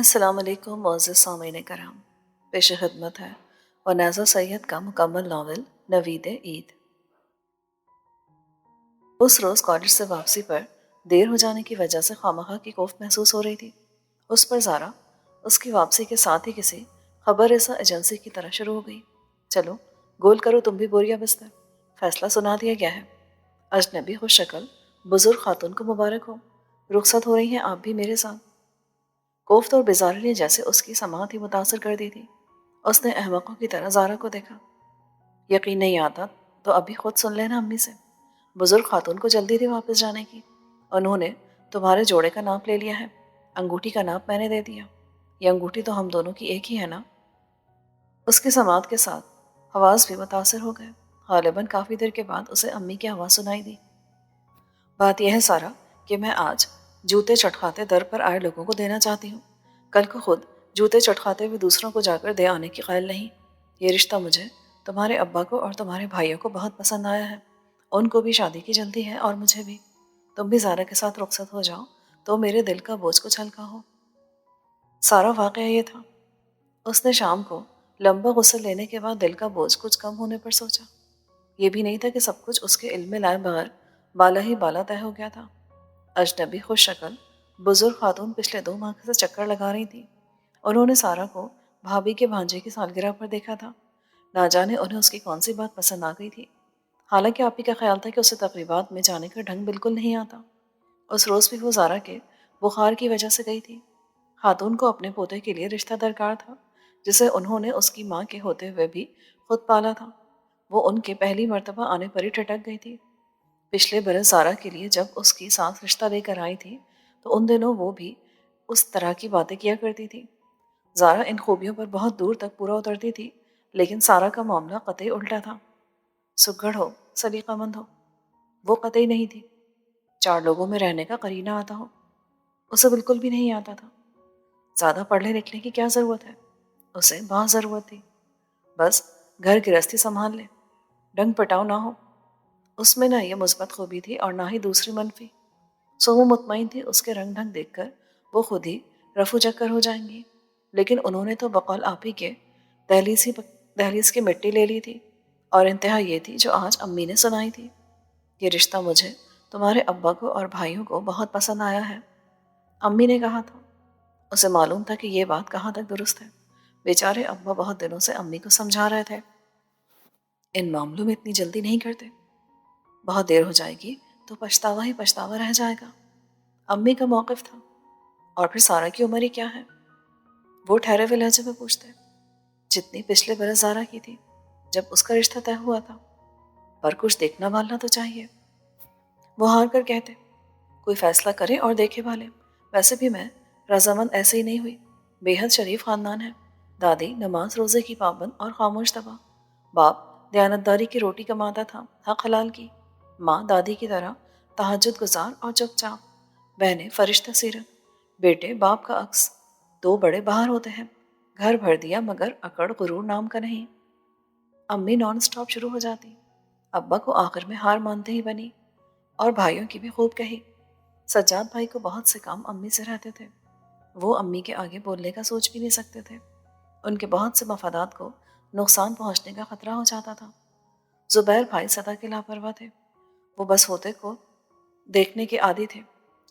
السلام علیکم معزز سامعین کرام، پیش خدمت ہے ونازہ سید کا مکمل ناول نوید عید۔ اس روز کالج سے واپسی پر دیر ہو جانے کی وجہ سے خواہ کی کوفت محسوس ہو رہی تھی۔ اس پر زارا اس کی واپسی کے ساتھ ہی کسی خبر رساں ایجنسی کی طرح شروع ہو گئی۔ چلو گول کرو تم بھی بوریا بستر، فیصلہ سنا دیا گیا ہے۔ اجنبی خوش شکل بزرگ خاتون کو مبارک ہو، رخصت ہو رہی ہیں آپ بھی میرے ساتھ۔ کوفت اور بیزاری نے جیسے اس کی سماعت ہی متاثر کر دی تھی۔ اس نے احمقوں کی طرح زارا کو دیکھا۔ یقین نہیں آتا تو ابھی خود سن لینا امی سے۔ بزرگ خاتون کو جلدی تھی واپس جانے کی۔ انہوں نے تمہارے جوڑے کا ناپ لے لیا ہے، انگوٹھی کا ناپ میں نے دے دیا۔ یہ انگوٹھی تو ہم دونوں کی ایک ہی ہے نا؟ اس کی سماعت کے ساتھ حواس بھی متاثر ہو گئے۔ غالباً کافی دیر کے بعد اسے امی کی آواز سنائی دی۔ بات یہ ہے سارا کہ میں آج جوتے چٹکاتے در پر آئے لوگوں کو دینا چاہتی ہوں، کل کو خود جوتے چٹکاتے ہوئے دوسروں کو جا کر دے آنے کی قائل نہیں۔ یہ رشتہ مجھے تمہارے ابا کو اور تمہارے بھائیوں کو بہت پسند آیا ہے، ان کو بھی شادی کی جلدی ہے اور مجھے بھی۔ تم بھی زارا کے ساتھ رخصت ہو جاؤ تو میرے دل کا بوجھ کچھ ہلکا ہو۔ سارا واقعہ یہ تھا۔ اس نے شام کو لمبا غسل لینے کے بعد دل کا بوجھ کچھ کم ہونے پر سوچا۔ یہ بھی نہیں تھا کہ سب کچھ اس کے علم میں لائے بغیر بالا ہی بالا طے ہو گیا تھا۔ اجنبی خوش شکل بزرگ خاتون پچھلے 2 ماہ سے چکر لگا رہی تھی۔ انہوں نے سارا کو بھابھی کے بھانجے کی سالگرہ پر دیکھا تھا۔ نہ جانے انہیں اس کی کون سی بات پسند آ گئی تھی۔ حالانکہ آپ ہی کا خیال تھا کہ اسے تقریبات میں جانے کا ڈھنگ بالکل نہیں آتا۔ اس روز بھی وہ زارا کے بخار کی وجہ سے گئی تھی۔ خاتون کو اپنے پوتے کے لیے رشتہ درکار تھا، جسے انہوں نے اس کی ماں کے ہوتے ہوئے بھی خود پالا تھا۔ وہ ان کے پہلی مرتبہ آنے پر ہی ٹھٹک گئی تھی۔ پچھلے برس زارا کے لیے جب اس کی سانس رشتہ لے کر آئی تھی تو ان دنوں وہ بھی اس طرح کی باتیں کیا کرتی تھی۔ زارا ان خوبیوں پر بہت دور تک پورا اترتی تھی، لیکن سارا کا معاملہ قطعی الٹا تھا۔ سگڑ ہو، سلیقہ مند ہو، وہ قطعی نہیں تھی۔ 4 لوگوں میں رہنے کا قرینہ آتا ہو، اسے بالکل بھی نہیں آتا تھا۔ زیادہ پڑھنے لکھنے کی کیا ضرورت ہے؟ اسے بہت ضرورت تھی۔ بس گھر گرہستی سنبھال لے، ڈنگ پٹاؤ نہ ہو۔ اس میں نہ یہ مثبت خوبی تھی اور نہ ہی دوسری منفی۔ سو وہ مطمئن تھی اس کے رنگ ڈھنگ دیکھ کر وہ خود ہی رفو چکر ہو جائیں گی۔ لیکن انہوں نے تو بقول آپ ہی کے دہلیز کی مٹی لے لی تھی، اور انتہا یہ تھی جو آج امی نے سنائی تھی۔ یہ رشتہ مجھے تمہارے ابا کو اور بھائیوں کو بہت پسند آیا ہے، امی نے کہا تھا۔ اسے معلوم تھا کہ یہ بات کہاں تک درست ہے۔ بیچارے ابا بہت دنوں سے امی کو سمجھا رہے تھے، ان معاملوں میں اتنی جلدی نہیں کرتے، بہت دیر ہو جائے گی تو پچھتاوا ہی پچھتاوا رہ جائے گا۔ امی کا موقف تھا۔ اور پھر سارا کی عمر ہی کیا ہے؟ وہ ٹھہرے ہوئے لہجے میں پوچھتے۔ جتنی پچھلے برس زارا کی تھی جب اس کا رشتہ طے ہوا تھا، پر کچھ دیکھنا بھالنا تو چاہیے۔ وہ ہار کر کہتے، کوئی فیصلہ کرے اور دیکھے بھالے۔ ویسے بھی میں رضامند ایسے ہی نہیں ہوئی۔ بے حد شریف خاندان ہے۔ دادی نماز روزے کی پابند اور خاموش طبع، باپ دیانتداری کی روٹی کماتا تھا، حق حلال کی۔ ماں دادی کی طرح تہجد گزار اور چپ چاپ۔ بہنیں فرشتہ سیرت، بیٹے باپ کا عکس۔ 2 بڑے باہر ہوتے ہیں، گھر بھر دیا مگر اکڑ غرور نام کا نہیں۔ امی نان سٹاپ شروع ہو جاتی۔ ابا کو آخر میں ہار مانتے ہی بنی، اور بھائیوں کی بھی خوب کہی۔ سجاد بھائی کو بہت سے کام امی سے رہتے تھے، وہ امی کے آگے بولنے کا سوچ بھی نہیں سکتے تھے۔ ان کے بہت سے مفادات کو نقصان پہنچنے کا خطرہ ہو جاتا تھا۔ زبیر بھائی سدا کے لاپرواہ تھے، وہ بس ہوتے کو دیکھنے کے عادی تھے۔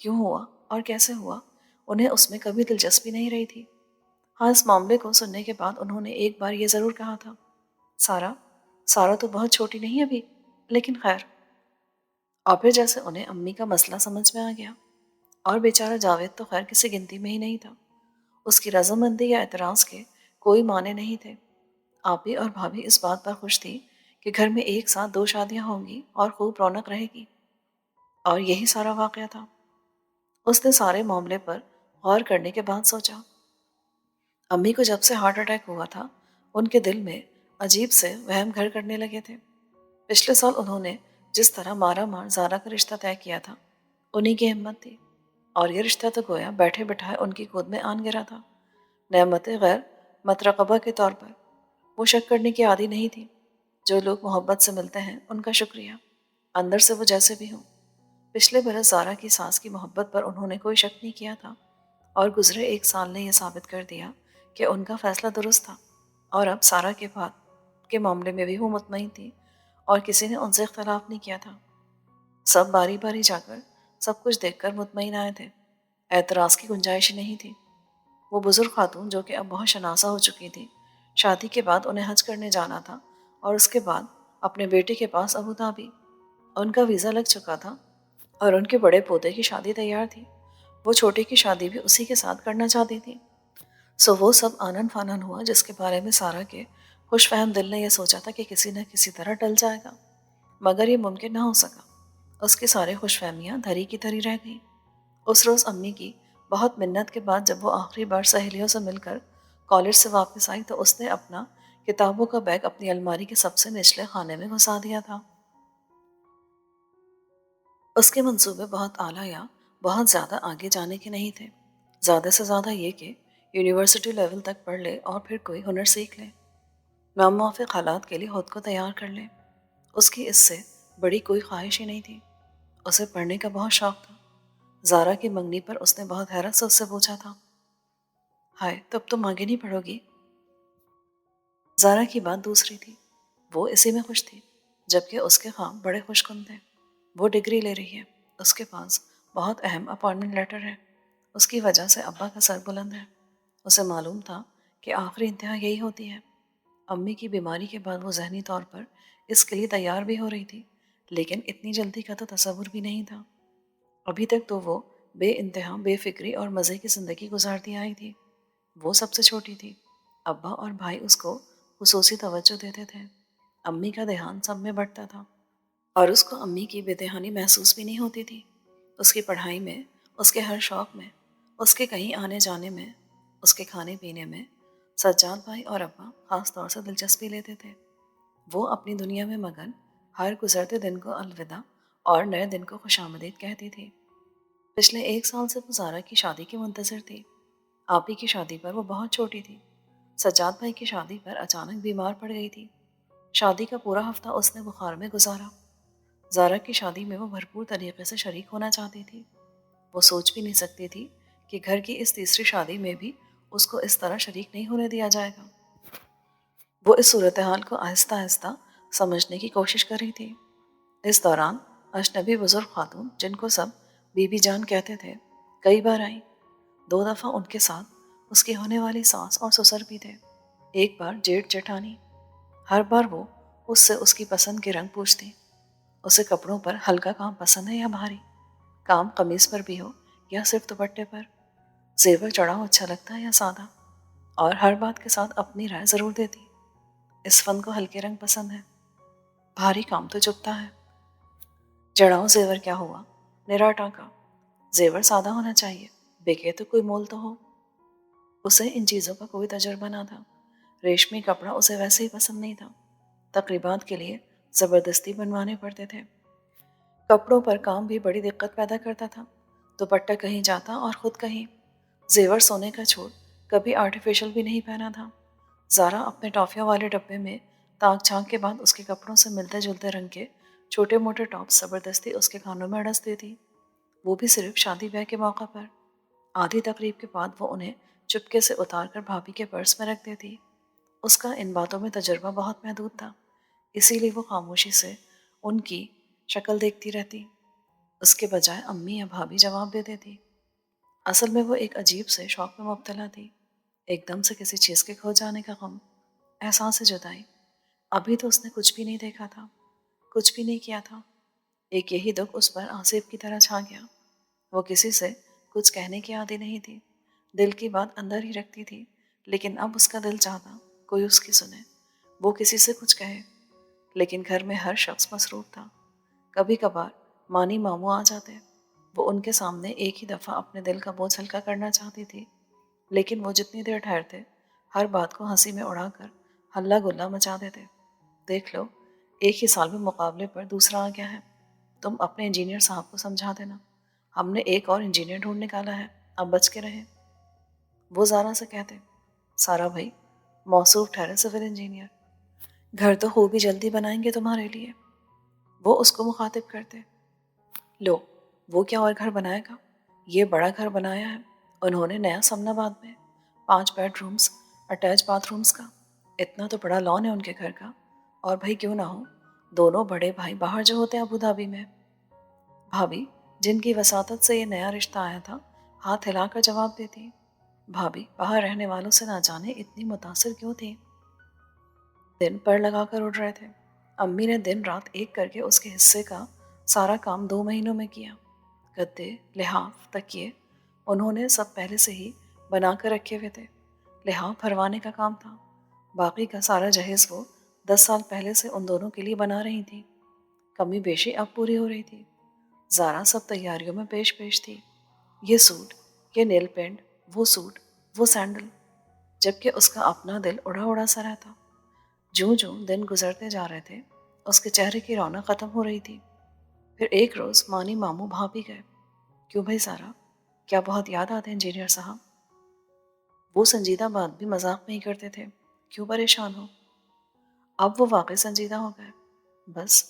کیوں ہوا اور کیسے ہوا انہیں اس میں کبھی دلچسپی نہیں رہی تھی۔ ہاں، اس معاملے کو سننے کے بعد انہوں نے ایک بار یہ ضرور کہا تھا، سارا تو بہت چھوٹی نہیں ابھی، لیکن خیر۔ اور پھر جیسے انہیں امی کا مسئلہ سمجھ میں آ گیا، اور بیچارہ جاوید تو خیر کسی گنتی میں ہی نہیں تھا۔ اس کی رضامندی یا اعتراض کے کوئی معنی نہیں تھے۔ آپی اور بھابھی اس بات پر خوش تھی کہ گھر میں ایک ساتھ 2 شادیاں ہوں گی اور خوب رونق رہے گی، اور یہی سارا واقعہ تھا۔ اس نے سارے معاملے پر غور کرنے کے بعد سوچا، امی کو جب سے ہارٹ اٹیک ہوا تھا ان کے دل میں عجیب سے وہم گھر کرنے لگے تھے۔ پچھلے سال انہوں نے جس طرح مارا مار زارا کا رشتہ طے کیا تھا، انہی کی ہمت تھی، اور یہ رشتہ تو گویا بیٹھے بٹھائے ان کی گود میں آن گرا تھا، نعمت غیر مترقبہ کے طور پر۔ وہ شک کرنے کی عادی نہیں تھی۔ جو لوگ محبت سے ملتے ہیں ان کا شکریہ، اندر سے وہ جیسے بھی ہوں۔ پچھلے برس زارا کی ساس کی محبت پر انہوں نے کوئی شک نہیں کیا تھا، اور گزرے 1 سال نے یہ ثابت کر دیا کہ ان کا فیصلہ درست تھا، اور اب سارا کے بات کے معاملے میں بھی وہ مطمئن تھی اور کسی نے ان سے اختلاف نہیں کیا تھا۔ سب باری باری جا کر سب کچھ دیکھ کر مطمئن آئے تھے، اعتراض کی گنجائش ہی نہیں تھی۔ وہ بزرگ خاتون جو کہ اب بہت شناسا ہو چکی تھی، شادی کے بعد انہیں حج کرنے جانا تھا اور اس کے بعد اپنے بیٹے کے پاس ابو دھابی۔ ان کا ویزا لگ چکا تھا اور ان کے بڑے پوتے کی شادی تیار تھی۔ وہ چھوٹے کی شادی بھی اسی کے ساتھ کرنا چاہتی تھی۔ سو وہ سب آنن فانن ہوا جس کے بارے میں سارا کے خوش فہم دل نے یہ سوچا تھا کہ کسی نہ کسی طرح ٹل جائے گا، مگر یہ ممکن نہ ہو سکا۔ اس کی ساری خوش فہمیاں دھری کی دھری رہ گئیں۔ اس روز امی کی بہت منت کے بعد جب وہ آخری بار سہیلیوں سے مل کر کالج سے واپس آئی تو اس نے اپنا کتابوں کا بیگ اپنی الماری کے سب سے نچلے خانے میں گھسا دیا تھا۔ اس کے منصوبے بہت اعلیٰ یا بہت زیادہ آگے جانے کے نہیں تھے، زیادہ سے زیادہ یہ کہ یونیورسٹی لیول تک پڑھ لے اور پھر کوئی ہنر سیکھ لے، ناموافق حالات کے لیے خود کو تیار کر لے۔ اس کی اس سے بڑی کوئی خواہش ہی نہیں تھی۔ اسے پڑھنے کا بہت شوق تھا۔ زارا کی منگنی پر اس نے بہت حیرت سے اس سے پوچھا تھا، ہائے تو اب تم آگے نہیں پڑھو گی؟ زارا کی بات دوسری تھی۔ وہ اسی میں خوش تھی، جبکہ اس کے خواب بڑے خوش کن تھے۔ وہ ڈگری لے رہی ہے، اس کے پاس بہت اہم اپائنٹمنٹ لیٹر ہے، اس کی وجہ سے ابا کا سر بلند ہے۔ اسے معلوم تھا کہ آخری انتہا یہی ہوتی ہے۔ امی کی بیماری کے بعد وہ ذہنی طور پر اس کے لیے تیار بھی ہو رہی تھی، لیکن اتنی جلدی کا تو تصور بھی نہیں تھا۔ ابھی تک تو وہ بے انتہا بے فکری اور مزے کی زندگی گزارتی آئی تھی۔ وہ سب سے چھوٹی تھی، ابا اور بھائی اس کو خصوصی توجہ دیتے تھے۔ امی کا دھیان سب میں بڑھتا تھا اور اس کو امی کی بے دھیانی محسوس بھی نہیں ہوتی تھی۔ اس کی پڑھائی میں، اس کے ہر شوق میں، اس کے کہیں آنے جانے میں، اس کے کھانے پینے میں سجاد بھائی اور ابا خاص طور سے دلچسپی لیتے تھے۔ وہ اپنی دنیا میں مگن، ہر گزرتے دن کو الوداع اور نئے دن کو خوش آمدید کہتی تھی۔ پچھلے 1 سال سے وہ زارا کی شادی کی منتظر تھی۔ آپی کی شادی پر وہ بہت چھوٹی تھی۔ سجاد بھائی کی شادی پر اچانک بیمار پڑ گئی تھی۔ شادی کا پورا ہفتہ اس نے بخار میں گزارا۔ زارا کی شادی میں وہ بھرپور طریقے سے شریک ہونا چاہتی تھی۔ وہ سوچ بھی نہیں سکتی تھی کہ گھر کی اس تیسری شادی میں بھی اس کو اس طرح شریک نہیں ہونے دیا جائے گا۔ وہ اس صورتحال کو آہستہ آہستہ سمجھنے کی کوشش کر رہی تھی۔ اس دوران اجنبی بزرگ خاتون جن کو سب بی بی جان کہتے تھے کئی بار آئیں۔ 2 دفعہ ان کے ساتھ اس کی ہونے والی ساس اور سسر بھی تھے۔ ایک بار جیٹھ جٹھانی۔ ہر بار وہ اس سے اس کی پسند کے رنگ پوچھتی۔ اسے کپڑوں پر ہلکا کام پسند ہے یا بھاری؟ کام قمیص پر بھی ہو یا صرف دوپٹے پر؟ زیور چڑھاؤ اچھا لگتا ہے یا سادہ؟ اور ہر بات کے ساتھ اپنی رائے ضرور دیتی۔ اس فن کو ہلکے رنگ پسند ہے، بھاری کام تو چبھتا ہے۔ جڑاؤ زیور کیا ہوا، نرا ٹانکا۔ زیور سادہ ہونا چاہیے، بکے تو کوئی مول تو ہو۔ اسے ان چیزوں کا کوئی تجربہ نہ تھا۔ ریشمی کپڑا اسے ویسے ہی پسند نہیں تھا۔ تقریبات کے لیے زبردستی بنوانے پڑتے تھے۔ کپڑوں پر کام بھی بڑی دقت پیدا کرتا تھا۔ دوپٹہ کہیں جاتا اور خود کہیں۔ زیور سونے کا چھوڑ کبھی آرٹیفیشل بھی نہیں پہنا تھا۔ زارا اپنے ٹافیوں والے ڈبے میں تاک جھانک کے بعد اس کے کپڑوں سے ملتے جلتے رنگ کے چھوٹے موٹے ٹاپ زبردستی اس کے کانوں میں اڑس دیتی، وہ بھی صرف شادی بیاہ کے موقع پر۔ آدھی تقریب کے بعد وہ انہیں چپکے سے اتار کر بھابھی کے پرس میں رکھ دیتی۔ اس کا ان باتوں میں تجربہ بہت محدود تھا، اسی لیے وہ خاموشی سے ان کی شکل دیکھتی رہتی، اس کے بجائے امی یا بھابھی جواب دے دیتی۔ اصل میں وہ ایک عجیب سے شوق میں مبتلا تھی، ایک دم سے کسی چیز کے کھو جانے کا غم، احساس جدائی۔ ابھی تو اس نے کچھ بھی نہیں دیکھا تھا، کچھ بھی نہیں کیا تھا۔ ایک یہی دکھ اس پر آسیب کی طرح چھا گیا۔ وہ کسی سے کچھ کہنے کی عادی نہیں تھی، دل کی بات اندر ہی رکھتی تھی، لیکن اب اس کا دل چاہتا کوئی اس کی سنے، وہ کسی سے کچھ کہے، لیکن گھر میں ہر شخص مصروف تھا۔ کبھی کبھار مانی ماموں آ جاتے، وہ ان کے سامنے ایک ہی دفعہ اپنے دل کا بوجھ ہلکا کرنا چاہتی تھی، لیکن وہ جتنی دیر ٹھہرتے ہر بات کو ہنسی میں اڑا کر ہلہ گلا مچا دیتے۔ دیکھ لو، ایک ہی سال میں مقابلے پر دوسرا آ گیا ہے، تم اپنے انجینئر صاحب کو سمجھا دینا، ہم نے ایک اور انجینئر ڈھونڈ نکالا ہے، اب بچ کے رہیں۔ وہ زارا سے کہتے، سارا بھائی موصوف ٹھہرے سول انجینئر، گھر تو خوب ہی جلدی بنائیں گے تمہارے لیے۔ وہ اس کو مخاطب کرتے، لو وہ کیا اور گھر بنائے گا، یہ بڑا گھر بنایا ہے، انہوں نے نیا سمن آباد میں 5 bedrooms, attach bathrooms کا، اتنا تو بڑا لان ہے ان کے گھر کا، اور بھائی کیوں نہ ہو، دونوں بڑے بھائی باہر جو ہوتے ہیں ابو دھابی میں۔ بھابھی، جن کی وساطت سے یہ نیا رشتہ آیا تھا، ہاتھ ہلا کر جواب دیتی، بھابھی باہر رہنے والوں سے نہ جانے اتنی متاثر کیوں تھی؟ دن پر لگا کر اڑ رہے تھے۔ امی نے دن رات ایک کر کے اس کے حصے کا سارا کام 2 مہینوں میں کیا۔ گدے، لحاف، تکیے انہوں نے سب پہلے سے ہی بنا کر رکھے ہوئے تھے۔ لحاف بھروانے کا کام تھا، باقی کا سارا جہیز وہ 10 سال پہلے سے ان دونوں کے لیے بنا رہی تھی۔ کمی بیشی اب پوری ہو رہی تھی۔ زارا سب تیاریوں میں پیش تھی، یہ سوٹ، یہ نیل پینٹ، وہ سوٹ، وہ سینڈل، جبکہ اس کا اپنا دل اڑا اڑا سا رہتا۔ جوں جوں دن گزرتے جا رہے تھے، اس کے چہرے کی رونق ختم ہو رہی تھی۔ پھر ایک روز مانی ماموں بھاگ گئے۔ کیوں بھائی سارا، کیا بہت یاد آتے ہیں انجینئر صاحب؟ وہ سنجیدہ بات بھی مذاق میں ہی کرتے تھے، کیوں پریشان ہو؟ اب وہ واقعی سنجیدہ ہو گئے۔ بس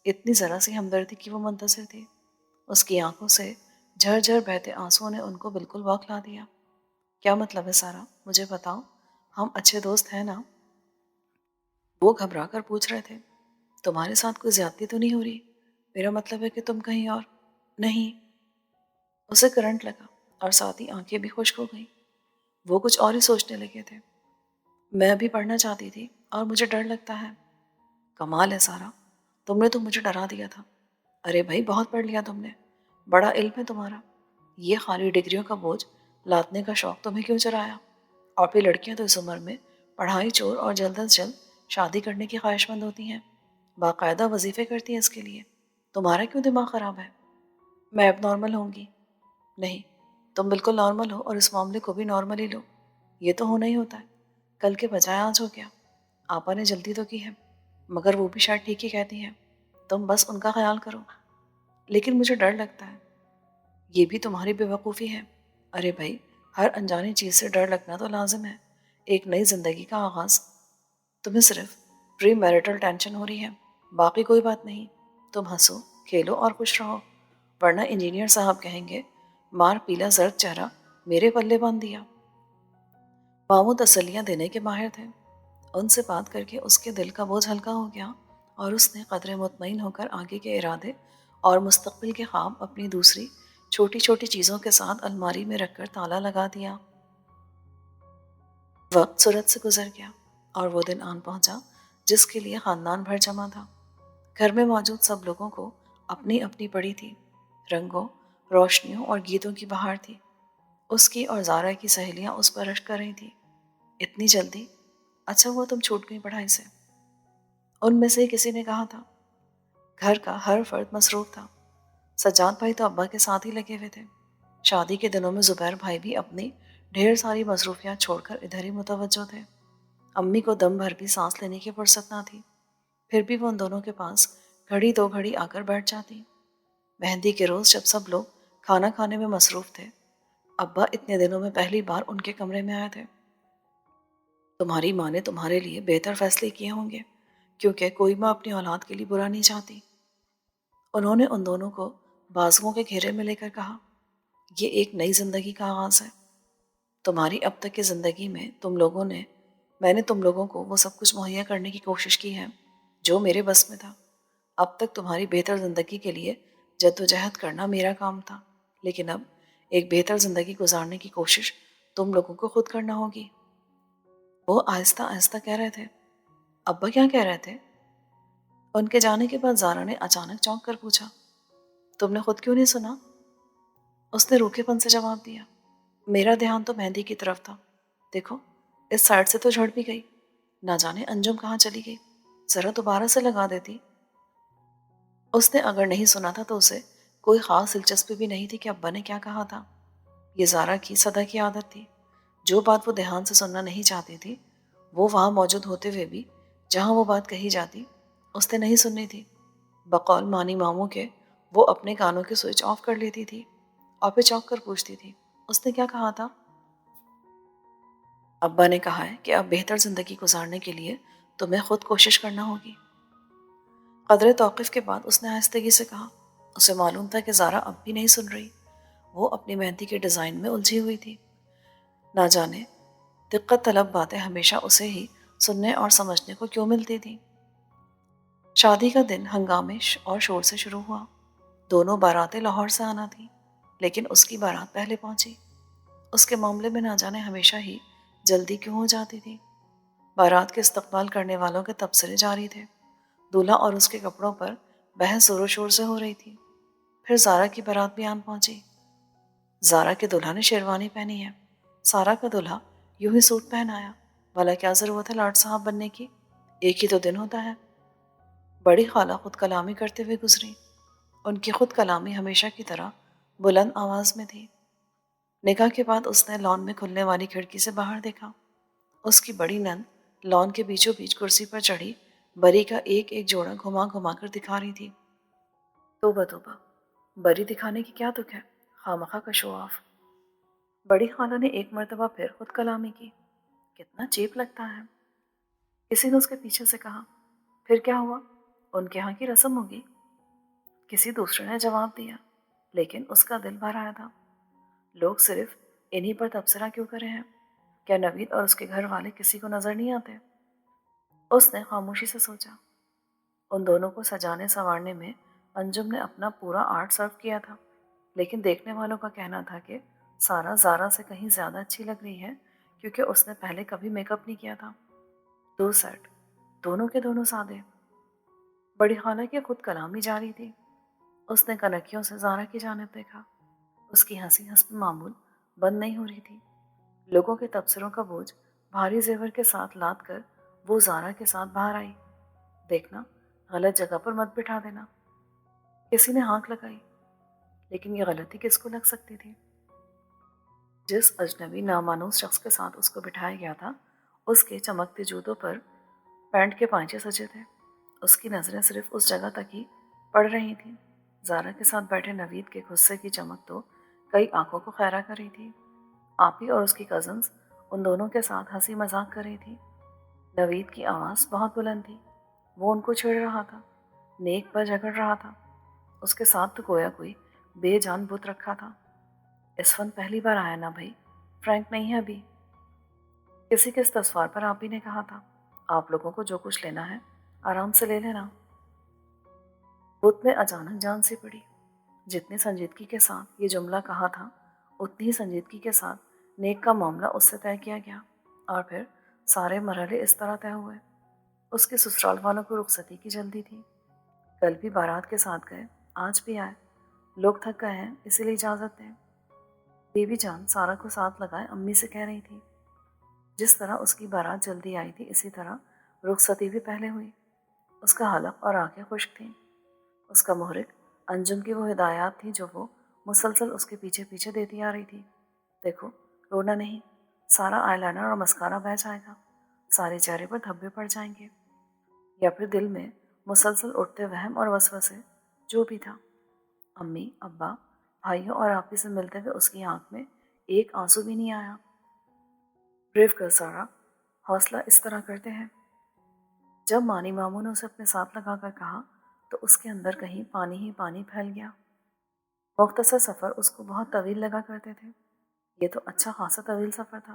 اتنی ذرا سی ہمدردی کی وہ منتظر تھی، اس کی آنکھوں سے جھر جھر بہتے آنسوؤں نے ان کو بالکل بوکھلا دیا۔ کیا مطلب ہے سارا، مجھے بتاؤ، ہم اچھے دوست ہیں نا؟ وہ گھبرا کر پوچھ رہے تھے۔ تمہارے ساتھ کوئی زیادتی تو نہیں ہو رہی؟ میرا مطلب ہے کہ تم کہیں اور نہیں۔ اسے کرنٹ لگا اور ساتھ ہی آنکھیں بھی خشک ہو گئیں۔ وہ کچھ اور ہی سوچنے لگے تھے۔ میں بھی پڑھنا چاہتی تھی اور مجھے ڈر لگتا ہے۔ کمال ہے سارا، تم نے تو مجھے ڈرا دیا تھا۔ ارے بھائی بہت پڑھ لیا تم نے، بڑا علم ہے تمہارا، یہ خالی ڈگریوں کا بوجھ لادنے کا شوق تمہیں کیوں چرایا؟ اور پھر لڑکیاں تو اس عمر میں پڑھائی چھوڑ اور جلد از جلد شادی کرنے کی خواہش مند ہوتی ہیں، باقاعدہ وظیفے کرتی ہیں اس کے لیے۔ تمہارا کیوں دماغ خراب ہے؟ میں اب نارمل ہوں گی؟ نہیں، تم بالکل نارمل ہو اور اس معاملے کو بھی نارمل ہی لو، یہ تو ہونا ہی ہوتا ہے، کل کے بجائے آج ہو گیا۔ آپا نے جلدی تو کی ہے، مگر وہ بھی شاید ٹھیک ہی کہتی ہیں، تم بس ان کا خیال کرو۔ لیکن مجھے ڈر لگتا ہے۔ یہ بھی تمہاری بے وقوفی ہے۔ ارے بھائی، ہر انجانی چیز سے ڈر لگنا تو لازم ہے، ایک نئی زندگی کا آغاز۔ تمہیں صرف پری میرٹل ٹینشن ہو رہی ہے، باقی کوئی بات نہیں۔ تم ہنسو، کھیلو اور خوش رہو، ورنہ انجینئر صاحب کہیں گے مار پیلا زرد چہرہ میرے پلے باندھ دیا۔ ماموں تسلیاں دینے کے ماہر تھے۔ ان سے بات کر کے اس کے دل کا بوجھ ہلکا ہو گیا اور اس نے قدرے مطمئن ہو کر آگے کے ارادے اور مستقبل کے خواب اپنی دوسری چھوٹی چھوٹی چیزوں کے ساتھ الماری میں رکھ کر تالا لگا دیا۔ وقت سرعت سے گزر گیا اور وہ دن آن پہنچا جس کے لیے خاندان بھر جمع تھا۔ گھر میں موجود سب لوگوں کو اپنی اپنی پڑی تھی، رنگوں، روشنیوں اور گیتوں کی بہار تھی۔ اس کی اور زارا کی سہیلیاں اس پر رشک کر رہی تھیں۔ اتنی جلدی؟ اچھا ہوا تم چھوٹ گئی پڑھائی سے، ان میں سے ہی کسی نے کہا تھا۔ گھر کا ہر فرد مصروف تھا۔ سجاد بھائی تو ابا کے ساتھ ہی لگے ہوئے تھے۔ شادی کے دنوں میں زبیر بھائی بھی اپنی ڈھیر ساری مصروفیات چھوڑ کر ادھر ہی متوجہ تھے۔ امی کو دم بھر بھی سانس لینے کی فرصت نہ تھی، پھر بھی وہ ان دونوں کے پاس گھڑی 2 گھڑی آ کر بیٹھ جاتی۔ مہندی کے روز جب سب لوگ کھانا کھانے میں مصروف تھے، ابا اتنے دنوں میں پہلی بار ان کے کمرے میں آئے تھے۔ تمہاری ماں نے تمہارے لیے بہتر فیصلے کیے ہوں گے، کیونکہ کوئی ماں اپنی اولاد کے لیے برا نہیں چاہتی۔ انہوں نے ان دونوں کو بازوؤں کے گھیرے میں لے کر کہا، یہ ایک نئی زندگی کا آغاز ہے۔ تمہاری اب تک کی زندگی میں میں نے تم لوگوں کو وہ سب کچھ مہیا کرنے کی کوشش کی ہے جو میرے بس میں تھا۔ اب تک تمہاری بہتر زندگی کے لیے جدوجہد کرنا میرا کام تھا، لیکن اب ایک بہتر زندگی گزارنے کی کوشش تم لوگوں کو خود کرنا ہوگی۔ وہ آہستہ آہستہ کہہ رہے تھے۔ ابا کیا کہہ رہے تھے؟ ان کے جانے کے بعد زارا نے اچانک چونک کر پوچھا، تم نے خود کیوں نہیں سنا؟ اس نے روکھے پن سے جواب دیا، میرا دھیان تو مہندی کی طرف تھا، دیکھو اس سائڈ سے تو جھڑ بھی گئی، نہ جانے انجم کہاں چلی گئی، ذرا دوبارہ سے لگا دیتی۔ اس نے اگر نہیں سنا تھا تو اسے کوئی خاص دلچسپی بھی نہیں تھی کہ ابا نے کیا کہا تھا۔ یہ زارا کی سدا کی عادت تھی، جو بات وہ دھیان سے سننا نہیں چاہتی تھی وہ وہاں موجود ہوتے ہوئے بھی جہاں وہ بات کہی جاتی اس نے نہیں سننی تھی۔ بقول مانی ماموں کے وہ اپنے کانوں کے سوئچ آف کر لیتی تھی اور پھر چونک کر پوچھتی تھی، اس نے کیا کہا تھا؟ ابا نے کہا ہے کہ اب بہتر زندگی گزارنے کے لیے تمہیں خود کوشش کرنا ہوگی۔ قدرے توقف کے بعد اس نے آہستگی سے کہا۔ اسے معلوم تھا کہ زارا اب بھی نہیں سن رہی، وہ اپنی مہندی کے ڈیزائن میں الجھی ہوئی تھی۔ نہ جانے دقت طلب باتیں ہمیشہ اسے ہی سننے اور سمجھنے کو کیوں ملتی تھی۔ شادی کا دن ہنگامے اور شور سے شروع ہوا۔ دونوں باراتیں لاہور سے آنا تھیں، لیکن اس کی بارات پہلے پہنچی۔ اس کے معاملے میں نہ جانے ہمیشہ ہی جلدی کیوں ہو جاتی تھی۔ بارات کے استقبال کرنے والوں کے تبصرے جاری تھے۔ دولہا اور اس کے کپڑوں پر بحث زور و شور سے ہو رہی تھی۔ پھر زارا کی بارات بھی آن پہنچی۔ زارا کے دولہا نے شیروانی پہنی ہے، سارا کا دولہا یوں ہی سوٹ پہن آیا۔ بھلا کیا ضرورت ہے لاٹ صاحب بننے کی، ایک ہی تو دن ہوتا ہے۔ بڑی خالہ خود کلامی کرتے ہوئے گزری۔ ان کی خود کلامی ہمیشہ کی طرح بلند آواز میں تھی۔ نکاح کے بعد اس نے لان میں کھلنے والی کھڑکی سے باہر دیکھا۔ اس کی بڑی نند لان کے بیچوں بیچ کرسی پر چڑھی بری کا ایک ایک جوڑا گھما گھما کر دکھا رہی تھی۔ توبہ توبہ، بری دکھانے کی کیا تک ہے، خامخواہ کا شو آف۔ بڑی خالہ نے ایک مرتبہ پھر خود کلامی کی۔ کتنا چیپ لگتا ہے۔ کسی نے اس کے پیچھے سے کہا، پھر کیا ہوا، ان کے ہاں کی رسم ہوگی۔ کسی دوسرے نے جواب دیا، لیکن اس کا دل بھر آیا تھا۔ لوگ صرف انہی پر تبصرہ کیوں کرے ہیں؟ کیا نوید اور اس کے گھر والے کسی کو نظر نہیں آتے؟ اس نے خاموشی سے سوچا۔ ان دونوں کو سجانے سنوارنے میں انجم نے اپنا پورا آرٹ صرف کیا تھا، لیکن دیکھنے والوں کا کہنا تھا کہ سارا زارا سے کہیں زیادہ اچھی لگ رہی ہے، کیونکہ اس نے پہلے کبھی میک اپ نہیں کیا تھا۔ 2 سیٹ، دونوں کے دونوں سادے۔ بڑی خالہ کی خود کلامی جاری تھی۔ اس نے کنکیوں سے زارا کی جانب دیکھا۔ اس کی ہنسی حسب معمول بند نہیں ہو رہی تھی۔ لوگوں کے تبصروں کا بوجھ بھاری زیور کے ساتھ لاد کر وہ زارا کے ساتھ باہر آئی۔ دیکھنا، غلط جگہ پر مت بٹھا دینا۔ کسی نے ہانک لگائی، لیکن یہ غلطی کس کو لگ سکتی تھی؟ جس اجنبی نامانوس شخص کے ساتھ اس کو بٹھایا گیا تھا، اس کے چمکتے جوتوں پر پینٹ کے پائچے سجے تھے۔ اس کی نظریں صرف اس جگہ تک ہی پڑ رہی تھیں۔ زارا کے ساتھ بیٹھے نوید کے غصے کی چمک تو کئی آنکھوں کو خیرہ کر رہی تھی۔ آپی اور اس کی کزنز ان دونوں کے ساتھ ہنسی مذاق کر رہی تھی۔ نوید کی آواز بہت بلند تھی۔ وہ ان کو چھیڑ رہا تھا، نیک پر جھگڑ رہا تھا۔ اس کے ساتھ تو گویا کوئی بے جان بت رکھا تھا۔ اسفن پہلی بار آیا نا بھائی، فرینک نہیں ہے ابھی۔ کسی کے استفسار پر آپی نے کہا تھا، آپ لوگوں کو جو کچھ لینا ہے آرام سے لے لینا۔ بت میں اچانک جان سی پڑی۔ جتنی سنجیدگی کے ساتھ یہ جملہ کہا تھا، اتنی ہی سنجیدگی کے ساتھ نیک کا معاملہ اس سے طے کیا گیا، اور پھر سارے مرحلے اس طرح طے ہوئے۔ اس کے سسرال والوں کو رخصتی کی جلدی تھی۔ کل بھی بارات کے ساتھ گئے، آج بھی آئے۔ لوگ تھک گئے ہیں، اسی لیے اجازت دیں۔ بی بی جان سارا کو ساتھ لگائے امی سے کہہ رہی تھی، جس طرح اس کی بارات جلدی آئی تھی، اسی طرح رخصتی بھی پہلے ہوئی۔ اس کا حلق اور آنکھیں خشک تھیں۔ اس کا محرک انجم کی وہ ہدایات تھی جو وہ مسلسل اس کے پیچھے پیچھے دیتی آ رہی تھی۔ دیکھو، رونا نہیں، سارا آئی لائنر اور مسکارا بہہ جائے گا، سارے چہرے پر دھبے پڑ جائیں گے۔ یا پھر دل میں مسلسل اٹھتے وہم اور وسوسے، جو بھی تھا۔ امی، ابا، بھائیوں اور آپی سے ملتے ہوئے اس کی آنکھ میں ایک آنسو بھی نہیں آیا۔ بریو کر سارا، حوصلہ اس طرح کرتے ہیں۔ جب مانی ماموں نے اسے اپنے ساتھ لگا کر کہا تو اس کے اندر کہیں پانی ہی پانی پھیل گیا۔ مختصر سفر اس کو بہت طویل لگا کرتے تھے۔ یہ تو اچھا خاصا طویل سفر تھا۔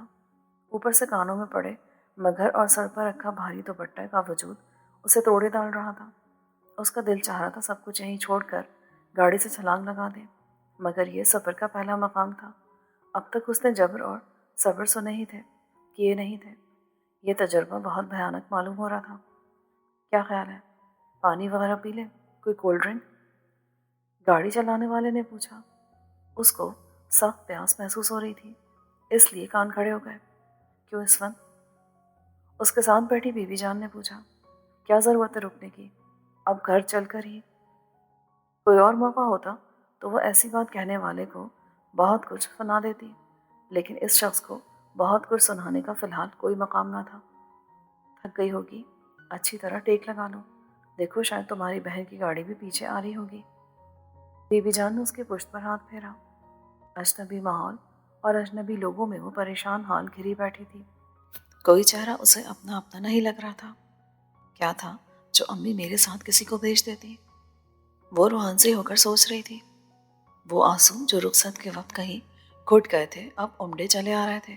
اوپر سے کانوں میں پڑے مگھر اور سر پر رکھا بھاری دوپٹہ کا وجود اسے توڑے ڈال رہا تھا۔ اس کا دل چاہ رہا تھا سب کچھ یہیں چھوڑ کر گاڑی سے چھلانگ لگا دے، مگر یہ صبر کا پہلا مقام تھا۔ اب تک اس نے جبر اور صبر سنے ہی تھے، کیے نہیں تھے۔ یہ تجربہ بہت بھیانک معلوم ہو رہا تھا۔ کیا خیال ہے، پانی وغیرہ پی لیں، کوئی کولڈ ڈرنک؟ گاڑی چلانے والے نے پوچھا۔ اس کو سخت پیاس محسوس ہو رہی تھی، اس لیے کان کھڑے ہو گئے۔ کیوں اس وقت؟ اس کے ساتھ بیٹھی بی بی جان نے پوچھا۔ کیا ضرورت ہے رکنے کی، اب گھر چل کر ہی۔ کوئی اور موقع ہوتا تو وہ ایسی بات کہنے والے کو بہت کچھ سنا دیتی، لیکن اس شخص کو بہت کچھ سنانے کا فی الحال کوئی مقام نہ تھا۔ تھک گئی ہوگی، اچھی طرح ٹیک لگا لو، دیکھو شاید تمہاری بہن کی گاڑی بھی پیچھے آ رہی ہوگی۔ بی بی جان نے اس کے پشت پر ہاتھ پھیرا۔ اجنبی ماحول اور اجنبی لوگوں میں وہ پریشان حال گھری بیٹھی تھی۔ کوئی چہرہ اسے اپنا اپنا نہیں لگ رہا تھا۔ کیا تھا جو امی میرے ساتھ کسی کو بھیج دیتی؟ وہ روحانسی ہو کر سوچ رہی تھی۔ وہ آنسو جو رخصت کے وقت کہیں گھٹ گئے تھے، اب امڈے چلے آ رہے تھے۔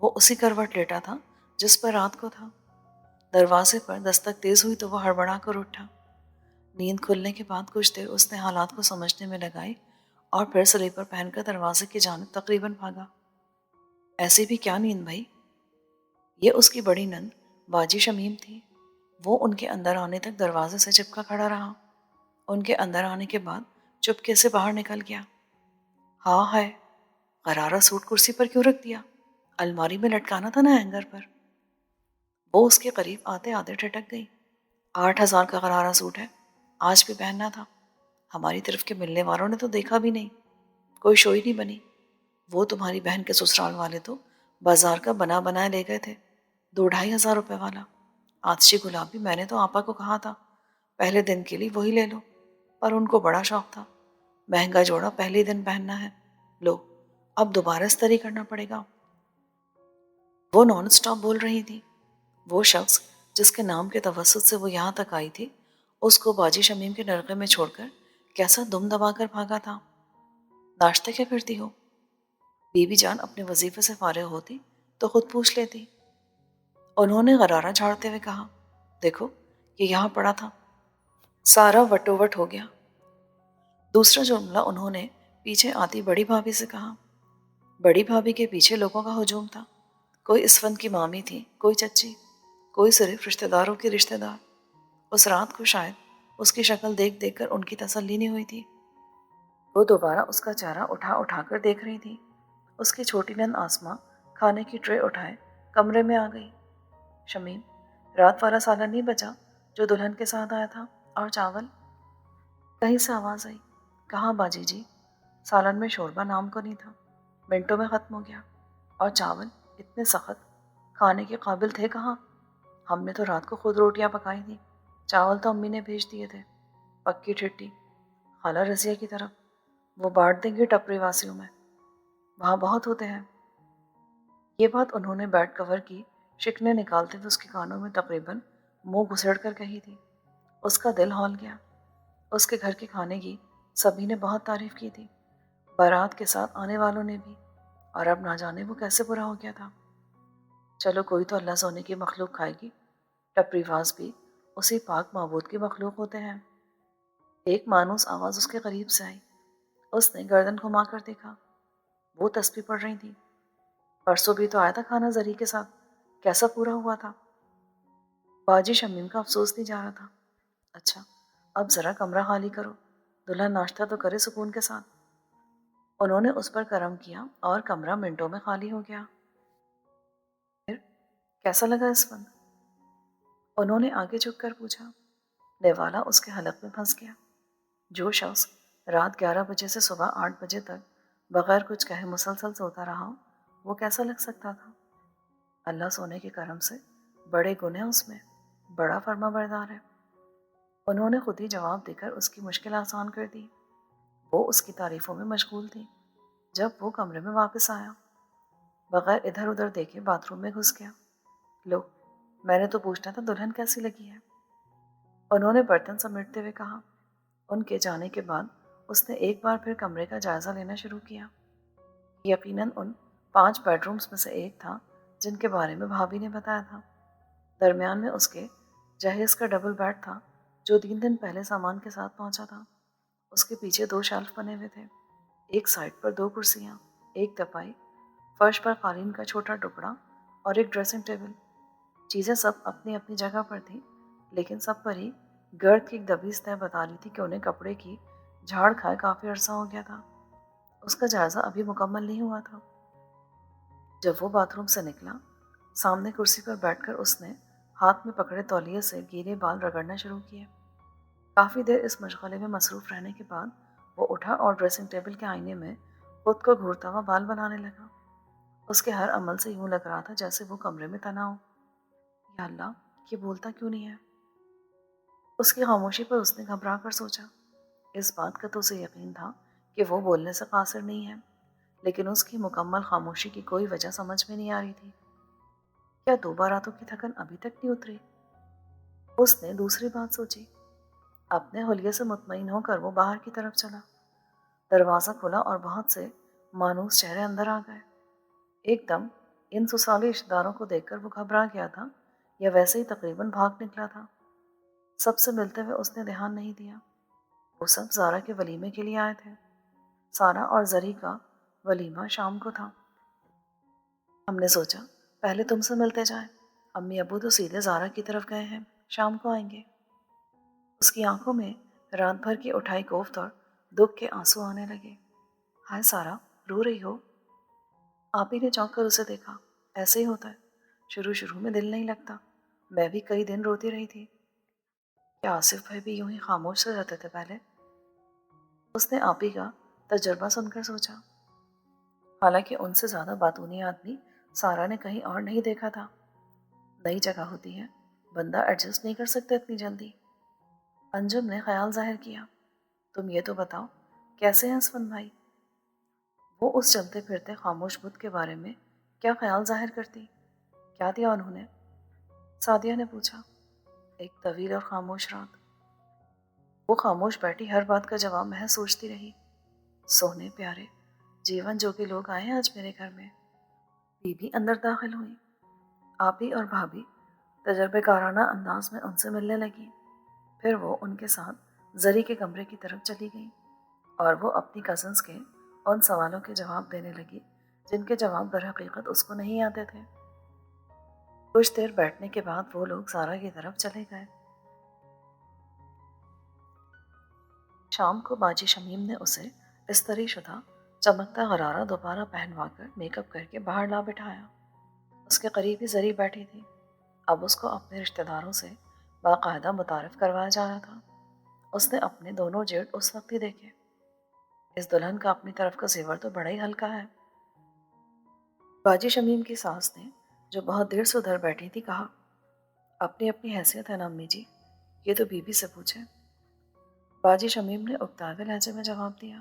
وہ اسی کروٹ لیٹا تھا جس پر رات کو تھا۔ دروازے پر دستک تیز ہوئی تو وہ ہڑبڑا کر اٹھا۔ نیند کھلنے کے بعد کچھ دیر اس نے حالات کو سمجھنے میں لگائی اور پھر سلیپر پہن کر دروازے کی جانب تقریباً بھاگا۔ ایسی بھی کیا نیند بھائی؟ یہ اس کی بڑی نند باجی شمیم تھی۔ وہ ان کے اندر آنے تک دروازے سے چپکا کھڑا رہا۔ ان کے اندر آنے کے بعد چپکے سے باہر نکل گیا۔ ہاں ہے، غرارہ سوٹ کرسی پر کیوں رکھ دیا؟ الماری میں لٹکانا تھا نا ہینگر پر۔ وہ اس کے قریب آتے آتے ٹھٹک گئی۔ 8,000 کا غرارہ سوٹ ہے، آج بھی پہننا تھا۔ ہماری طرف کے ملنے والوں نے تو دیکھا بھی نہیں، کوئی شوئی نہیں بنی۔ وہ تمہاری بہن کے سسرال والے تو بازار کا بنا بنایا لے گئے تھے، 2-2.5 ہزار روپے والا۔ آتشی گلابی میں نے تو آپا کو کہا تھا پہلے دن کے لیے وہی لے لو، پر ان کو بڑا شوق تھا، مہنگا جوڑا پہلے دن پہننا ہے، لو اب دوبارہ استری کرنا پڑے گا۔ وہ نان سٹاپ بول رہی تھی۔ وہ شخص جس کے نام کے توسط سے وہ یہاں تک آئی تھی، اس کو باجی شمیم کے نرغے میں چھوڑ کر کیسا دم دبا کر بھاگا تھا۔ ناشتہ کیا کرتی ہو؟ بی بی جان اپنے وظیفے سے فارغ ہوتی تو خود پوچھ لیتی۔ انہوں نے غرارہ جھاڑتے ہوئے کہا، دیکھو یہ یہاں پڑا تھا۔ سارا وٹو وٹ ہو گیا۔ دوسرا جملہ انہوں نے پیچھے آتی بڑی بھابھی سے کہا۔ بڑی بھابھی کے پیچھے لوگوں کا ہجوم تھا۔ کوئی اسفند کی مامی تھی، کوئی چچی، کوئی صرف رشتہ داروں کی رشتہ دار۔ اس رات کو شاید اس کی شکل دیکھ دیکھ کر ان کی تسلی نہیں ہوئی تھی۔ وہ دوبارہ اس کا چہرہ اٹھا اٹھا کر دیکھ رہی تھی۔ اس کی چھوٹی نند آسماں کھانے کی ٹرے اٹھائے کمرے میں آ گئی۔ شمیم، رات والا سالن نہیں بچا جو دلہن کے ساتھ آیا تھا، اور چاول؟ کہیں سے آواز آئی، کہاں باجی جی؟ سالن میں شوربہ نام کو نہیں تھا، منٹوں میں ختم ہو گیا۔ اور چاول اتنے سخت، کھانے کے قابل تھے کہاں؟ ہم نے تو رات کو خود روٹیاں پکائی تھی، چاول تو امی نے بھیج دیے تھے، پکی ٹھٹی، خالہ رضیہ کی طرف۔ وہ بانٹ دیں گے ٹپری واسیوں میں، وہاں بہت ہوتے ہیں۔ یہ بات انہوں نے بیڈ کور کی شکنیں نکالتے ہوئے اس کے کانوں میں تقریباً منہ گھسیڑ کر کہی تھی۔ اس کا دل ہول گیا۔ اس کے گھر کے کھانے کی سبھی نے بہت تعریف کی تھی، بارات کے ساتھ آنے والوں نے بھی، اور اب نہ جانے وہ کیسے برا ہو گیا تھا۔ چلو کوئی تو اللہ سونے کی مخلوق کھائے گی، ٹپری باز بھی اسی پاک معبود کی مخلوق ہوتے ہیں۔ ایک مانوس آواز اس کے قریب سے آئی۔ اس نے گردن گھما کر دیکھا۔ وہ تسبیح پڑھ رہی تھی۔ پرسوں بھی تو آیا تھا کھانا زری کے ساتھ، کیسا پورا ہوا تھا؟ باجی شمیم کا افسوس نہیں جا رہا تھا۔ اچھا اب ذرا کمرہ خالی کرو، دلہن ناشتہ تو کرے سکون کے ساتھ۔ انہوں نے اس پر کرم کیا اور کمرہ منٹوں میں خالی ہو گیا۔ پھر کیسا لگا اسفند؟ انہوں نے آگے جھک کر پوچھا۔ نیوالا اس کے حلق میں پھنس گیا۔ جو شخص رات 11 بجے سے صبح 8 بجے تک بغیر کچھ کہے مسلسل سوتا رہا، وہ کیسا لگ سکتا تھا؟ اللہ سونے کے کرم سے بڑے گناہ اس میں، بڑا فرما بردار ہے۔ انہوں نے خود ہی جواب دے کر اس کی مشکل آسان کر دی۔ وہ اس کی تعریفوں میں مشغول تھی۔ جب وہ کمرے میں واپس آیا، بغیر ادھر ادھر دیکھے باتھ روم میں گھس گیا۔ لو، میں نے تو پوچھنا تھا دلہن کیسی لگی ہے؟ انہوں نے برتن سمیٹتے ہوئے کہا۔ ان کے جانے کے بعد اس نے ایک بار پھر کمرے کا جائزہ لینا شروع کیا۔ یقیناً ان 5 بیڈ رومز میں سے ایک تھا جن کے بارے میں بھابھی نے بتایا تھا۔ درمیان میں اس کے جہیز کا ڈبل بیڈ تھا جو 3 دن پہلے سامان کے ساتھ پہنچا تھا۔ اس کے پیچھے 2 شیلف بنے ہوئے تھے، ایک سائڈ پر 2 کرسیاں، ایک دپائی، فرش پر قالین کا چھوٹا ٹکڑا اور ایک ڈریسنگ ٹیبل۔ چیزیں سب اپنی اپنی جگہ پر تھیں، لیکن سب پر ہی گرد کی ایک دبی سطح بتا رہی تھی کہ انہیں کپڑے کی جھاڑ کھائے کافی عرصہ ہو گیا تھا۔ اس کا جائزہ ابھی مکمل نہیں ہوا تھا۔ جب وہ باتھ روم سے نکلا، سامنے کرسی پر بیٹھ کر اس نے ہاتھ میں پکڑے تولیے سے گیلے بال رگڑنا شروع کیے۔ کافی دیر اس مشغلے میں مصروف رہنے کے بعد وہ اٹھا اور ڈریسنگ ٹیبل کے آئینے میں خود کو گھورتا ہوا بال بنانے لگا۔ اس کے ہر عمل سے یوں لگ رہا تھا جیسے وہ کمرے میں تنہا ہو۔ یا اللہ، یہ بولتا کیوں نہیں ہے؟ اس کی خاموشی پر اس نے گھبرا کر سوچا۔ اس بات کا تو اسے یقین تھا کہ وہ بولنے سے قاصر نہیں ہے، لیکن اس کی مکمل خاموشی کی کوئی وجہ سمجھ میں نہیں آ رہی تھی۔ کیا 2 باراتوں کی تھکن ابھی تک نہیں اتری؟ اس نے دوسری بات سوچی۔ اپنے حلیے سے مطمئن ہو کر وہ باہر کی طرف چلا۔ دروازہ کھلا اور بہت سے مانوس چہرے اندر آ گئے۔ ایک دم ان سسرالی رشتے داروں کو دیکھ کر وہ گھبرا گیا تھا یا ویسے ہی تقریباً بھاگ نکلا تھا؟ سب سے ملتے ہوئے اس نے دھیان نہیں دیا۔ وہ سب زارا کے ولیمے کے لیے آئے تھے۔ سارا اور زری کا ولیمہ شام کو تھا۔ ہم نے سوچا پہلے تم سے ملتے جائیں، امی ابو تو سیدھے زارا کی طرف گئے ہیں، شام کو آئیں گے۔ اس کی آنکھوں میں رات بھر کی اٹھائی کوفت اور دکھ کے آنسو آنے لگے۔ ہائے سارا، رو رہی ہو؟ آپ ہی نے چونک کر اسے دیکھا۔ ایسے ہی ہوتا ہے، شروع میں دل نہیں لگتا، میں بھی کئی دن روتی رہی تھی۔ کیا آصف بھائی بھی یوں ہی خاموش سے رہتے تھے پہلے؟ اس نے آپ ہی کا تجربہ سن کر سوچا۔ حالانکہ ان سے زیادہ باتونی آدمی سارا نے کہیں اور نہیں دیکھا تھا۔ نئی جگہ ہوتی ہے، بندہ ایڈجسٹ نہیں کر سکتا اتنی جلدی۔ انجم نے خیال ظاہر کیا، تم یہ تو بتاؤ کیسے ہیں اسفند بھائی؟ وہ اس چلتے پھرتے خاموش بت کے بارے میں کیا خیال ظاہر کرتی؟ کیا دیا انہوں نے؟ سعدیہ نے پوچھا۔ ایک طویل اور خاموش رات۔ وہ خاموش بیٹھی ہر بات کا جواب محض سوچتی رہی۔ سونے پیارے جیون جو کہ لوگ آئے ہیں آج میرے گھر میں۔ بی بی اندر داخل ہوئی۔ آپی اور بھابھی تجربے کارانہ انداز میں ان سے ملنے لگی۔ پھر وہ ان کے ساتھ زری کے کمرے کی طرف چلی گئی اور وہ اپنی کزنس کے ان سوالوں کے جواب دینے لگی جن کے جواب در حقیقت اس کو نہیں آتے تھے۔ کچھ دیر بیٹھنے کے بعد وہ لوگ سارا کی طرف چلے گئے۔ شام کو باجی شمیم نے اسے استری شدہ چمکتا غرارہ دوبارہ پہنوا کر میک اپ کر کے باہر لا بٹھایا۔ اس کے قریب ہی زری بیٹھی تھی۔ اب اس کو اپنے رشتہ داروں سے باقاعدہ متعارف کروایا جا رہا تھا۔ اس نے اپنے دونوں جیٹ اس وقت ہی دیکھے۔ اس دلہن کا اپنی طرف کا زیور تو بڑا ہی ہلکا ہے۔ باجی شمیم کی ساس نے جو بہت دیر سے ادھر بیٹھی تھی کہا، اپنی اپنی حیثیت ہے نا امی جی، یہ تو بی بی سے پوچھیں۔ باجی شمیم نے اکتاوے لہجے میں جواب دیا۔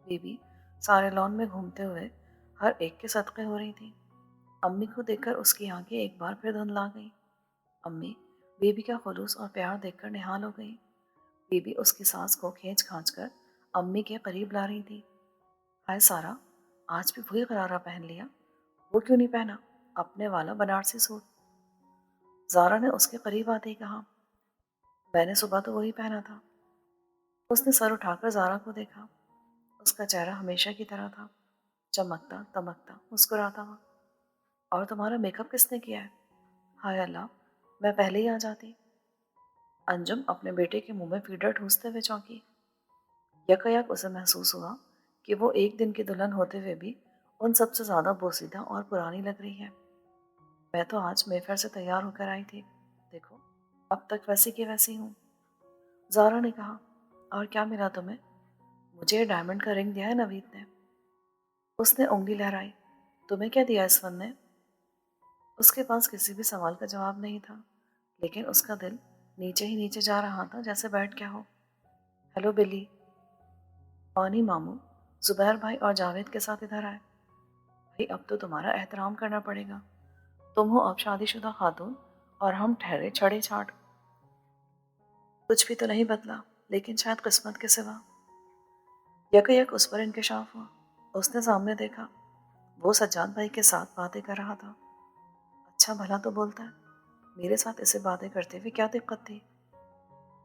بی بی سارے لان میں گھومتے ہوئے ہر ایک کے صدقے ہو رہی تھی۔ امی کو دیکھ کر اس کی آنکھیں ایک بار پھر دھندلا گئی۔ امی بی بی کا خلوص اور پیار دیکھ کر نہال ہو گئی۔ بی بی اس کی سانس کو کھینچ کھانچ کر امی کے قریب لا رہی تھی۔ ہائے سارا، آج بھی وہی غرارہ پہن لیا؟ وہ کیوں نہیں پہنا اپنے والا بنارسی سوٹ؟ زارا نے اس کے قریب آتے ہی کہا، میں نے صبح تو وہی پہنا تھا۔ اس نے سر اٹھا کر زارا کو دیکھا۔ اس کا چہرہ ہمیشہ کی طرح تھا، چمکتا دمکتا مسکراتا ہوا۔ اور تمہارا میک اپ کس نے کیا ہے؟ ہائے اللہ، میں پہلے ہی آ جاتی۔ انجم اپنے بیٹے کے منہ میں فیڈر ٹھوستے ہوئے چونکی۔ یکایک اسے محسوس ہوا کہ وہ ایک دن کی دلہن ہوتے ہوئے بھی ان سب سے زیادہ بوسیدہ اور پرانی لگ رہی ہے۔ میں تو آج مے فیئر سے تیار ہو کر آئی تھی، دیکھو اب تک ویسی کی ویسی ہوں۔ زارا نے کہا، اور کیا ملا تمہیں؟ مجھے ڈائمنڈ کا رنگ دیا ہے نوید نے۔ اس نے انگلی لہرائی۔ تمہیں کیا دیا اس فن نے؟ اس کے پاس کسی بھی سوال کا جواب نہیں تھا، لیکن اس کا دل نیچے ہی نیچے جا رہا تھا جیسے بیٹھ گیا ہو۔ ہیلو بلی، پانی ماموں زبیر بھائی اور جاوید کے ساتھ ادھر آئے۔ بھائی اب تو تمہارا احترام کرنا پڑے گا، تم ہو اب شادی شدہ خاتون اور ہم ٹھہرے چھڑے چھاٹ۔ کچھ بھی تو نہیں بدلا، لیکن شاید قسمت کے سوا۔ یک اس پر انکشاف ہوا۔ اس نے سامنے دیکھا، وہ سجاد بھائی کے ساتھ باتیں کر رہا تھا۔ اچھا بھلا تو بولتا ہے، میرے ساتھ اسے باتیں کرتے ہوئے کیا دقت تھی؟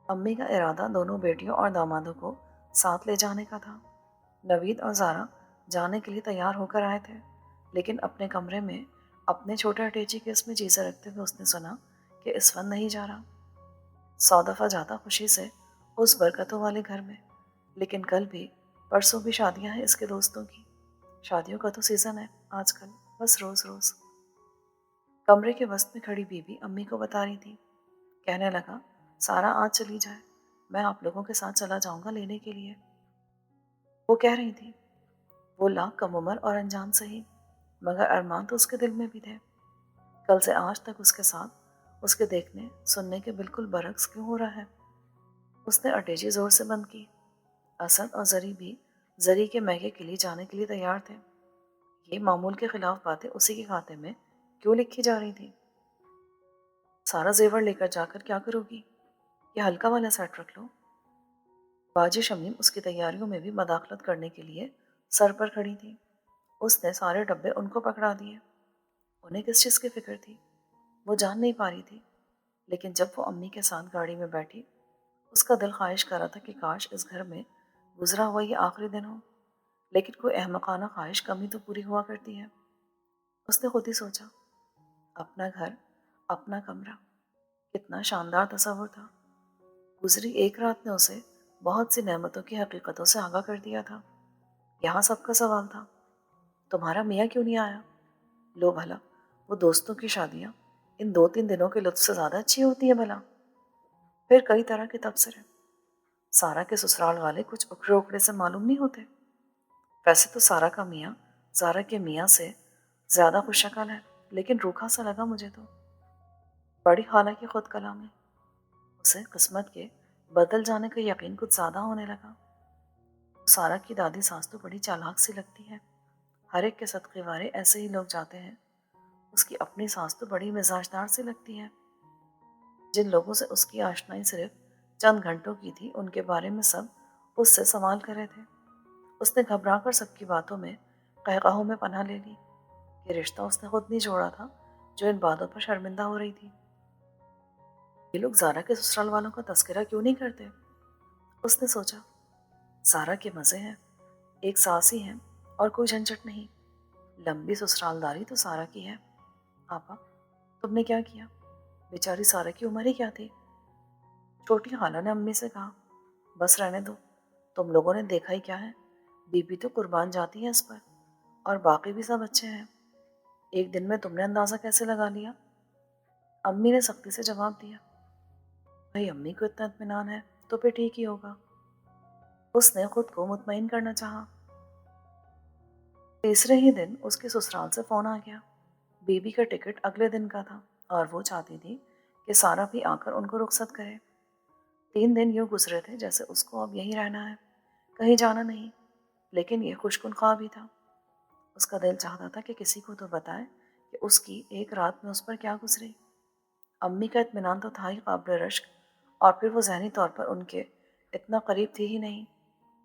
امی کا ارادہ دونوں بیٹیوں اور دامادوں کو ساتھ لے جانے کا تھا۔ نوید اور زارا جانے کے لیے تیار ہو کر آئے تھے، لیکن اپنے کمرے میں اپنے چھوٹے اٹیچی کیس میں چیزیں رکھتے ہوئے اس نے سنا کہ اس فن نہیں جا رہا۔ 100 دفعہ جاتا خوشی سے اس برکتوں والے گھر میں، لیکن کل بھی پرسوں بھی شادیاں ہیں اس کے دوستوں کی۔ شادیوں کا تو سیزن ہے آج کل، بس روز روز۔ کمرے کے وسط میں کھڑی بی بی امی کو بتا رہی تھی۔ کہنے لگا، سارا آج چلی جائے، میں آپ لوگوں کے ساتھ چلا جاؤں گا لینے کے لیے۔ وہ کہہ رہی تھی، وہ لاکھ کم عمر اور انجان سہی، مگر ارمان تو اس کے دل میں بھی تھے۔ کل سے آج تک اس کے ساتھ اس کے دیکھنے سننے کے بالکل برعکس کیوں ہو رہا ہے؟ اس نے اٹیچی زور سے بند کی۔ اسد اور زری بھی زری کے میکے کے لیے جانے کے لیے تیار تھے۔ یہ معمول کے خلاف باتیں اسی کے کھاتے میں کیوں لکھی جا رہی تھی؟ سارا زیور لے کر جا کر کیا کرو گی؟ یہ ہلکا والا سیٹ رکھ لو۔ باجی شمیم اس کی تیاریوں میں بھی مداخلت کرنے کے لیے سر پر کھڑی تھی۔ اس نے سارے ڈبے ان کو پکڑا دیے۔ انہیں کس چیز کی فکر تھی وہ جان نہیں پا رہی تھی، لیکن جب وہ امی کے ساتھ گاڑی میں بیٹھی اس کا دل خواہش کر رہا تھا کہ کاش اس گھر میں گزرا ہوا یہ آخری دن ہو، لیکن کوئی احمقانہ خواہش کمی تو پوری ہوا کرتی ہے۔ اس نے خود ہی سوچا، اپنا گھر، اپنا کمرہ، کتنا شاندار تصور تھا۔ گزری ایک رات نے اسے بہت سی نعمتوں کی حقیقتوں سے آگاہ کر دیا تھا۔ یہاں سب کا سوال تھا، تمہارا میاں کیوں نہیں آیا؟ لو بھلا، وہ دوستوں کی شادیاں ان 2-3 دنوں کے لطف سے زیادہ اچھی ہوتی ہیں بھلا۔ پھر کئی طرح کے تبصرے، سارا کے سسرال والے کچھ اکڑے اکڑے سے معلوم نہیں ہوتے؟ ویسے تو سارا کا میاں زارا کے میاں سے زیادہ خوش شکل ہے، لیکن روکھا سا لگا مجھے تو۔ بڑی خالہ کی خود کلامی، اسے قسمت کے بدل جانے کا یقین کچھ زیادہ ہونے لگا۔ سارا کی دادی ساس تو بڑی چالاک سی لگتی ہے، ہر ایک کے صدقے وارے ایسے ہی لوگ جاتے ہیں۔ اس کی اپنی ساس تو بڑی مزاجدار سی لگتی ہے۔ جن لوگوں سے اس کی آشنائی صرف چند گھنٹوں کی تھی ان کے بارے میں سب اس سے سوال کر رہے تھے۔ اس نے گھبرا کر سب کی باتوں میں قہقہوں میں پناہ لے لی کہ رشتہ اس نے خود نہیں جوڑا تھا، جو ان باتوں پر شرمندہ ہو رہی تھی۔ یہ لوگ زارا کے سسرال والوں کا تذکرہ کیوں نہیں کرتے؟ اس نے سوچا، زارا کے مزے ہیں، ایک ساس ہی ہے اور کوئی جھنجھٹ نہیں۔ لمبی سسرالداری تو سارا کی ہے۔ آپا، تم نے کیا کیا؟ بیچاری سارا کی عمر ہی کیا تھی؟ چھوٹی خالہ نے امی سے کہا، بس رہنے دو، تم لوگوں نے دیکھا ہی کیا ہے، بی بی تو قربان جاتی ہے اس پر، اور باقی بھی سب اچھے ہیں۔ ایک دن میں تم نے اندازہ کیسے لگا لیا؟ امی نے سختی سے جواب دیا، بھائی امی کو اتنا اطمینان ہے تو پھر ٹھیک ہی ہوگا۔ اس نے خود کو مطمئن کرنا چاہا۔ تیسرے ہی دن اس کے سسرال سے فون آ گیا۔ بی بی کا ٹکٹ اگلے دن کا تھا اور وہ چاہتی تھی کہ سارا بھی آ کر ان کو رخصت کرے۔ 3 دن یوں گزرے تھے جیسے اس کو اب یہیں رہنا ہے، کہیں جانا نہیں، لیکن یہ خوشکن خواب ہی تھا۔ اس کا دل چاہتا تھا کہ کسی کو تو بتائے کہ اس کی ایک رات میں اس پر کیا گزری۔ امی کا اطمینان تو تھا ہی قابل رشک، اور پھر وہ ذہنی طور پر ان کے اتنا قریب تھی ہی نہیں۔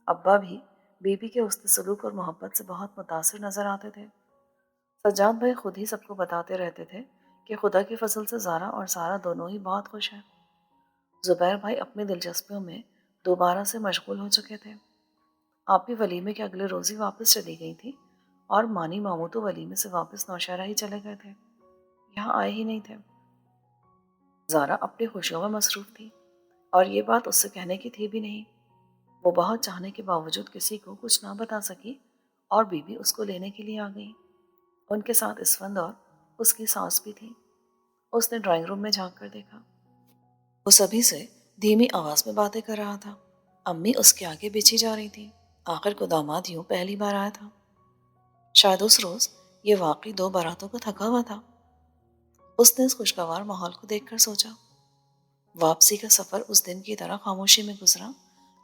ابا بھی بی بی کے حسن سلوک اور محبت سے بہت متاثر نظر آتے تھے۔ سجاد بھائی خود ہی سب کو بتاتے رہتے تھے کہ خدا کے فضل سے زارا اور سارا دونوں ہی بہت خوش ہیں۔ زبیر بھائی اپنی دلچسپیوں میں دوبارہ سے مشغول ہو چکے تھے۔ آپ بھی ولیمے کے اگلے روز ہی واپس چلی گئی تھی، اور مانی ماموں تو ولیمے سے واپس نوشہرہ ہی چلے گئے تھے، یہاں آئے ہی نہیں تھے۔ زارا اپنی خوشیوں میں مصروف تھی، اور یہ بات اس سے کہنے کی تھی بھی نہیں۔ وہ بہت چاہنے کے باوجود کسی کو کچھ نہ بتا سکی، اور بی بی اس کو لینے کے لیے آ گئی۔ ان کے ساتھ اسفند اور اس کی ساس بھی تھی۔ اس نے ڈرائنگ روم میں جھانک کر دیکھا، وہ سبھی سے دھیمی آواز میں باتیں کر رہا تھا۔ امی اس کے آگے بچھی جا رہی تھی۔ آخر کو داماد یوں پہلی بار آیا تھا، شاید اس روز یہ واقعی 2 باراتوں کو تھکا ہوا تھا۔ اس نے اس خوشگوار ماحول کو دیکھ کر سوچا، واپسی کا سفر اس دن کی طرح خاموشی میں گزرا،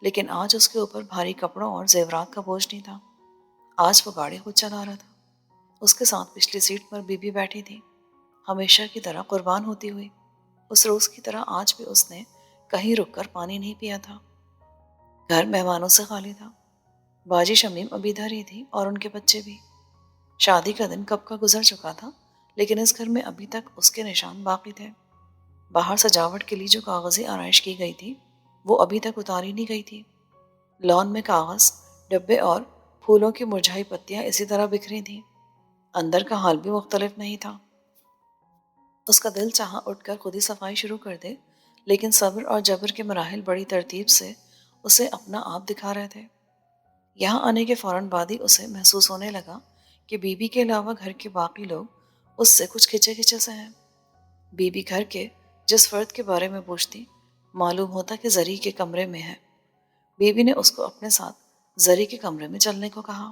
لیکن آج اس کے اوپر بھاری کپڑوں اور زیورات کا بوجھ نہیں تھا۔ آج وہ گاڑی خود چلا رہا تھا۔ اس کے ساتھ پچھلی سیٹ پر بی بی بیٹھی تھی، ہمیشہ کی طرح قربان ہوتی ہوئی۔ اس روز کی طرح آج بھی اس نے کہیں رک کر پانی نہیں پیا تھا۔ گھر مہمانوں سے خالی تھا۔ باجی شمیم ابھی ادھر ہی تھی اور ان کے بچے بھی۔ شادی کا دن کب کا گزر چکا تھا، لیکن اس گھر میں ابھی تک اس کے نشان باقی تھے۔ باہر سجاوٹ کے لیے جو کاغذی آرائش کی گئی تھی وہ ابھی تک اتاری نہیں گئی تھی۔ لان میں کاغذ، ڈبے اور پھولوں کی مرجھائی پتیاں اسی طرح بکھری تھیں۔ اندر کا حال بھی مختلف نہیں تھا۔ اس کا دل چاہا اٹھ کر خود ہی صفائی شروع کر دے، لیکن صبر اور جبر کے مراحل بڑی ترتیب سے اسے اپنا آپ دکھا رہے تھے۔ یہاں آنے کے فوراً بعد ہی اسے محسوس ہونے لگا کہ بی بی کے علاوہ گھر کے باقی لوگ اس سے کچھ کھچے کھچے سے ہیں۔ بی بی گھر کے جس فرد کے بارے میں پوچھتی، معلوم ہوتا کہ زری کے کمرے میں ہے۔ بی بی نے اس کو اپنے ساتھ زری کے کمرے میں چلنے کو کہا۔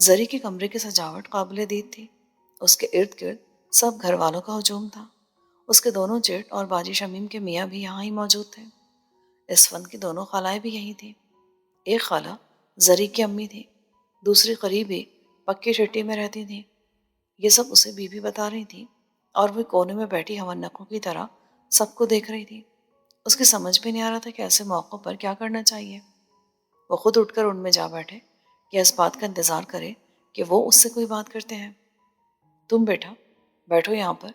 زری کے کمرے کی سجاوٹ قابل دید تھی۔ اس کے ارد گرد سب گھر والوں کا ہجوم تھا۔ اس کے دونوں جیٹ اور باجی شمیم کے میاں بھی یہاں ہی موجود تھے۔ اسفند کی دونوں خالائیں بھی یہیں تھیں۔ ایک خالہ زری کی امی تھی، دوسری قریبی پکی چٹی میں رہتی تھی۔ یہ سب اسے بی بی بتا رہی تھی، اور وہ کونے میں بیٹھی ہونقوں کی طرح سب کو دیکھ رہی تھی۔ اس کی سمجھ بھی نہیں آ رہا تھا کہ ایسے موقعوں پر کیا کرنا چاہیے۔ وہ خود اٹھ کر ان میں جا بیٹھے یا اس بات کا انتظار کرے کہ وہ اس سے کوئی بات کرتے ہیں۔ تم بیٹا بیٹھو یہاں پر،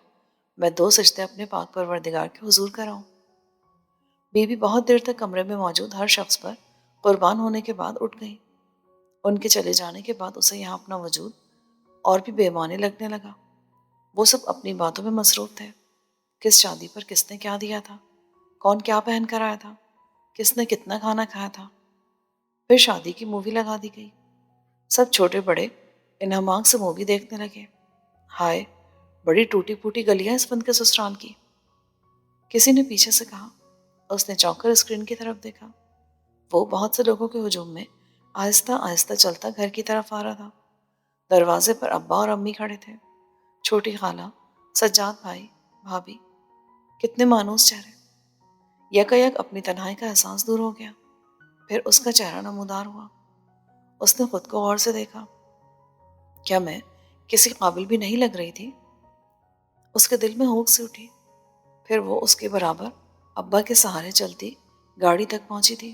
میں 2 سجدے اپنے پاک پروردگار کے حضور کراؤں۔ بی بی بہت دیر تک کمرے میں موجود ہر شخص پر قربان ہونے کے بعد اٹھ گئی۔ ان کے چلے جانے کے بعد اسے یہاں اپنا وجود اور بھی بے معنی لگنے لگا۔ وہ سب اپنی باتوں میں مصروف تھے۔ کس شادی پر کس نے کیا دیا تھا، کون کیا پہن کر آیا تھا، کس نے کتنا کھانا کھایا تھا۔ پھر شادی کی مووی لگا دی گئی۔ سب چھوٹے بڑے انہماک سے مووی دیکھنے لگے۔ ہائے، بڑی ٹوٹی پھوٹی گلیاں اس بند کے سسرال کی، کسی نے پیچھے سے کہا۔ اس نے چونک کر اسکرین کی طرف دیکھا۔ وہ بہت سے لوگوں کے ہجوم میں آہستہ آہستہ چلتا گھر کی طرف آ رہا تھا۔ دروازے پر ابا اور امی کھڑے تھے، چھوٹی خالہ، سجاد بھائی، بھابھی، کتنے مانوس چہرے۔ یکایک اپنی تنہائی کا احساس دور ہو گیا۔ پھر اس کا چہرہ نمودار ہوا۔ اس نے خود کو غور سے دیکھا۔ کیا میں کسی قابل بھی نہیں لگ رہی تھی؟ اس کے دل میں ہوک سی اٹھی۔ پھر وہ اس کے برابر ابا کے سہارے چلتی گاڑی تک پہنچی تھی،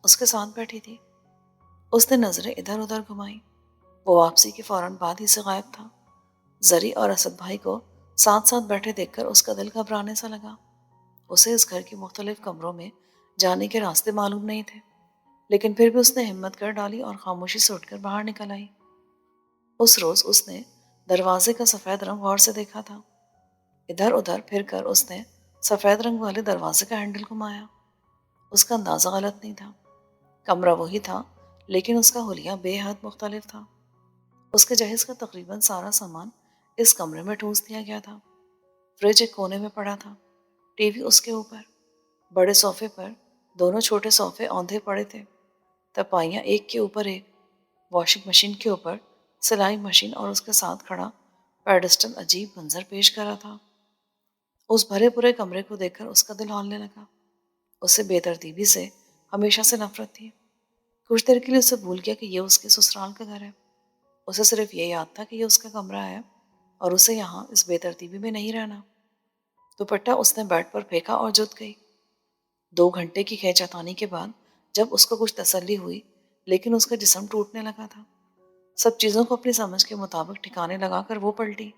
اس کے ساتھ بیٹھی تھی۔ اس نے نظریں ادھر ادھر گھمائی۔ وہ واپسی کے فوراً بعد ہی سے غائب تھا۔ زری اور اسد بھائی کو ساتھ ساتھ بیٹھے دیکھ کر اس کا دل گھبرانے سا لگا۔ اسے اس گھر کے مختلف کمروں میں جانے کے راستے معلوم نہیں تھے، لیکن پھر بھی اس نے ہمت کر ڈالی اور خاموشی سے اٹھ کر باہر نکل آئی۔ اس روز اس نے دروازے کا سفید رنگ غور سے دیکھا تھا۔ ادھر ادھر پھر کر اس نے سفید رنگ والے دروازے کا ہینڈل گھمایا۔ اس کا اندازہ غلط نہیں تھا۔ کمرہ وہی تھا، لیکن اس کا حلیہ بے حد مختلف تھا۔ اس کے جہیز کا تقریباً سارا سامان اس کمرے میں ٹھونس دیا گیا تھا۔ فریج ایک کونے میں پڑا تھا، ٹی وی اس کے اوپر، بڑے صوفے پر دونوں چھوٹے صوفے اوندھے پڑے تھے، تپائیاں ایک کے اوپر ایک، واشنگ مشین کے اوپر سلائی مشین اور اس کے ساتھ کھڑا پیڈسٹل عجیب منظر پیش کر رہا تھا۔ اس بھرے پورے کمرے کو دیکھ کر اس کا دل ہولنے لگا۔ اسے بے ترتیبی سے ہمیشہ سے نفرت تھی۔ کچھ دیر کے لیے اسے بھول گیا کہ یہ اس کے سسرال کا گھر ہے۔ اسے صرف یہ یاد تھا کہ یہ اس کا کمرہ ہے اور اسے یہاں اس بے ترتیبی میں نہیں رہنا۔ دوپٹہ اس نے بیڈ پر پھینکا اور جت گئی۔ 2 گھنٹے کی کھینچاتانی کے بعد جب اس کو کچھ تسلی ہوئی، لیکن اس کا جسم ٹوٹنے لگا تھا۔ سب چیزوں کو اپنی سمجھ کے مطابق ٹھکانے لگا کر وہ پلٹی۔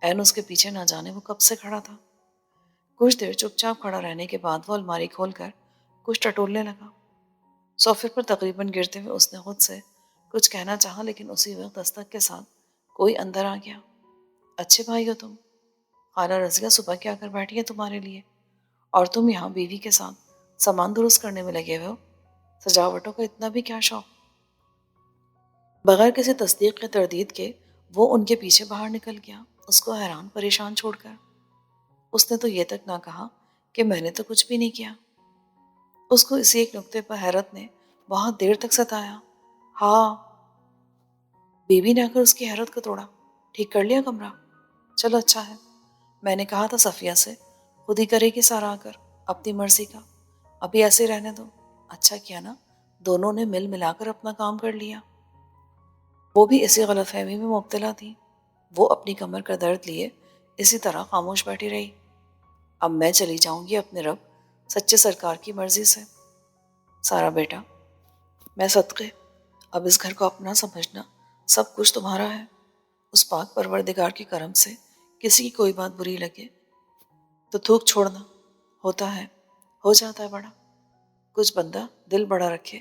عین اس کے پیچھے نہ جانے وہ کب سے کھڑا تھا۔ کچھ دیر چپ چاپ کھڑا رہنے کے بعد وہ الماری کھول کر کچھ ٹٹولنے لگا۔ صوفے پر تقریباً گرتے ہوئے اس نے خود سے کچھ کہنا چاہا، لیکن اسی وقت دستک کے ساتھ کوئی اندر آ گیا۔ اچھے بھائی ہو تم؟ خالہ رضیہ صبح کیا کر بیٹھی ہے تمہارے لیے، اور تم یہاں بیوی کے ساتھ سامان درست کرنے میں لگے ہوئے ہو؟ سجاوٹوں کا اتنا بھی کیا شوق؟ بغیر کسی تصدیق یا تردید کے وہ ان کے پیچھے باہر نکل گیا، اس کو حیران پریشان چھوڑ کر۔ اس نے تو یہ تک نہ کہا کہ میں نے تو کچھ بھی نہیں کیا۔ اس کو اسی ایک نکتے پر حیرت نے بہت دیر تک ستایا۔ ہاں، بیوی نے آ کر اس کی حیرت کو توڑا۔ ٹھیک کر لیا کمرہ؟ چلو اچھا ہے، میں نے کہا تھا صفیہ سے خود ہی کرے گی سارا آ کر، اپنی مرضی کا، ابھی ایسے رہنے دو۔ اچھا کیا نا، دونوں نے مل ملا کر اپنا کام کر لیا۔ وہ بھی اسی غلط فہمی میں مبتلا تھی۔ وہ اپنی کمر کا درد لیے اسی طرح خاموش بیٹھی رہی۔ اب میں چلی جاؤں گی اپنے رب سچے سرکار کی مرضی سے۔ سارا بیٹا، میں صدقے، اب اس گھر کو اپنا سمجھنا، سب کچھ تمہارا ہے۔ اس پاک پروردگار کے کرم سے کسی کی کوئی بات بری لگے تو تھوک چھوڑنا، ہوتا ہے، ہو جاتا ہے بڑا۔ کچھ بندہ دل بڑا رکھے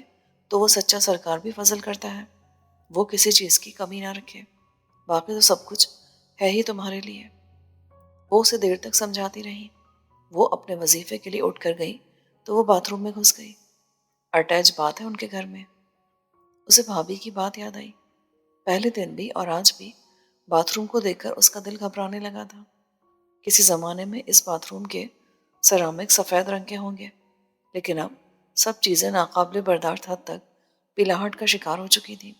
تو وہ سچا سرکار بھی فضل کرتا ہے، وہ کسی چیز کی کمی نہ رکھے، باقی تو سب کچھ ہے ہی تمہارے لیے۔ وہ اسے دیر تک سمجھاتی رہی۔ وہ اپنے وظیفے کے لیے اٹھ کر گئی تو وہ باتھ روم میں گھس گئی۔ اٹیچ بات ہے ان کے گھر میں۔ اسے بھابھی کی بات یاد آئی۔ پہلے دن بھی اور آج بھی باتھ روم کو دیکھ کر اس کا دل گھبرانے لگا تھا۔ کسی زمانے میں اس باتھ روم کے سیرامک سفید رنگ کے ہوں گے، لیکن اب سب چیزیں ناقابل برداشت حد تک پیلاہٹ کا شکار ہو چکی تھی۔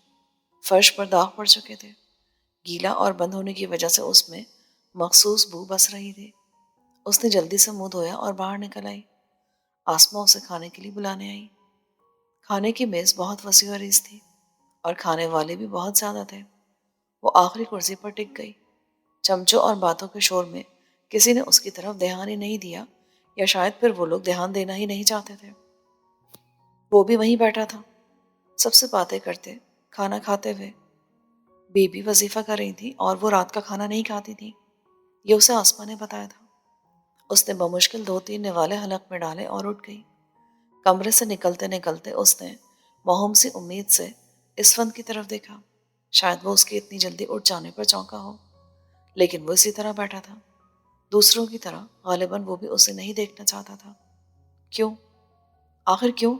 فرش پر داغ پڑ چکے تھے، گیلا اور بند ہونے کی وجہ سے اس میں مخصوص بو بس رہی تھی۔ اس نے جلدی سے منہ دھویا اور باہر نکل آئی۔ آسماں اسے کھانے کے لیے بلانے آئی۔ کھانے کی میز بہت وسیع و عریض تھی اور کھانے والے بھی بہت زیادہ تھے۔ وہ آخری کرسی پر ٹک گئی۔ چمچوں اور باتوں کے شور میں کسی نے اس کی طرف دھیان ہی نہیں دیا، یا شاید پھر وہ لوگ دھیان دینا ہی نہیں چاہتے تھے۔ وہ بھی وہیں بیٹھا تھا، سب سے باتیں کرتے، کھانا کھاتے ہوئے۔ بی بی وظیفہ کر رہی تھی اور وہ رات کا کھانا نہیں کھاتی تھی، یہ اسے آسما نے بتایا تھا۔ اس نے بمشکل 2-3 نوالے حلق میں ڈالے اور اٹھ گئی۔ کمرے سے نکلتے نکلتے اس نے موہوم سی امید سے اسفند کی طرف دیکھا، شاید وہ اس کی اتنی جلدی اٹھ جانے پر چونکا ہو، لیکن وہ اسی طرح بیٹھا تھا، دوسروں کی طرح۔ غالباً وہ بھی اسے نہیں دیکھنا چاہتا تھا۔ کیوں؟ آخر کیوں؟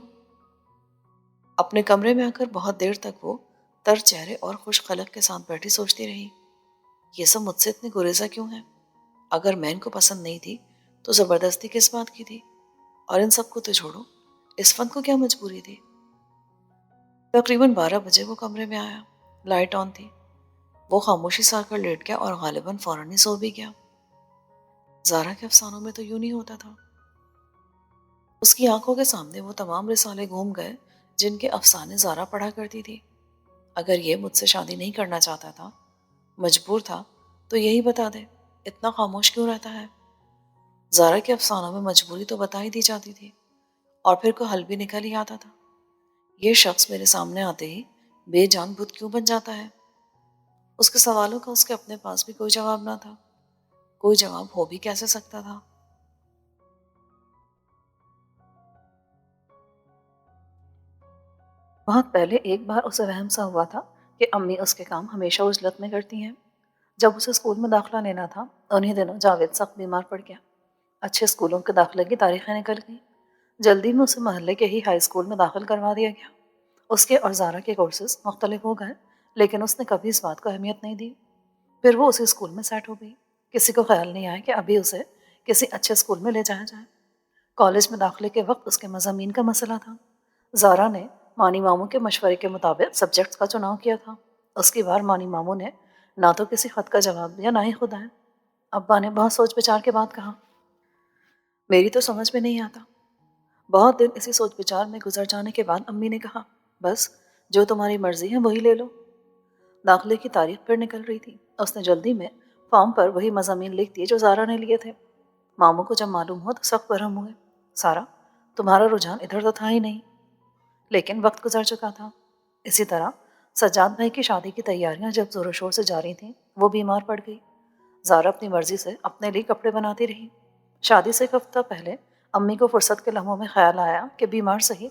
اپنے کمرے میں آ کر بہت دیر تک وہ تر چہرے اور خوش خلق کے ساتھ بیٹھی سوچتی رہی، یہ سب مجھ سے اتنے گریزہ کیوں ہے؟ اگر میں ان کو پسند نہیں تھی تو زبردستی کس بات کی تھی؟ اور ان سب کو تو چھوڑو، اسفند کو کیا مجبوری تھی؟ تقریباً 12 بجے وہ کمرے میں آیا، لائٹ آن تھی۔ وہ خاموشی سے آ کر لیٹ گیا اور غالباً فوراً ہی سو بھی گیا۔ زارا کے افسانوں میں تو یوں نہیں ہوتا تھا۔ اس کی آنکھوں کے سامنے وہ تمام رسالے گھوم گئے جن کے افسانے زارا پڑھا کرتی تھی۔ اگر یہ مجھ سے شادی نہیں کرنا چاہتا تھا، مجبور تھا، تو یہی بتا دے، اتنا خاموش کیوں رہتا ہے؟ زارا کے افسانوں میں مجبوری تو بتا ہی دی جاتی تھی، اور پھر کوئی حل بھی نکل ہی آتا تھا۔ یہ شخص میرے سامنے آتے ہی بے جان بت کیوں بن جاتا ہے؟ اس کے سوالوں کا اس کے اپنے پاس بھی کوئی جواب نہ تھا۔ کوئی جواب ہو بھی کیسے سکتا تھا؟ بہت پہلے ایک بار اسے وہم سا ہوا تھا کہ امی اس کے کام ہمیشہ عجلت میں کرتی ہیں۔ جب اسے اسکول میں داخلہ لینا تھا، انہی دنوں جاوید سخت بیمار پڑ گیا۔ اچھے اسکولوں کے داخلے کی تاریخیں نکل گئیں۔ جلدی میں اسے محلے کے ہی ہائی اسکول میں داخل کروا دیا گیا۔ اس کے اور زارا کے کورسز مختلف ہو گئے، لیکن اس نے کبھی اس بات کو اہمیت نہیں دی۔ پھر وہ اسی اسکول میں سیٹ ہو گئی۔ کسی کو خیال نہیں آیا کہ ابھی اسے کسی اچھے اسکول میں لے جایا جائے۔ کالج میں داخلے کے وقت اس کے مضامین کا مسئلہ تھا۔ زارا نے مانی ماموں کے مشورے کے مطابق سبجیکٹس کا چناؤ کیا تھا۔ اس کی بار مانی ماموں نے نہ تو کسی خط کا جواب دیا، نہ ہی خدا ہے۔ ابا نے بہت سوچ بچار کے بعد کہا، میری تو سمجھ میں نہیں آتا۔ بہت دن اسی سوچ بچار میں گزر جانے کے بعد امی نے کہا، بس جو تمہاری مرضی ہے وہی لے لو۔ داخلے کی تاریخ پھر نکل رہی تھی۔ اس نے جلدی میں فارم پر وہی مضامین لکھ دیے جو زارا نے لیے تھے۔ ماموں کو جب معلوم ہوا تو سخت برہم ہوئے۔ سارا، تمہارا رجحان ادھر تو تھا ہی نہیں۔ لیکن وقت گزر چکا تھا۔ اسی طرح سجاد بھائی کی شادی کی تیاریاں جب زور و شور سے جاری تھیں، وہ بیمار پڑ گئی۔ زارا اپنی مرضی سے اپنے لیے کپڑے بناتی رہی۔ شادی سے ایک ہفتہ پہلے امی کو فرصت کے لمحوں میں خیال آیا کہ بیمار صحیح،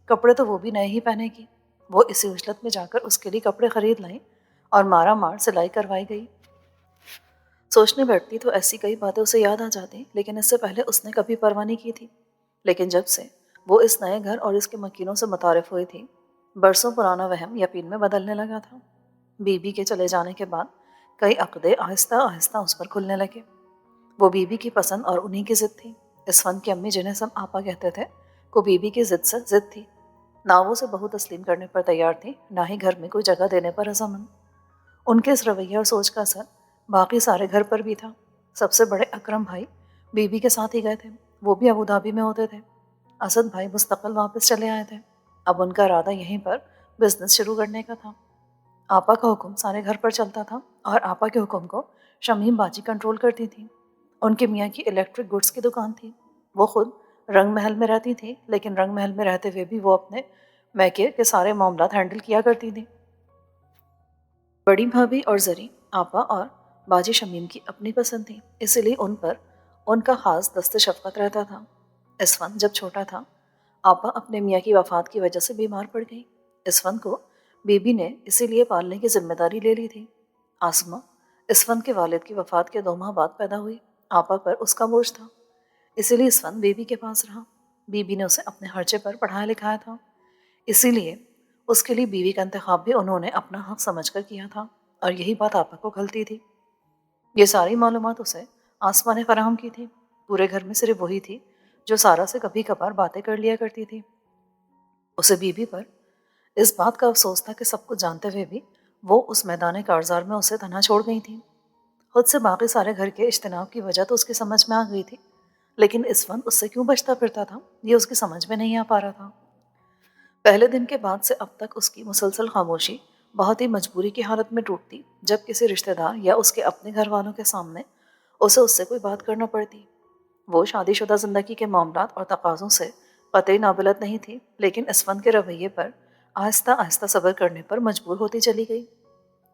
کپڑے تو وہ بھی نئے ہی پہنے گی۔ وہ اسی عجلت میں جا کر اس کے لیے کپڑے خرید لائیں اور مارا مار سلائی کروائی گئی۔ سوچنے بیٹھتی تو ایسی کئی باتیں اسے یاد آ جاتی، لیکن اس سے پہلے اس نے کبھی پرواہ نہیں کی تھی۔ لیکن جب سے وہ اس نئے گھر اور اس کے مکینوں سے متعارف ہوئی تھی، برسوں پرانا وہم یقین میں بدلنے لگا تھا۔ بی بی کے چلے جانے کے بعد کئی عقدے آہستہ آہستہ اس پر کھلنے لگے۔ وہ بی بی کی پسند اور انہی کی ضد تھی۔ اسفند کی امی، جنہیں سب آپا کہتے تھے، کو بی بی کی ضد سے ضد تھی۔ نہ وہ اسے بہو تسلیم کرنے پر تیار تھی، نہ ہی گھر میں کوئی جگہ دینے پر رضامند۔ ان کے اس رویے اور سوچ کا اثر باقی سارے گھر پر بھی تھا۔ سب سے بڑے اکرم بھائی بی بی کے ساتھ ہی گئے تھے۔ وہ بھی ابوظہبی میں ہوتے تھے۔ اسد بھائی مستقل واپس چلے آئے تھے۔ اب ان کا ارادہ یہیں پر بزنس شروع کرنے کا تھا۔ آپا کا حکم سارے گھر پر چلتا تھا اور آپا کے حکم کو شمیم باجی کنٹرول کرتی تھی۔ ان کے میاں کی الیکٹرک گڈس کی دکان تھی۔ وہ خود رنگ محل میں رہتی تھی، لیکن رنگ محل میں رہتے ہوئے بھی وہ اپنے میکے کے سارے معاملات ہینڈل کیا کرتی تھی۔ بڑی بھابھی اور زری آپا اور باجی شمیم کی اپنی پسند تھی، اسی لیے ان پر ان کا خاص دست شفقت رہتا تھا۔ اسفند جب چھوٹا تھا، آپا اپنے میاں کی وفات کی وجہ سے بیمار پڑ گئی۔ اسفند کو بی بی نے اسی لیے پالنے کی ذمہ داری لے لی تھی۔ آسما اسفند کے والد کی وفات کے 2 ماہ بعد پیدا ہوئی۔ آپا پر اس کا بوجھ تھا، اسی لیے اسفند بی بی کے پاس رہا۔ بی بی نے اسے اپنے خرچے پر پڑھایا لکھایا تھا، اسی لیے اس کے لیے بیوی کا انتخاب بھی انہوں نے اپنا حق سمجھ کر کیا تھا، اور یہی بات آپا کو کھلتی تھی۔ یہ ساری معلومات اسے آسما نے فراہم کی تھی۔ پورے گھر میں صرف وہی تھی جو سارا سے کبھی کبھار باتیں کر لیا کرتی تھی۔ اسے بیوی پر اس بات کا افسوس تھا کہ سب کچھ جانتے ہوئے بھی وہ اس میدان کارزار میں اسے تنہا چھوڑ گئی تھی۔ خود سے باقی سارے گھر کے اجتناب کی وجہ تو اس کی سمجھ میں آ گئی تھی، لیکن اسفند اس سے کیوں بچتا پھرتا تھا، یہ اس کی سمجھ میں نہیں آ پا رہا تھا۔ پہلے دن کے بعد سے اب تک اس کی مسلسل خاموشی بہت ہی مجبوری کی حالت میں ٹوٹتی جب کسی رشتہ دار یا اس کے اپنے گھر والوں کے سامنے اسے اس سے کوئی بات کرنا پڑتی۔ وہ شادی شدہ زندگی کے معاملات اور تقاضوں سے قطعی نابلد نہیں تھی، لیکن اسفند کے رویے پر آہستہ آہستہ صبر کرنے پر مجبور ہوتی چلی گئی۔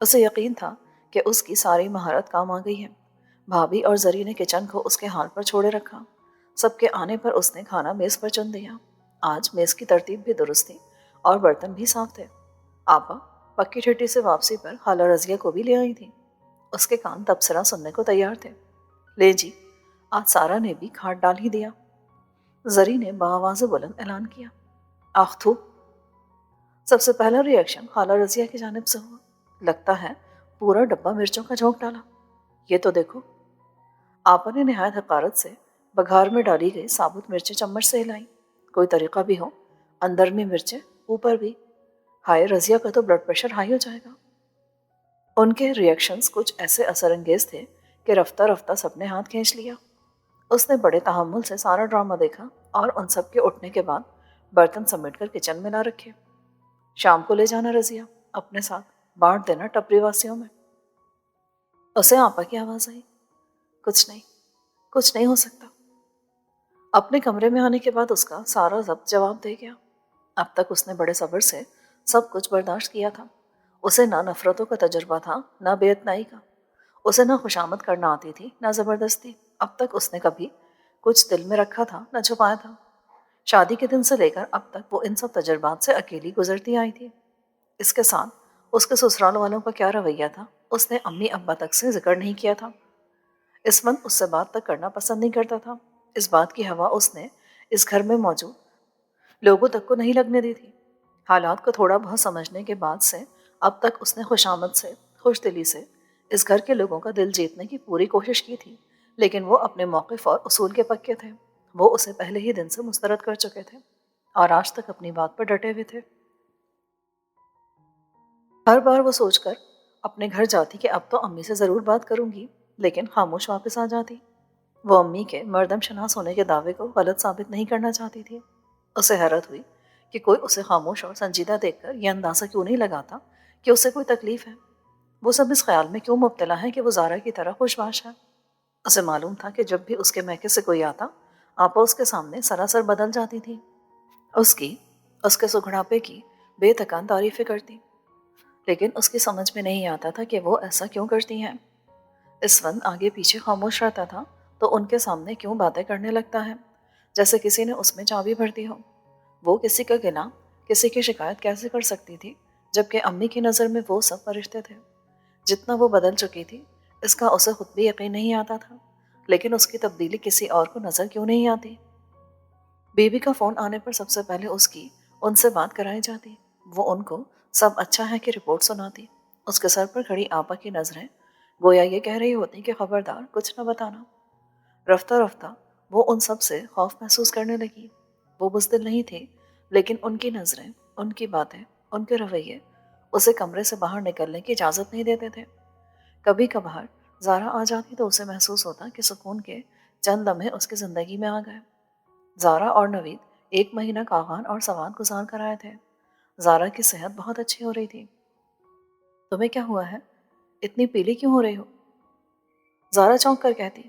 اسے یقین تھا کہ اس کی ساری مہارت کام آ گئی ہے۔ بھابھی اور زری نے کچن کو اس کے حال پر چھوڑے رکھا۔ سب کے آنے پر اس نے کھانا میز پر چن دیا۔ آج میز کی ترتیب بھی درست تھی اور برتن بھی صاف تھے۔ آپا پکی چھٹی سے واپسی پر خالہ رضیہ کو بھی لے آئی تھی۔ اس کے کان تبصرہ سننے کو تیار تھے۔ لے جی، آج سارا نے بھی کھاٹ ڈال ہی دیا، زری نے بآواز بلند اعلان کیا۔ آخ تھو! سب سے پہلا ری ایکشن خالہ رضیہ کی جانب سے ہوا۔ لگتا ہے پورا ڈبہ مرچوں کا جھونک ڈالا۔ یہ تو دیکھو۔ آپا نے نہایت حقارت سے بگھار میں ڈالی گئی ثابت مرچیں چمچ سے ہلائیں۔ کوئی طریقہ بھی ہو، اندر میں مرچیں اوپر بھی۔ ہائے، رضیہ کا تو بلڈ پریشر ہائی ہو جائے گا۔ ان کے ری ایکشنز کچھ ایسے اثر انگیز تھے کہ رفتہ رفتہ سب نے ہاتھ کھینچ لیا۔ اس نے بڑے تحمل سے سارا ڈرامہ دیکھا اور ان سب کے اٹھنے کے بعد برتن سمیٹ کر کچن میں لا رکھے۔ شام کو لے جانا رضیہ اپنے ساتھ، بانٹ دینا ٹپری واسیوں میں۔ اسے آپا کی آواز آئی۔ کچھ نہیں ہو سکتا۔ اپنے کمرے میں آنے کے بعد اس کا سارا ضبط جواب دے گیا۔ اب تک اس نے بڑے صبر سے سب کچھ برداشت کیا تھا۔ اسے نہ نفرتوں کا تجربہ تھا، نہ بے اتنائی کا۔ اسے نہ خوشامد کرنا آتی تھی، نہ زبردستی۔ اب تک اس نے کبھی کچھ دل میں رکھا تھا، نہ چھپایا تھا۔ شادی کے دن سے لے کر اب تک وہ ان سب تجربات سے اکیلی گزرتی آئی تھی۔ اس کے ساتھ اس کے سسرال والوں کا کیا رویہ تھا، اس نے امی ابا تک سے ذکر نہیں کیا تھا۔ اسمت اس سے بات تک کرنا پسند نہیں کرتا تھا۔ اس بات کی ہوا اس نے اس گھر میں موجود لوگوں تک کو نہیں لگنے دی تھی۔ حالات کو تھوڑا بہت سمجھنے کے بعد سے اب تک اس نے خوشامد سے، خوش دلی سے اس گھر کے لوگوں کا دل جیتنے کی پوری کوشش کی تھی، لیکن وہ اپنے موقف اور اصول کے پکے تھے۔ وہ اسے پہلے ہی دن سے مسترد کر چکے تھے اور آج تک اپنی بات پر ڈٹے ہوئے تھے۔ ہر بار وہ سوچ کر اپنے گھر جاتی کہ اب تو امی سے ضرور بات کروں گی، لیکن خاموش واپس آ جاتی۔ وہ امی کے مردم شناس ہونے کے دعوے کو غلط ثابت نہیں کرنا چاہتی تھی۔ اسے حیرت ہوئی کہ کوئی اسے خاموش اور سنجیدہ دیکھ کر یہ اندازہ کیوں نہیں لگاتا کہ اسے کوئی تکلیف ہے۔ وہ سب اس خیال میں کیوں مبتلا ہے کہ وہ زارا کی طرح خوش باش ہے۔ اسے معلوم تھا کہ جب بھی اس کے میکے سے کوئی آتا، آپا اس کے سامنے سراسر بدل جاتی تھی۔ اس کے سگڑاپے کی بے تکان تعریفیں کرتی، لیکن اس کی سمجھ میں نہیں آتا تھا کہ وہ ایسا کیوں کرتی ہیں۔ اس وقت آگے پیچھے خاموش رہتا تھا تو ان کے سامنے کیوں باتیں کرنے لگتا ہے، جیسے کسی نے اس میں چابی بھر دی ہو۔ وہ کسی کا گناہ، کسی کی شکایت کیسے کر سکتی تھی، جبکہ امی کی نظر میں وہ سب فرشتے تھے۔ جتنا وہ بدل چکی تھی، اس کا اسے خود بھی یقین نہیں آتا تھا، لیکن اس کی تبدیلی کسی اور کو نظر کیوں نہیں آتی۔ بیوی کا فون آنے پر سب سے پہلے اس کی ان سے بات کرائی جاتی۔ وہ ان کو سب اچھا ہے کہ رپورٹ سناتی۔ اس کے سر پر کھڑی آپا کی نظریں گویا یہ کہہ رہی ہوتی کہ خبردار کچھ نہ بتانا۔ رفتہ رفتہ وہ ان سب سے خوف محسوس کرنے لگی۔ وہ بزدل نہیں تھی، لیکن ان کی نظریں، ان کی باتیں، ان کے رویے اسے کمرے سے باہر نکلنے کی اجازت نہیں دیتے تھے۔ کبھی کبھار زارا آ جاتی تو اسے محسوس ہوتا کہ سکون کے چند لمحے اس کی زندگی میں آ گئے۔ زارا اور نوید 1 مہینہ کاغان اور سوات گزار کر آئے تھے۔ زارا کی صحت بہت اچھی ہو رہی تھی۔ تمہیں کیا ہوا ہے؟ اتنی پیلی کیوں ہو رہی ہو؟ زارا چونک کر کہتی،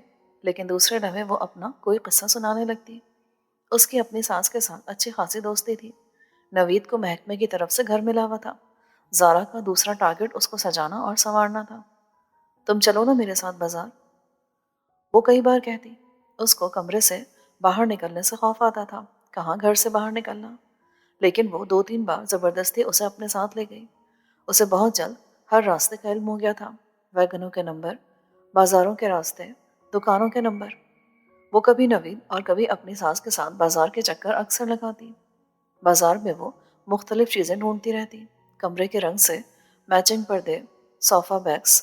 لیکن دوسرے لمحے وہ اپنا کوئی قصہ سنانے لگتی۔ اس کی اپنی ساس کے ساتھ اچھی خاصی دوستی تھی۔ نوید کو محکمے کی طرف سے گھر ملا ہوا تھا۔ زارا کا دوسرا ٹارگٹ اس کو سجانا اور سنوارنا تھا۔ تم چلو نا میرے ساتھ بازار، وہ کئی بار کہتی۔ اس کو کمرے سے باہر نکلنے سے خوف آتا تھا۔ کہاں گھر سے باہر نکلنا، لیکن وہ 2-3 بار زبردستی اسے اپنے ساتھ لے گئی۔ اسے بہت جلد ہر راستے کا علم ہو گیا تھا، ویگنوں کے نمبر، بازاروں کے راستے، دکانوں کے نمبر۔ وہ کبھی نوید اور کبھی اپنی ساس کے ساتھ بازار کے چکر اکثر لگاتی۔ بازار میں وہ مختلف چیزیں ڈھونڈتی رہتی، کمرے کے رنگ سے میچنگ پردے، صوفہ bags,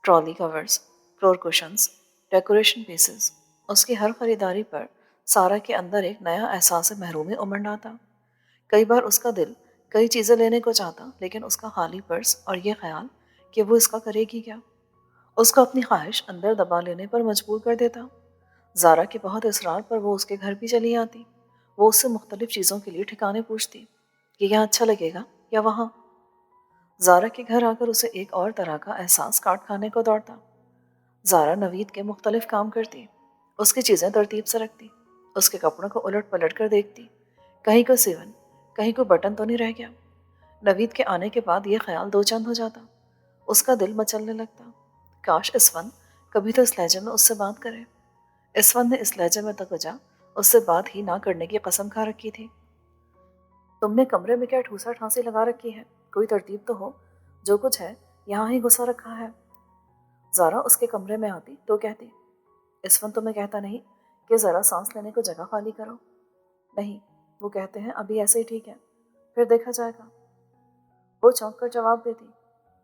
trolley covers, floor cushions, decoration pieces. اس کی ہر خریداری پر سارا کے اندر ایک نیا احساس محرومی امنڈ آتا۔ کئی بار اس کا دل کئی چیزیں لینے کو چاہتا، لیکن اس کا خالی پرس اور یہ خیال کہ وہ اس کا کرے گی کیا، اس کو اپنی خواہش اندر دبا لینے پر مجبور کر دیتا۔ زارا کے بہت اصرار پر وہ اس کے گھر بھی چلی آتی۔ وہ اس سے مختلف چیزوں کے لیے ٹھکانے پوچھتی کہ یہاں اچھا لگے گا یا وہاں۔ زارا کے گھر آ کر اسے ایک اور طرح کا احساس کاٹ کھانے کو دوڑتا۔ زارا نوید کے مختلف کام کرتی، اس کی چیزیں ترتیب سے رکھتی، اس کے کپڑوں کو الٹ پلٹ کر دیکھتی، کہیں کوئی سیون، کہیں کوئی بٹن تو نہیں رہ گیا۔ نوید کے آنے کے بعد یہ خیال دو چند ہو جاتا۔ اس کا دل مچلنے لگتا۔ کاش اسفن کبھی تو اس لہجے میں اس سے بات کرے۔ اسفن نے اس لہجے میں توجہ اس سے بات ہی نہ کرنے کی قسم کھا رکھی تھی۔ تم نے کمرے میں کیا ٹھوسا ٹھانسی لگا رکھی ہے؟ کوئی ترتیب تو ہو، جو کچھ ہے یہاں ہی گھسا رکھا ہے۔ زارا اس کے کمرے میں آتی تو کہتی، اسفن تمہیں کہتا نہیں کہ ذرا سانس لینے کو جگہ خالی کرو؟ نہیں، وہ کہتے ہیں ابھی ایسے ہی ٹھیک ہے، پھر دیکھا جائے گا۔ وہ چونک کر جواب دیتی۔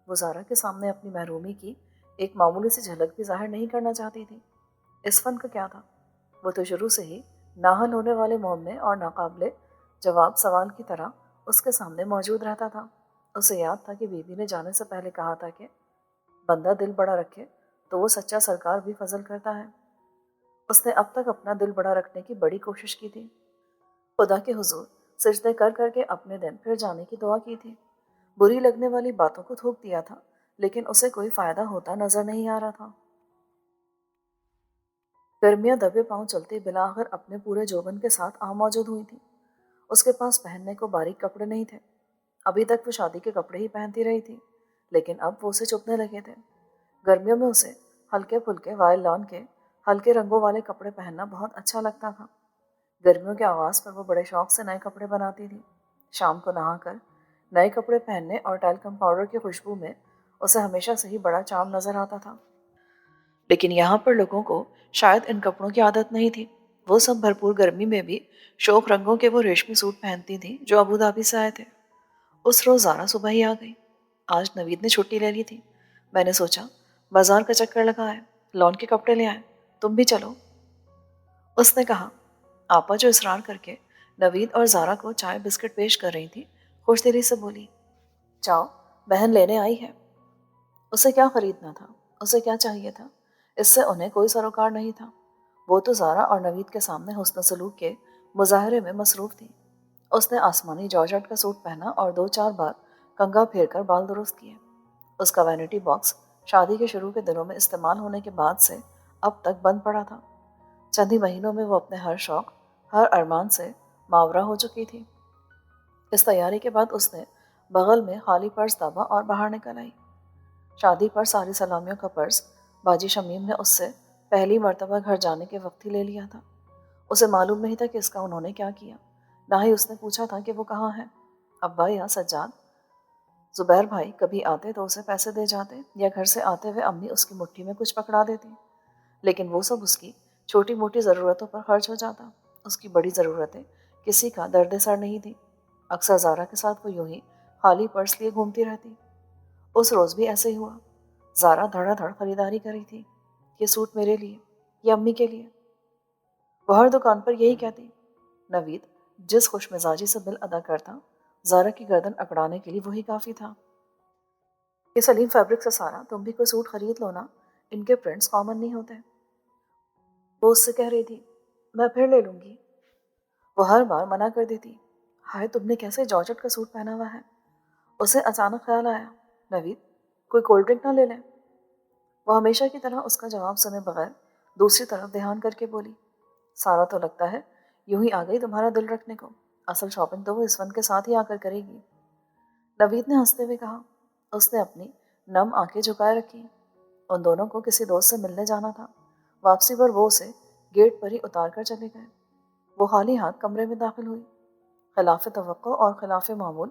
وہ زارا کے سامنے اپنی محرومی کی ایک معمولی سی جھلک بھی ظاہر نہیں کرنا چاہتی تھی۔ اسفن کا کیا تھا؟ وہ تو شروع سے ہی ناحل ہونے والے معاملے اور ناقابل جواب سوال کی طرح اس کے سامنے موجود رہتا تھا۔ اسے یاد تھا کہ بیوی نے جانے سے پہلے کہا تھا کہ بندہ دل بڑا رکھے تو وہ سچا سرکار بھی فضل کرتا ہے۔ اس نے اب تک اپنا دل بڑا رکھنے کی بڑی کوشش کی تھی، خدا کے حضور سجدے کر کر کے اپنے دن پھر جانے کی دعا کی تھی، بری لگنے والی باتوں کو تھوک دیا تھا، لیکن اسے کوئی فائدہ ہوتا نظر نہیں آ رہا تھا۔ گرمیاں دبے پاؤں چلتی بلاخر اپنے پورے جوبن کے ساتھ آ موجود ہوئی تھی۔ اس کے پاس پہننے کو باریک کپڑے نہیں تھے۔ ابھی تک وہ شادی کے کپڑے ہی پہنتی رہی تھی، لیکن اب وہ اسے چبھنے لگے تھے۔ گرمیوں میں اسے ہلکے پھلکے وائل لان کے ہلکے رنگوں والے کپڑے پہننا بہت اچھا لگتا تھا۔ گرمیوں کے آغاز پر وہ بڑے شوق سے نئے کپڑے بناتی تھی۔ شام کو نہا کر نئے کپڑے پہننے اور ٹیلکم پاؤڈر کی خوشبو میں اسے ہمیشہ سے ہی بڑا چام نظر آتا تھا۔ لیکن یہاں پر لوگوں کو شاید ان کپڑوں کی عادت نہیں تھی۔ وہ سب بھرپور گرمی میں بھی شوق رنگوں کے وہ ریشمی سوٹ پہنتی تھی جو ابوظہبی سے آئے تھے۔ اس روز زارا صبح ہی آ گئی۔ آج نوید نے چھٹی لے لی تھی۔ میں نے سوچا بازار کا چکر لگا ہے، لون کے کپڑے لے آئے، تم بھی چلو۔ اس نے کہا۔ آپا جو اصرار کر کے نوید اور زارا کو چائے بسکٹ پیش کر رہی تھی، خوش دلی سے بولی، جاؤ بہن لینے آئی ہے۔ اسے کیا خریدنا تھا؟ اسے کیا چاہیے تھا؟ اس سے انہیں کوئی سروکار نہیں تھا۔ وہ تو زارا اور نوید کے سامنے حسن سلوک کے مظاہرے میں مصروف تھی۔ اس نے آسمانی جارجٹ کا سوٹ پہنا اور 2-4 بار کنگھا پھیر کر بال درست کیے۔ اس کا وینٹی باکس شادی کے شروع کے دنوں میں استعمال ہونے کے بعد سے اب تک بند پڑا تھا۔ چند ہی مہینوں میں وہ اپنے ہر شوق، ہر ارمان سے ماورا ہو چکی تھی۔ اس تیاری کے بعد اس نے بغل میں خالی پرس دابا اور باہر نکل آئی۔ شادی پر ساری سلامیوں کا پرس باجی شمیم نے اس سے پہلی مرتبہ گھر جانے کے وقت ہی لے لیا تھا۔ اسے معلوم نہیں تھا کہ اس کا انہوں نے کیا کیا، نہ ہی اس نے پوچھا تھا کہ وہ کہاں ہے۔ ابا یا سجاد، زبیر بھائی کبھی آتے تو اسے پیسے دے جاتے، یا گھر سے آتے ہوئے امی اس کی مٹھی میں کچھ پکڑا دیتی، لیکن وہ سب اس کی چھوٹی موٹی ضرورتوں پر خرچ ہو جاتا۔ اس کی بڑی ضرورتیں کسی کا درد سر نہیں تھی۔ اکثر زارا کے ساتھ وہ یوں ہی خالی پرس لیے گھومتی رہتی۔ اس روز بھی ایسے ہی ہوا۔ زارا دھڑا دھڑ خریداری کری تھی، یہ سوٹ میرے لیے، یہ امی کے لیے۔ وہ ہر دکان پر یہی کہتی۔ نوید جس خوش مزاجی سے بل ادا کرتا، زارا کی گردن اکڑانے کے لیے وہی کافی تھا۔ یہ سلیم فیبرک سے سارا تم بھی کوئی سوٹ خرید لو نا، ان کے پرنٹس کامن نہیں ہوتے۔ وہ اس سے کہہ رہی تھی، میں پھر لے لوں گی۔ وہ ہر بار منع کر دیتی۔ ہائے تم نے کیسے جارجٹ کا سوٹ پہنا ہوا ہے؟ اسے اچانک خیال آیا، نوید کوئی کولڈ ڈرنک نہ لے لیں؟ وہ ہمیشہ کی طرح اس کا جواب سنے بغیر دوسری طرف دھیان کر کے بولی، سارا تو لگتا ہے یوں ہی آ گئی تمہارا دل رکھنے کو، اصل شاپنگ تو وہ اسفن کے ساتھ ہی آ کر کرے گی۔ نوید نے ہنستے ہوئے کہا۔ اس نے اپنی نم آنکھیں جھکائے رکھی۔ ان دونوں کو کسی دوست سے ملنے جانا تھا۔ واپسی پر وہ اسے گیٹ پر ہی اتار کر چلے گئے۔ وہ خالی ہاتھ کمرے میں داخل ہوئی۔ خلاف توقع اور خلاف معمول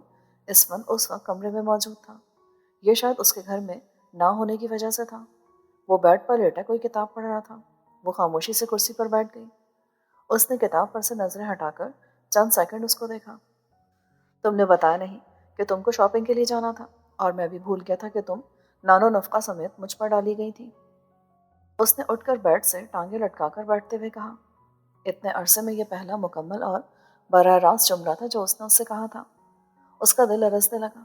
اسفن اس وقت کمرے میں موجود تھا۔ یہ شاید اس کے گھر میں نہ ہونے کی وجہ سے تھا۔ وہ بیڈ پر لیٹا کوئی کتاب پڑھ رہا تھا۔ وہ خاموشی سے کرسی پر بیٹھ گئی۔ اس نے کتاب پر سے نظریں ہٹا کر چند سیکنڈ اس کو دیکھا۔ تم نے بتایا نہیں کہ تم کو شاپنگ کے لیے جانا تھا، اور میں بھی بھول گیا تھا کہ تم نان و نفقہ سمیت مجھ پر ڈالی گئی تھی۔ اس نے اٹھ کر بیڈ سے ٹانگیں لٹکا کر بیٹھتے ہوئے کہا۔ اتنے عرصے میں یہ پہلا مکمل اور براہ راست جملہ تھا جو اس نے اس سے کہا تھا۔ اس کا دل لرزنے لگا۔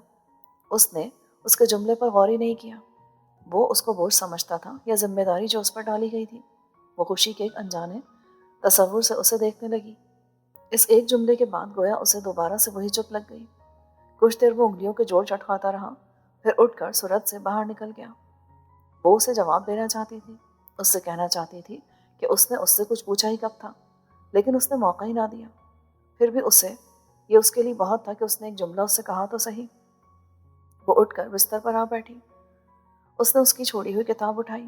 اس نے اس کے جملے پر غور ہی نہیں کیا۔ وہ اس کو بوجھ سمجھتا تھا یا ذمہ داری جو اس پر ڈالی گئی تھی۔ وہ خوشی کے ایک انجانے تصور سے اسے دیکھنے لگی۔ اس ایک جملے کے بعد گویا اسے دوبارہ سے وہی چپ لگ گئی۔ کچھ دیر وہ انگلیوں کے جوڑ چٹکاتا رہا، پھر اٹھ کر صورت سے باہر نکل گیا۔ وہ اسے جواب دینا چاہتی تھی، اس سے کہنا چاہتی تھی کہ اس نے اس سے کچھ پوچھا ہی کب تھا، لیکن اس نے موقع ہی نہ دیا۔ پھر بھی یہ اس کے لیے بہت تھا کہ اس نے ایک جملہ اس سے کہا تو صحیح۔ وہ اٹھ کر بستر پر آ بیٹھی۔ اس نے اس کی چھوڑی ہوئی کتاب اٹھائی۔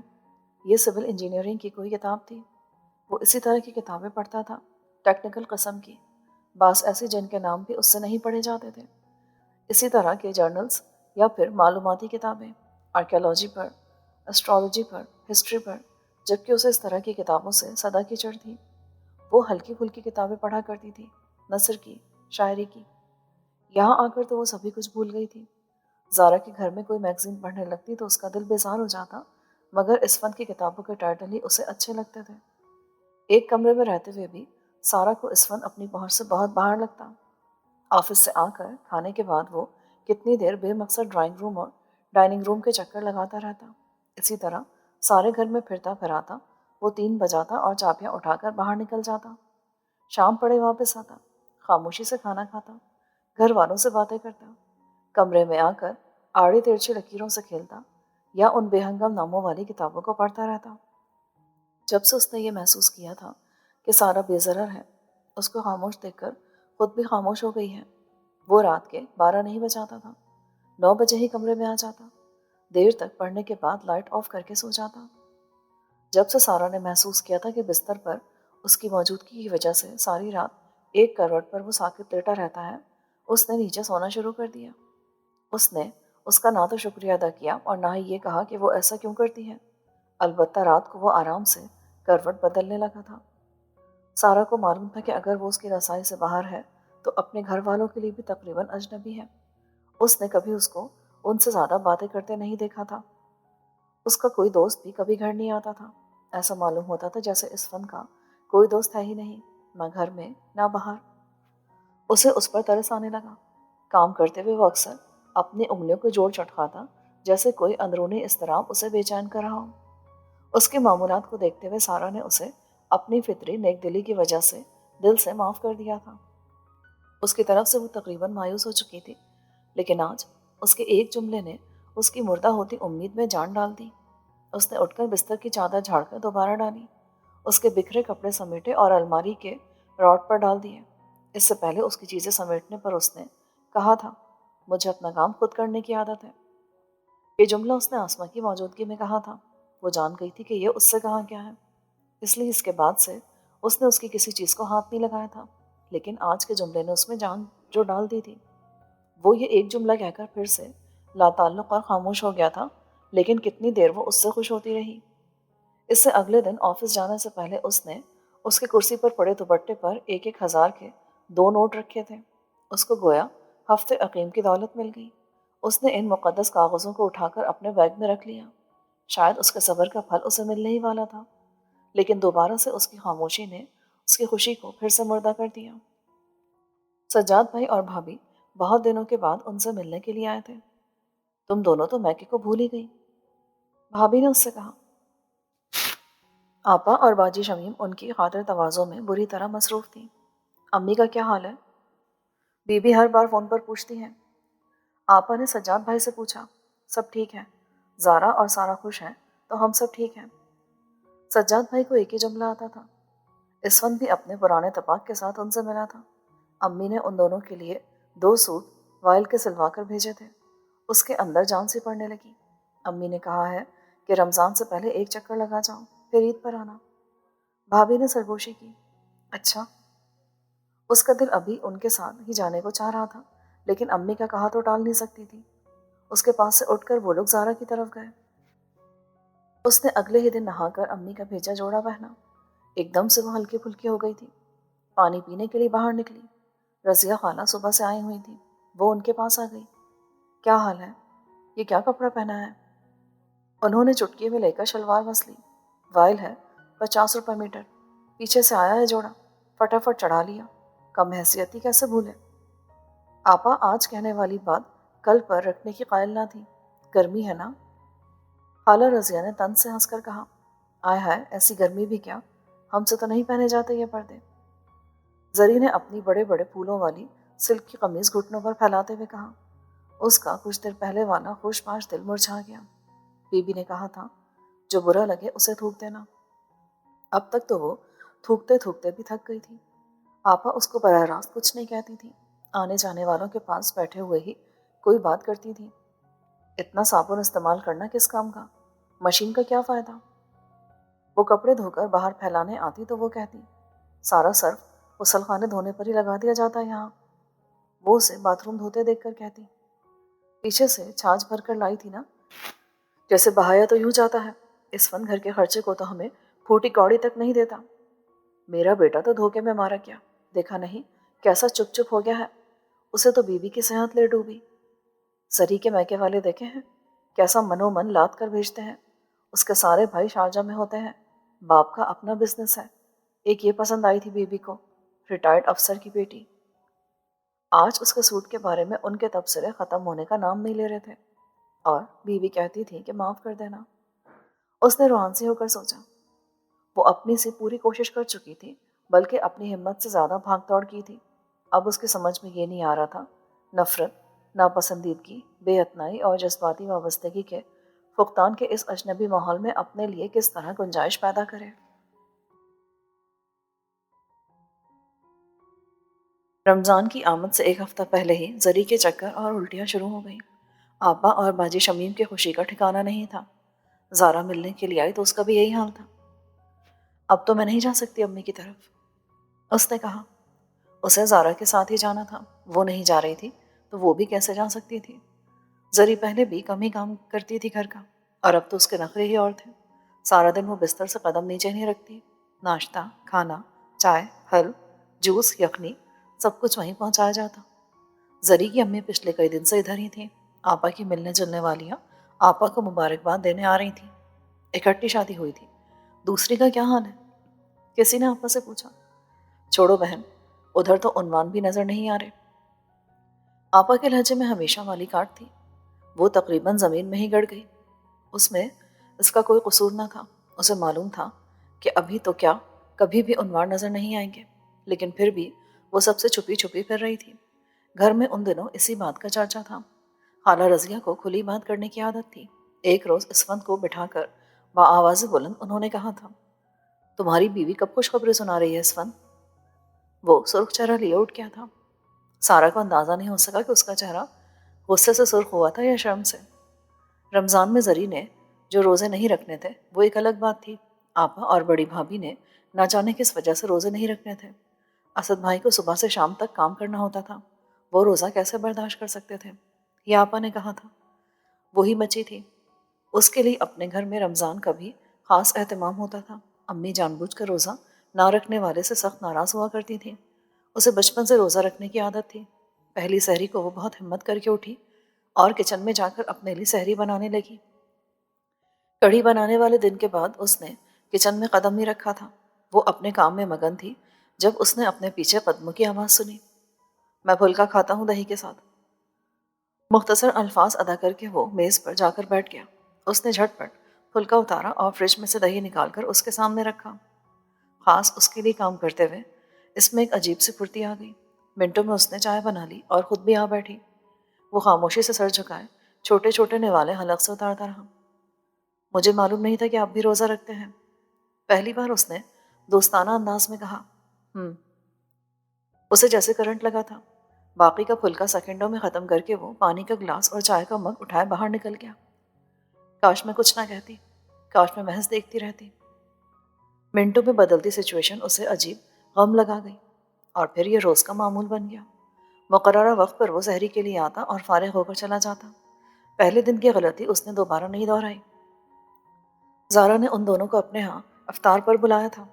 یہ سول انجینئرنگ کی کوئی کتاب تھی۔ وہ اسی طرح کی کتابیں پڑھتا تھا، ٹیکنیکل قسم کی، بعض ایسی جن کے نام بھی اس سے نہیں پڑھے جاتے تھے، اسی طرح کے جرنلز یا پھر معلوماتی کتابیں، آرکیالوجی پر، اسٹرالوجی پر، ہسٹری پر، جبکہ اسے اس طرح کی کتابوں سے صدا کی چڑھ تھی۔ وہ ہلکی پھلکی کتابیں پڑھا کرتی تھی، نثر کی، شاعری کی۔ یہاں آ کر تو وہ سبھی کچھ بھول گئی تھی۔ زارا کے گھر میں کوئی میگزین پڑھنے لگتی تو اس کا دل بیزار ہو جاتا، مگر اسفند کی کتابوں کے ٹائٹل ہی اسے اچھے لگتے تھے۔ ایک کمرے میں رہتے ہوئے بھی سارا کو اسفند اپنی پہنچ سے بہت باہر لگتا۔ آفس سے آ کر کھانے کے بعد وہ کتنی دیر بے مقصد ڈرائنگ روم اور ڈائننگ روم کے چکر لگاتا رہتا۔ اسی طرح سارے گھر میں پھرتا پھراتا وہ 3 بجاتا اور چابیاں اٹھا کر باہر نکل جاتا۔ شام پڑے واپس آتا، خاموشی سے کھانا کھاتا، گھر والوں سے باتیں کرتا، کمرے میں آ کر آڑی ترچھی لکیروں سے کھیلتا یا ان بے ہنگم ناموں والی کتابوں کو پڑھتا رہتا۔ جب سے اس نے یہ محسوس کیا تھا کہ سارا بے ضرر ہے، اس کو خاموش دیکھ کر خود بھی خاموش ہو گئی ہے۔ وہ رات کے 12 نہیں بجاتا تھا، 9 بجے ہی کمرے میں آ جاتا، دیر تک پڑھنے کے بعد لائٹ آف کر کے سو جاتا۔ جب سے سارا نے محسوس کیا تھا کہ بستر پر اس کی موجودگی کی وجہ سے ساری رات ایک کروٹ پر وہ ساکت لیٹا رہتا ہے، اس نے نیچے سونا شروع کر دیا۔ اس نے اس کا نہ تو شکریہ ادا کیا اور نہ ہی یہ کہا کہ وہ ایسا کیوں کرتی ہے۔ البتہ رات کو وہ آرام سے کروٹ بدلنے لگا تھا۔ سارا کو معلوم تھا کہ اگر وہ اس کی رسائی سے باہر ہے تو اپنے گھر والوں کے لیے بھی تقریباً اجنبی ہے۔ اس نے کبھی اس کو ان سے زیادہ باتیں کرتے نہیں دیکھا تھا۔ اس کا کوئی دوست بھی کبھی گھر نہیں آتا تھا۔ ایسا معلوم ہوتا تھا جیسے اس فن کا کوئی دوست ہے ہی نہیں، نہ گھر میں نہ باہر۔ اسے اس پر ترس آنے لگا۔ کام کرتے ہوئے وہ اکثر اپنی انگلیوں کو جوڑ چٹکاتا، جیسے کوئی اندرونی اضطراب اسے بے چین کر رہا ہو۔ اس کے معمولات کو دیکھتے ہوئے سارا نے اسے اپنی فطری نیک دلی کی وجہ سے دل سے معاف کر دیا تھا۔ اس کی طرف سے وہ تقریباً مایوس ہو چکی تھی، لیکن آج اس کے ایک جملے نے اس کی مردہ ہوتی امید میں جان ڈال دی۔ اس نے اٹھ کر بستر کی چادر جھاڑ کر دوبارہ ڈالی، اس کے بکھرے کپڑے سمیٹے اور الماری کے راڈ پر ڈال دیے۔ اس سے پہلے اس کی چیزیں سمیٹنے پر اس نے کہا تھا، مجھے اپنا کام خود کرنے کی عادت ہے۔ یہ جملہ اس نے آسما کی موجودگی میں کہا تھا۔ وہ جان گئی تھی کہ یہ اس سے کہا کیا ہے، اس لیے اس کے بعد سے اس نے اس کی کسی چیز کو ہاتھ نہیں لگایا تھا۔ لیکن آج کے جملے نے اس میں جان جو ڈال دی تھی۔ وہ یہ ایک جملہ کہہ کر پھر سے لا تعلق اور خاموش ہو گیا تھا، لیکن کتنی دیر وہ اس سے خوش ہوتی رہی۔ اس سے اگلے دن آفس جانے سے پہلے اس نے اس کے کرسی پر پڑے دوپٹے پر 1,000 کے 2 نوٹ رکھے تھے۔ اس کو گویا ہفتے عقیم کی دولت مل گئی۔ اس نے ان مقدس کاغذوں کو اٹھا کر اپنے بیگ میں رکھ لیا۔ شاید اس کے صبر کا پھل اسے ملنے ہی والا تھا، لیکن دوبارہ سے اس کی خاموشی نے اس کی خوشی کو پھر سے مردہ کر دیا۔ سجاد بھائی اور بھابھی بہت دنوں کے بعد ان سے ملنے کے لیے آئے تھے۔ تم دونوں تو میکے کو بھول ہی گئی، بھابھی نے اس سے کہا۔ آپا اور باجی شمیم ان کی خاطر تواضع میں بری طرح مصروف تھیں۔ امی کا کیا حال ہے؟ بی بی ہر بار فون پر پوچھتی ہیں۔ آپا نے سجاد بھائی سے پوچھا۔ سب ٹھیک ہے، زارا اور سارا خوش ہیں تو ہم سب ٹھیک ہیں۔ سجاد بھائی کو ایک ہی جملہ آتا تھا۔ اس وقت بھی اپنے پرانے تپاک کے ساتھ ان سے ملا تھا۔ امی نے ان دونوں کے لیے 2 سوٹ وائل کے سلوا کر بھیجے تھے۔ اس کے اندر جان سی پڑنے لگی۔ امی نے کہا ہے کہ رمضان سے پہلے ایک چکر لگا جاؤ، پھر عید پر آنا۔ بھابھی نے سرگوشی کی۔ اچھا۔ اس کا دل ابھی ان کے ساتھ ہی جانے کو چاہ رہا تھا، لیکن امی کا کہا تو ٹال نہیں سکتی تھی۔ اس کے پاس سے اٹھ کر وہ لوگ زارا کی طرف گئے۔ اس نے اگلے ہی دن نہا کر امی کا بھیجا جوڑا پہنا۔ ایک دم سے وہ ہلکی پھلکی ہو گئی تھی۔ پانی پینے کے لیے باہر نکلی۔ رضیہ خالہ صبح سے آئی ہوئی تھی، وہ ان کے پاس آ گئی۔ کیا حال ہے؟ یہ کیا کپڑا پہنا ہے؟ انہوں نے چٹکی میں لے کر شلوار بس لی۔ وائل ہے، 50 روپے میٹر، پیچھے سے آیا ہے جوڑا، فٹافٹ چڑھا لیا، کم حیثیتی کیسے بھولے۔ آپا آج کہنے والی بات کل پر رکھنے کی قائل نہ تھی۔ گرمی ہے نا؟ خالہ رضیہ نے طنز سے ہنس کر کہا۔ آئے ہائے، ایسی گرمی بھی کیا، ہم سے تو نہیں پہنے جاتے یہ پردے۔ زری نے اپنی بڑے بڑے پھولوں والی سلک کی قمیض گھٹنوں پر پھیلاتے ہوئے کہا۔ اس کا کچھ دیر پہلے والا خوش پاش دل مرجھا گیا۔ بی بی نے کہا تھا، جو برا لگے اسے تھوک دینا۔ اب تک تو وہ تھوکتے تھوکتے بھی تھک گئی تھی۔ آپا اس کو براہ راست کچھ نہیں کہتی تھی، آنے جانے والوں کے پاس بیٹھے ہوئے ہی کوئی بات کرتی تھی۔ اتنا صابن استعمال کرنا کس کام کا؟ مشین کا کیا فائدہ؟ وہ کپڑے دھو کر باہر پھیلانے آتی تو وہ کہتی سارا صرف غسل خانے دھونے پر ہی لگا دیا جاتا ہے یہاں۔ وہ اسے باتھ روم دھوتے دیکھ کر کہتی پیچھے سے چھاچھ بھر کر لائی تھی نا، جیسے بہایا تو یوں جاتا ہے۔ اس فن گھر کے خرچے کو تو ہمیں پھوٹی کوڑی تک نہیں دیتا۔ میرا بیٹا تو دھوکے میں مارا گیا، دیکھا نہیں کیسا چپ چپ ہو گیا ہے، اسے تو بیوی کی صحت لے ڈوبی۔ زری کے میکے والے دیکھے ہیں کیسا منو من لاد کر بھیجتے ہیں۔ اس کے سارے بھائی شارجہ میں ہوتے ہیں، باپ کا اپنا بزنس ہے۔ ایک یہ پسند آئی تھی بیوی کو، ریٹائرڈ افسر کی بیٹی۔ آج اس کے سوٹ کے بارے میں ان کے تبصرے ختم ہونے کا نام نہیں لے رہے تھے، اور بیوی کہتی تھی کہ معاف کر دینا۔ اس نے روحانسی ہو کر سوچا، وہ اپنی سے پوری کوشش کر چکی تھی، بلکہ اپنی ہمت سے زیادہ بھاگ دوڑ کی تھی۔ اب اس کی سمجھ میں یہ نہیں آ رہا تھا نفرت، ناپسندیدگی، بے اتنائی اور جذباتی وابستگی کے فقدان کے اس اجنبی ماحول میں اپنے لیے کس طرح گنجائش پیدا کرے۔ رمضان کی آمد سے ایک ہفتہ پہلے ہی زری کے چکر اور الٹیاں شروع ہو گئیں۔ آبا اور باجی شمیم کی خوشی کا ٹھکانہ نہیں تھا۔ زارا ملنے کے لیے آئی تو اس کا بھی یہی حال تھا۔ اب تو میں نہیں جا سکتی امی کی طرف، اس نے کہا۔ اسے زارا کے ساتھ ہی جانا تھا، وہ نہیں جا رہی تھی تو وہ بھی کیسے جا سکتی تھی؟ زری پہلے بھی کم ہی کام کرتی تھی گھر کا، اور اب تو اس کے نخرے ہی اور تھے۔ سارا دن وہ بستر سے قدم نیچے نہیں رکھتی۔ ناشتہ، کھانا، چائے، پھل، جوس، یخنی، سب کچھ وہیں پہنچایا جاتا۔ زری کی امی پچھلے کئی دن سے ادھر ہی تھیں۔ آپا کی ملنے جلنے والیاں آپا کو مبارکباد دینے آ رہی تھیں۔ اکٹھی شادی ہوئی تھی۔ دوسری کا کیا حال ہے؟ کسی نے آپا سے پوچھا۔ چھوڑو بہن، ادھر تو عنوان بھی نظر نہیں آ رہے۔ آپا کے لہجے میں ہمیشہ والی کاٹ تھی۔ وہ تقریباً زمین میں ہی گڑ گئی۔ اس میں اس کا کوئی قصور نہ تھا۔ اسے معلوم تھا کہ ابھی تو کیا کبھی بھی عنوان نظر نہیں آئیں گے، لیکن پھر بھی وہ سب سے چھپی چھپی پھر رہی تھی۔ گھر میں ان دنوں اسی بات کا چرچا تھا۔ خالہ رضیہ کو کھلی بات کرنے کی عادت تھی۔ ایک روز اسفند کو بٹھا کر بآواز بلند انہوں نے کہا تھا، تمہاری بیوی کب خوشخبری سنا رہی ہے اسفند؟ وہ سرخ چہرہ لیے اٹھ گیا تھا۔ سارا کو اندازہ نہیں ہو سکا کہ اس کا چہرہ غصے سے سرخ ہوا تھا یا شرم سے۔ رمضان میں زری نے جو روزے نہیں رکھنے تھے وہ ایک الگ بات تھی۔ آپا اور بڑی بھابھی نے نہ جانے کس وجہ سے روزے نہیں رکھنے تھے۔ اسد بھائی کو صبح سے شام تک کام کرنا ہوتا تھا، وہ روزہ کیسے برداشت کر سکتے تھے؟ یہ آپا نے کہا تھا۔ وہی بچی تھی، اس کے لیے اپنے گھر میں رمضان کا بھی خاص اہتمام ہوتا تھا۔ امی جان بوجھ کر روزہ نہ رکھنے والے سے سخت ناراض ہوا کرتی تھی۔ اسے بچپن سے روزہ رکھنے کی عادت تھی۔ پہلی سحری کو وہ بہت ہمت کر کے اٹھی اور کچن میں جا کر اپنے لیے سحری بنانے لگی۔ کڑھی بنانے والے دن کے بعد اس نے کچن میں قدم نہیں رکھا تھا۔ وہ اپنے کام میں مگن تھی جب اس نے اپنے پیچھے قدموں کی آواز سنی۔ میں پھلکا کھاتا ہوں دہی کے ساتھ۔ مختصر الفاظ ادا کر کے وہ میز پر جا کر بیٹھ گیا۔ اس نے جھٹ پٹ پھلکا اتارا اور فریج میں سے دہی نکال کر اس کے سامنے رکھا۔ خاص اس کے لیے کام کرتے ہوئے اس میں ایک عجیب سی پھرتی آ گئی۔ منٹوں میں اس نے چائے بنا لی اور خود بھی آ بیٹھی۔ وہ خاموشی سے سر جھکائے چھوٹے چھوٹے نوالے حلق سے اتارتا رہا۔ مجھے معلوم نہیں تھا کہ آپ بھی روزہ رکھتے ہیں، پہلی بار اس نے دوستانہ انداز میں کہا۔ اسے جیسے کرنٹ لگا تھا۔ باقی کا پھلکا سیکنڈوں میں ختم کر کے وہ پانی کا گلاس اور چائے کا مگ اٹھائے باہر نکل گیا۔ کاش میں کچھ نہ کہتی، کاش میں محض دیکھتی رہتی۔ منٹوں میں بدلتی سچویشن اسے عجیب غم لگا گئی، اور پھر یہ روز کا معمول بن گیا۔ مقررہ وقت پر وہ سحری کے لیے آتا اور فارغ ہو کر چلا جاتا۔ پہلے دن کی غلطی اس نے دوبارہ نہیں دہرائی۔ زارا نے ان دونوں کو اپنے ہاں افطار پر بلایا تھا۔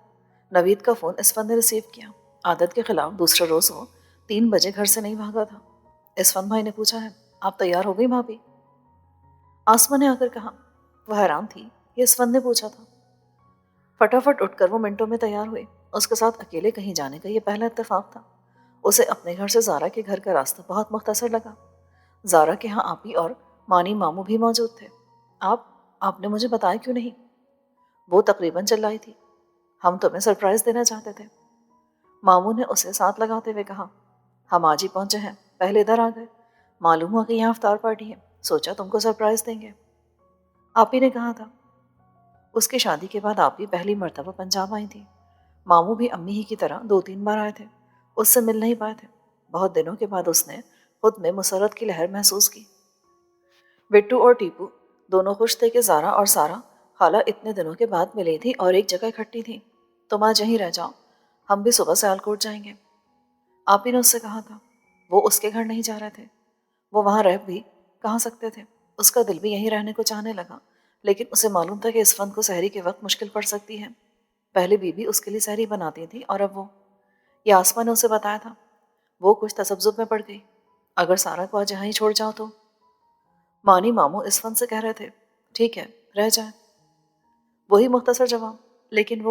نوید کا فون اسفند نے ریسیو کیا۔ عادت کے خلاف دوسرے روز وہ 3 بجے گھر سے نہیں بھاگا تھا۔ اسفند بھائی نے پوچھا ہے، آپ تیار ہو گئی بھابھی؟ آسما نے آ کر کہا۔ وہ حیران تھی، یہ اسفند نے پوچھا تھا۔ فٹافٹ اٹھ کر وہ منٹوں میں تیار ہوئے۔ اس کے ساتھ اکیلے کہیں جانے کا یہ پہلا اتفاق تھا۔ اسے اپنے گھر سے زارا کے گھر کا راستہ بہت مختصر لگا۔ زارا کے ہاں آپی اور مانی ماموں بھی موجود تھے۔ آپ نے مجھے بتایا کیوں نہیں؟ وہ تقریباً چلائی تھی۔ ہم تمہیں سرپرائز دینا چاہتے تھے۔ ماموں نے اسے ساتھ لگاتے ہوئے کہا، ہم آج ہی پہنچے ہیں، پہلے ادھر آ گئے، معلوم ہوا کہ یہاں افطار پارٹی ہے، سوچا تم کو سرپرائز دیں گے۔ آپی نے کہا تھا۔ اس کی شادی کے بعد آپی پہلی مرتبہ پنجاب آئی تھی۔ ماموں بھی امی ہی کی طرح 2-3 بار آئے تھے، اس سے مل نہیں پائے تھے۔ بہت دنوں کے بعد اس نے خود میں مسرت کی لہر محسوس کی۔ بٹو اور ٹیپو دونوں خوش تھے کہ زارا اور سارا خالہ اتنے دنوں کے بعد ملی تھی اور ایک جگہ اکٹھی تھی۔ تم آج یہیں رہ جاؤ، ہم بھی صبح سیالکوٹ جائیں گے۔ آپ ہی نے اس سے کہا تھا، وہ اس کے گھر نہیں جا رہے تھے، وہ وہاں رہ بھی کہاں سکتے تھے۔ اس کا دل بھی یہیں رہنے کو چاہنے لگا، لیکن اسے معلوم تھا کہ اس فن کو سحری کے وقت مشکل پڑ سکتی ہے۔ پہلے بی بی اس کے لیے سحری بناتی تھی اور اب وہ، یہ آسما نے اسے بتایا تھا۔ وہ کچھ تذبذب میں پڑ گئی۔ اگر سارا کو آج یہاں ہی چھوڑ جاؤ تو؟ مانی ماموں اس فن سے کہہ رہے تھے، ٹھیک ہے رہ جائیں۔ وہی مختصر جواب، لیکن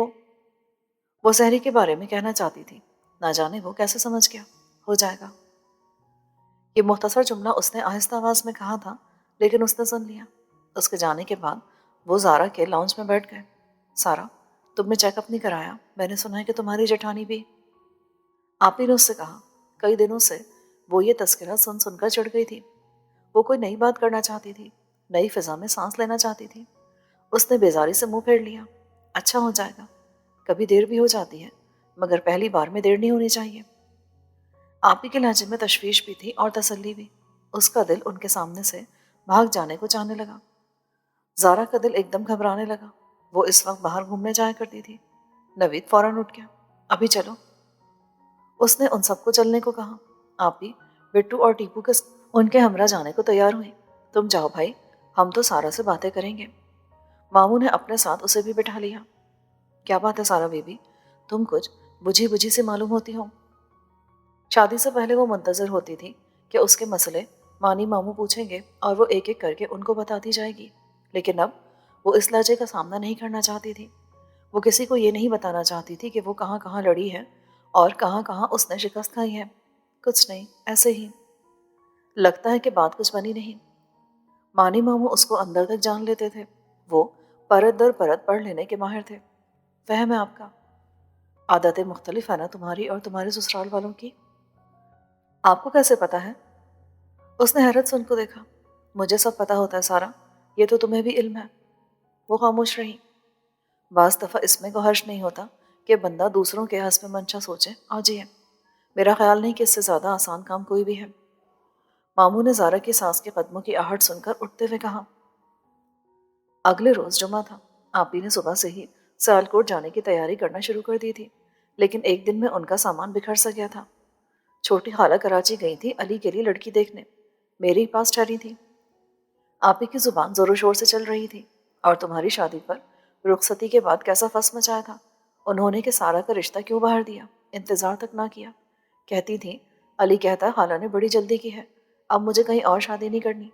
وہ سحری کے بارے میں کہنا چاہتی تھی، نہ جانے وہ کیسے سمجھ گیا۔ ہو جائے گا۔ یہ مختصر جملہ اس نے آہستہ آواز میں کہا تھا، لیکن اس نے سن لیا۔ اس کے جانے کے بعد وہ زارا کے لاؤنج میں بیٹھ گئے۔ سارا، تم نے چیک اپ نہیں کرایا؟ میں نے سنا ہے کہ تمہاری جٹھانی بھی۔ آپ ہی نے اس سے کہا۔ کئی دنوں سے وہ یہ تذکرہ سن سن کر چڑھ گئی تھی۔ وہ کوئی نئی بات کرنا چاہتی تھی، نئی فضا میں سانس لینا چاہتی تھی۔ اس نے بیزاری سے منہ پھیر لیا۔ اچھا ہو جائے گا، کبھی دیر بھی ہو جاتی ہے، مگر پہلی بار میں دیر نہیں ہونی چاہیے۔ آپ ہی کے لہجے میں تشویش بھی تھی اور تسلی بھی۔ اس کا دل ان کے سامنے سے بھاگ جانے کو چاہنے لگا۔ زارا کا دل ایک دم گھبرانے لگا۔ وہ اس وقت باہر گھومنے جایا کرتی تھی۔ نوید فوراً اٹھ گیا۔ ابھی چلو۔ اس نے ان سب کو چلنے کو کہا۔ آپ ہی بٹو اور ٹیپو ان کے ہمراہ جانے کو تیار ہوئی۔ تم جاؤ بھائی، ہم تو سارا سے باتیں کریں گے۔ ماموں نے اپنے ساتھ اسے بھی بٹھا لیا۔ کیا بات ہے سارا بی بی، تم کچھ بجھی بجھی سے معلوم ہوتی ہو۔ شادی سے پہلے وہ منتظر ہوتی تھی کہ اس کے مسئلے مانی ماموں پوچھیں گے اور وہ ایک ایک کر کے ان کو بتاتی جائے گی، لیکن اب وہ اس لہجے کا سامنا نہیں کرنا چاہتی تھی۔ وہ کسی کو یہ نہیں بتانا چاہتی تھی کہ وہ کہاں کہاں لڑی ہے اور کہاں کہاں اس نے شکست کھائی ہے۔ کچھ نہیں، ایسے ہی لگتا ہے کہ بات کچھ بنی نہیں۔ مانی ماموں اس کو اندر تک جان لیتے تھے۔ وہ پرت در پرت پڑھ لینے کے ماہر تھے۔ فہم ہے آپ کا؟ عادتیں مختلف ہے نا تمہاری اور تمہارے سسرال والوں کی۔ آپ کو کیسے پتا ہے؟ اس نے حیرت سے ان کو دیکھا۔ مجھے سب پتا ہوتا ہے سارا، یہ تو تمہیں بھی علم ہے۔ وہ خاموش رہی۔ بعض دفعہ اس میں کوئی حرج نہیں ہوتا کہ بندہ دوسروں کے حسب منشا سوچے اور جیے۔ میرا خیال نہیں کہ اس سے زیادہ آسان کام کوئی بھی ہے۔ ماموں نے زارا کی سانس کے قدموں کی آہٹ سن کر اٹھتے ہوئے کہا۔ اگلے روز جمعہ تھا۔ آپ ہی نے صبح سے ہی سیالکوٹ جانے کی تیاری کرنا شروع کر دی تھی، لیکن ایک دن میں ان کا سامان بکھر سا گیا تھا۔ چھوٹی خالہ کراچی گئی تھی علی کے لیے لڑکی دیکھنے، میرے ہی پاس ٹھہری تھی۔ آپ ہی کی زبان زور و شور سے چل رہی تھی، اور تمہاری شادی پر رخصتی کے بعد کیسا فس مچایا تھا انہوں نے کہ سارا کا رشتہ کیوں باہر دیا، انتظار تک نہ کیا۔ کہتی تھی علی کہتا ہے خالہ نے بڑی جلدی کی ہے، اب مجھے کہیں اور شادی نہیں کرنی،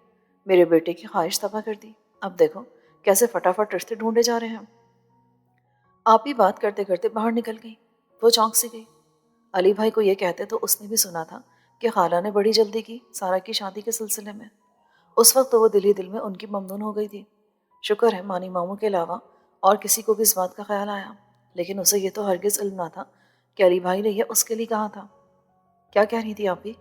میرے بیٹے کی خواہش تباہ کر دی۔ اب دیکھو کیسے فٹافٹ رشتے ڈھونڈے جا رہے ہیں۔ آپ ہی بات کرتے کرتے باہر نکل گئی۔ وہ چونک سی گئی۔ علی بھائی کو یہ کہتے تو اس نے بھی سنا تھا کہ خالہ نے بڑی جلدی کی سارا کی شادی کے سلسلے میں۔ اس وقت تو وہ دل ہی دل میں ان کی ممنون ہو گئی تھی۔ شکر ہے مانی ماموں کے علاوہ اور کسی کو بھی اس بات کا خیال آیا، لیکن اسے یہ تو ہرگز علم نہ تھا کہ علی بھائی نے یہ اس کے لیے کہا تھا۔ کیا کہہ رہی تھی آپ ہی؟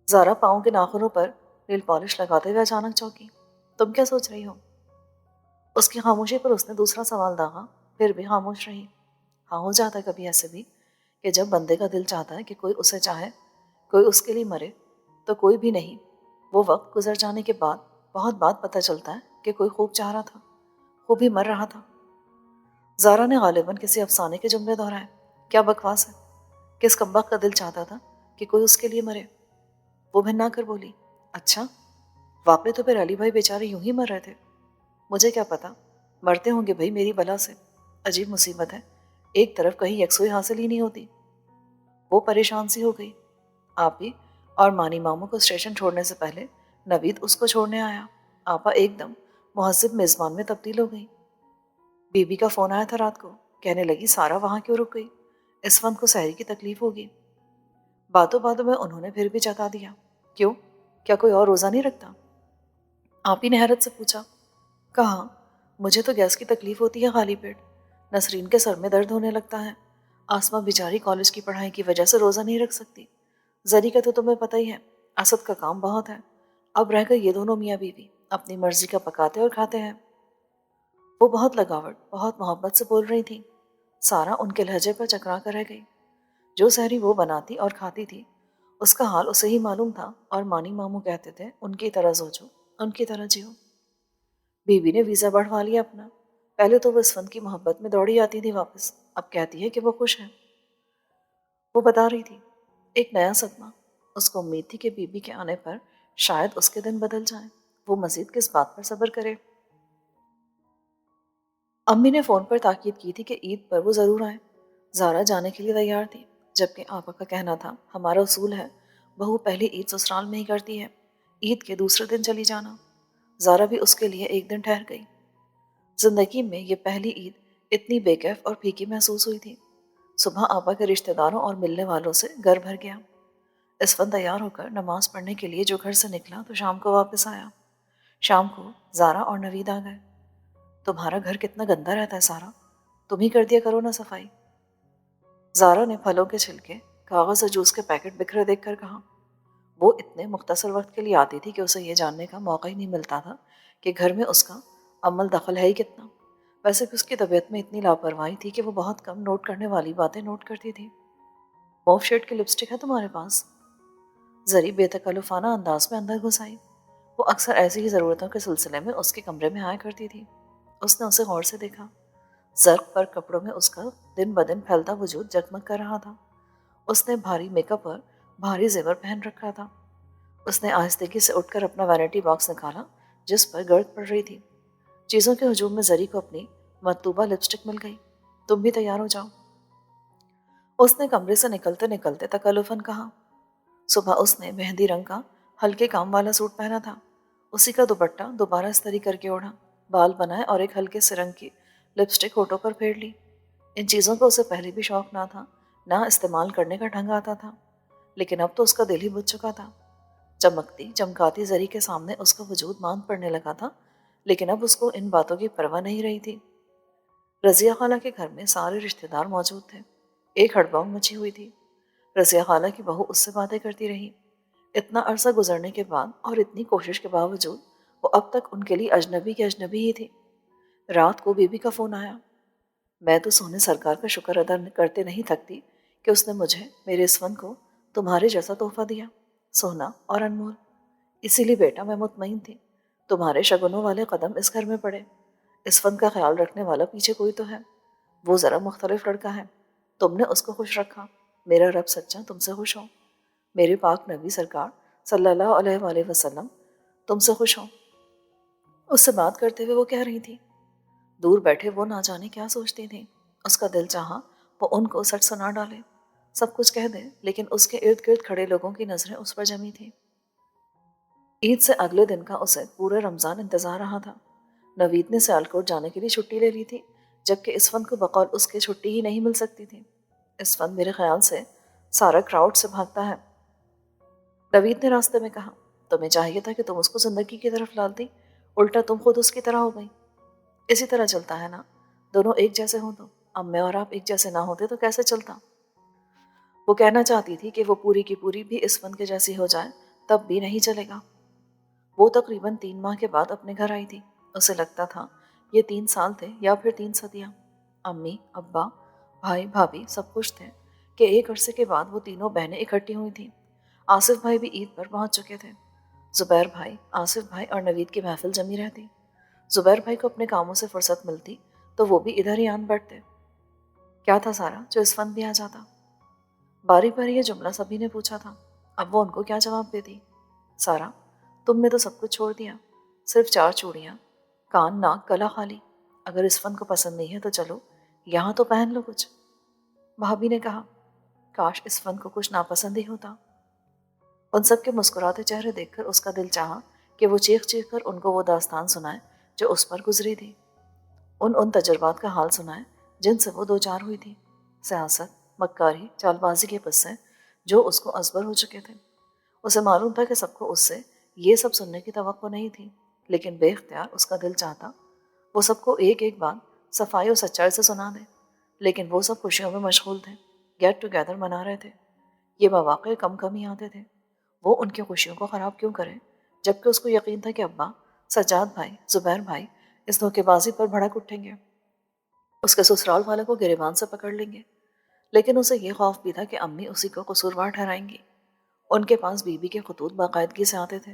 زارا پاؤں کے ناخنوں پر نیل پالش لگاتے ہوئے اچانک چونکی۔ تم کیا سوچ رہی ہو؟ اس کی خاموشی پر اس نے دوسرا سوال داغا، پھر بھی خاموش رہی۔ ہاں ہو جاتا ہے کبھی ایسے بھی کہ جب بندے کا دل چاہتا ہے کہ کوئی اسے چاہے، کوئی اس کے لیے مرے، تو کوئی بھی نہیں۔ وہ وقت گزر جانے کے بعد بہت بات پتہ چلتا ہے کہ کوئی خوب چاہ رہا تھا، خوب ہی مر رہا تھا۔ زارا نے غالباً کسی افسانے کے جملے دہرائے۔ کیا بکواس ہے، کس کمبخت کا دل چاہتا تھا کہ کوئی اس کے لیے مرے؟ وہ بھنا کر بولی۔ اچھا، واقعی تو پھر علی بھائی بیچارے یوں ہی مر رہے تھے؟ مجھے کیا پتا، مرتے ہوں گے بھائی میری بلا سے۔ عجیب مصیبت ہے، ایک طرف کہیں یکسوئی حاصل ہی نہیں ہوتی۔ وہ پریشان سی ہو گئی۔ آپ ہی اور مانی ماموں کو اسٹیشن چھوڑنے سے پہلے نوید اس کو چھوڑنے آیا۔ آپا ایک دم مہذب میزبان میں تبدیل ہو گئی۔ بی بی کا فون آیا تھا رات کو، کہنے لگی سارا وہاں کیوں رک گئی، اس وقت کو سحری کی تکلیف ہوگی۔ باتوں باتوں میں انہوں نے پھر بھی جتا دیا۔ کیوں، کیا کوئی اور روزہ نہیں رکھتا؟ آپ ہی نے حیرت سے پوچھا۔ کہاں، مجھے تو گیس کی تکلیف ہوتی ہے خالی پیٹ، نسرین کے سر میں درد ہونے لگتا ہے، آسما بیچاری کالج کی پڑھائی کی وجہ سے روزہ نہیں رکھ سکتی، زری کا تو تمہیں پتہ ہی ہے، اسد کا کام بہت ہے، اب رہ گئے یہ دونوں میاں بیوی اپنی مرضی کا پکاتے اور کھاتے ہیں۔ وہ بہت لگاوٹ، بہت محبت سے بول رہی تھی۔ سارا ان کے لہجے پر چکرا کر رہ گئی۔ جو سحری وہ بناتی اور کھاتی تھی اس کا حال اسے ہی معلوم تھا، اور مانی ماموں کہتے تھے ان کی طرح سوچو ان کی طرح جیو۔ بیوی نے ویزا بڑھوا لیا اپنا۔ پہلے تو وہ اسفند کی محبت میں دوڑی آتی تھی واپس، اب کہتی ہے کہ وہ خوش ہے۔ وہ بتا رہی تھی، ایک نیا صدمہ۔ اس کو امید تھی کہ بیوی کے آنے پر شاید اس کے دن بدل جائیں۔ وہ مزید کس بات پر صبر کرے؟ امی نے فون پر تاکید کی تھی کہ عید پر وہ ضرور آئیں۔ زارا جانے کے لیے تیار تھی، جبکہ آپا کا کہنا تھا، ہمارا اصول ہے بہو پہلی عید سسرال میں ہی کرتی ہے، عید کے دوسرے دن چلی جانا۔ زارا بھی اس کے لیے ایک دن ٹھہر گئی۔ زندگی میں یہ پہلی عید اتنی بے کیف اور پھیکی محسوس ہوئی تھی۔ صبح آپا کے رشتہ داروں اور ملنے والوں سے گھر بھر گیا۔ اسفند تیار ہو کر نماز پڑھنے کے لیے جو گھر سے نکلا تو شام کو واپس آیا۔ شام کو زارا اور نوید آ گئے۔ تمہارا گھر کتنا گندا رہتا ہے سارا، تم ہی کر دیا کرو نا صفائی۔ زارا نے پھلوں کے چھلکے، کاغذ اور جوس کے پیکٹ بکھرے دیکھ کر کہا۔ وہ اتنے مختصر وقت کے لیے آتی تھی کہ اسے یہ جاننے کا موقع ہی نہیں ملتا تھا کہ گھر میں اس کا عمل دخل ہے ہی کتنا۔ ویسے بھی اس کی طبیعت میں اتنی لاپرواہی تھی کہ وہ بہت کم نوٹ کرنے والی باتیں نوٹ کرتی تھی۔ موف شیڈ کی لپسٹک ہے تمہارے پاس؟ زری بے تکلفانہ انداز میں اندر گھس آئی۔ وہ اکثر ایسی ہی ضرورتوں کے سلسلے میں اس کے کمرے میں آیا کرتی تھی۔ اس نے اسے غور سے دیکھا۔ زرق پر کپڑوں میں اس کا دن بدن پھیلتا وجود جگمگ کر رہا تھا۔ اس نے بھاری میک اپ اور بھاری زیور پہن رکھا تھا۔ اس نے آہستگی سے اٹھ کر اپنا وینٹی باکس نکالا جس پر گرد پڑ رہی تھی۔ چیزوں کے ہجوم میں زری کو اپنی مطلوبہ لپسٹک مل گئی۔ تم بھی تیار ہو جاؤ۔ اس نے کمرے سے نکلتے نکلتے تکلفاً کہا۔ صبح اس نے مہندی رنگ کا ہلکے کام والا سوٹ پہنا تھا، اسی کا دوپٹہ دوبارہ استری کر کے اوڑھا، بال بنائے اور ایک ہلکے سے رنگ کی لپسٹک ہونٹوں پر پھیر لی۔ ان چیزوں کا اسے پہلے بھی شوق نہ تھا، نہ استعمال کرنے کا ڈھنگ آتا تھا، لیکن اب تو اس کا دل ہی بجھ چکا تھا۔ چمکتی چمکاتی زری کے سامنے اس کا وجود ماند پڑنے لگا تھا، لیکن اب اس کو ان باتوں کی پرواہ نہیں رہی تھی۔ رضیہ خالہ کے گھر میں سارے رشتہ دار موجود تھے۔ ایک ہڑبڑ مچی ہوئی تھی۔ رضیہ خالہ کی بہو اس سے باتیں کرتی رہی۔ اتنا عرصہ گزرنے کے بعد اور اتنی کوشش کے باوجود وہ اب تک ان کے لیے اجنبی کی اجنبی ہی تھی۔ رات کو بیوی کا فون آیا۔ میں تو سونے سرکار کا شکر ادا کرتے نہیں تھکتی کہ اس نے مجھے، میرے اسفند کو، تمہارے جیسا تحفہ دیا، سونا اور انمول۔ اسی لیے بیٹا میں مطمئن تھی تمہارے شگنوں والے قدم اس گھر میں پڑے۔ اسفند کا خیال رکھنے والا پیچھے کوئی تو ہے۔ وہ ذرا مختلف لڑکا ہے، تم نے اس کو خوش رکھا، میرا رب سچا تم سے خوش ہو۔ میرے پاک نبی سرکار صلی اللہ علیہ وآلہ وسلم تم سے خوش ہو۔ اس سے بات کرتے ہوئے وہ کہہ رہی تھی۔ دور بیٹھے وہ نہ جانے کیا سوچتی تھی۔ اس کا دل چاہا وہ ان کو سچ سنا ڈالے، سب کچھ کہہ دے، لیکن اس کے ارد گرد کھڑے لوگوں کی نظریں اس پر جمی تھیں۔ عید سے اگلے دن کا اسے پورے رمضان انتظار رہا تھا۔ نوید نے سیالکوٹ جانے کے لیے چھٹی لے لی تھی، جبکہ اسفند کو بقول اس کے چھٹی ہی نہیں مل سکتی تھی۔ اسفند میرے خیال سے سارا کراؤڈ سے بھاگتا ہے، نوید نے راستے میں کہا۔ تمہیں چاہیے تھا کہ تم اس کو زندگی کی طرف ڈالتی، الٹا تم خود اس کی طرح ہو گئی۔ اسی طرح چلتا ہے نا، دونوں ایک جیسے ہوں تو۔ اب میں اور آپ ایک جیسے نہ ہوتے تو کیسے چلتا؟ وہ کہنا چاہتی تھی کہ وہ پوری کی پوری بھی اسفند کے جیسی ہو جائے تب بھی نہیں چلے گا۔ وہ تقریباً 3 ماہ کے بعد اپنے گھر آئی تھی۔ اسے لگتا تھا یہ 3 سال تھے یا پھر 3 صدیاں۔ امی، ابا، بھائی، بھابھی سب خوش تھے کہ ایک عرصے کے بعد وہ تینوں بہنیں اکٹھی ہوئی تھیں۔ آصف بھائی بھی عید پر پہنچ چکے تھے۔ زبیر بھائی، آصف بھائی اور نوید کی محفل جمی رہتی۔ زبیر بھائی کو اپنے کاموں سے فرصت ملتی تو وہ بھی ادھر ہی آن بیٹھتے۔ کیا تھا سارا جو اسفند بھی آ جاتا؟ باری باری یہ جملہ سبھی نے پوچھا تھا۔ اب وہ ان کو کیا جواب دیتی؟ سارا، تم نے تو سب کچھ چھوڑ دیا، صرف 4 چوڑیاں، کان، ناک، گلا خالی۔ اگر اسفند کو پسند نہیں ہے تو چلو یہاں تو پہن لو کچھ۔ بھابھی نے کہا، کاش اسفند کو کچھ ناپسند ہی ہوتا۔ ان سب کے مسکراتے چہرے دیکھ کر اس کا دل چاہا کہ وہ چیخ چیخ کر ان کو وہ داستان سنائے جو اس پر گزری تھی، ان تجربات کا حال سنائے جن سے وہ 2 چار ہوئی تھی، سیاست، مکاری، چال بازی کے قصے جو اس کو ازبر ہو چکے تھے۔ اسے معلوم تھا کہ سب کو اس سے یہ سب سننے کی توقع نہیں تھی، لیکن بے اختیار اس کا دل چاہتا وہ سب کو ایک ایک بات صفائی اور سچائی سے سنا دے، لیکن وہ سب خوشیوں میں مشغول تھے، گیٹ ٹوگیدر منا رہے تھے۔ یہ مواقع کم کم ہی آتے تھے۔ وہ ان کی خوشیوں کو خراب کیوں کرے، جبکہ اس کو یقین تھا کہ ابا، سجاد بھائی، زبیر بھائی اس دھوکے بازی پر بھڑک اٹھیں گے، اس کے سسرال والوں کو گریبان سے پکڑ لیں گے۔ لیکن اسے یہ خوف بھی تھا کہ امی اسی کو قصوروار ٹھہرائیں گی۔ ان کے پاس بیوی کے خطوط باقاعدگی سے آتے تھے۔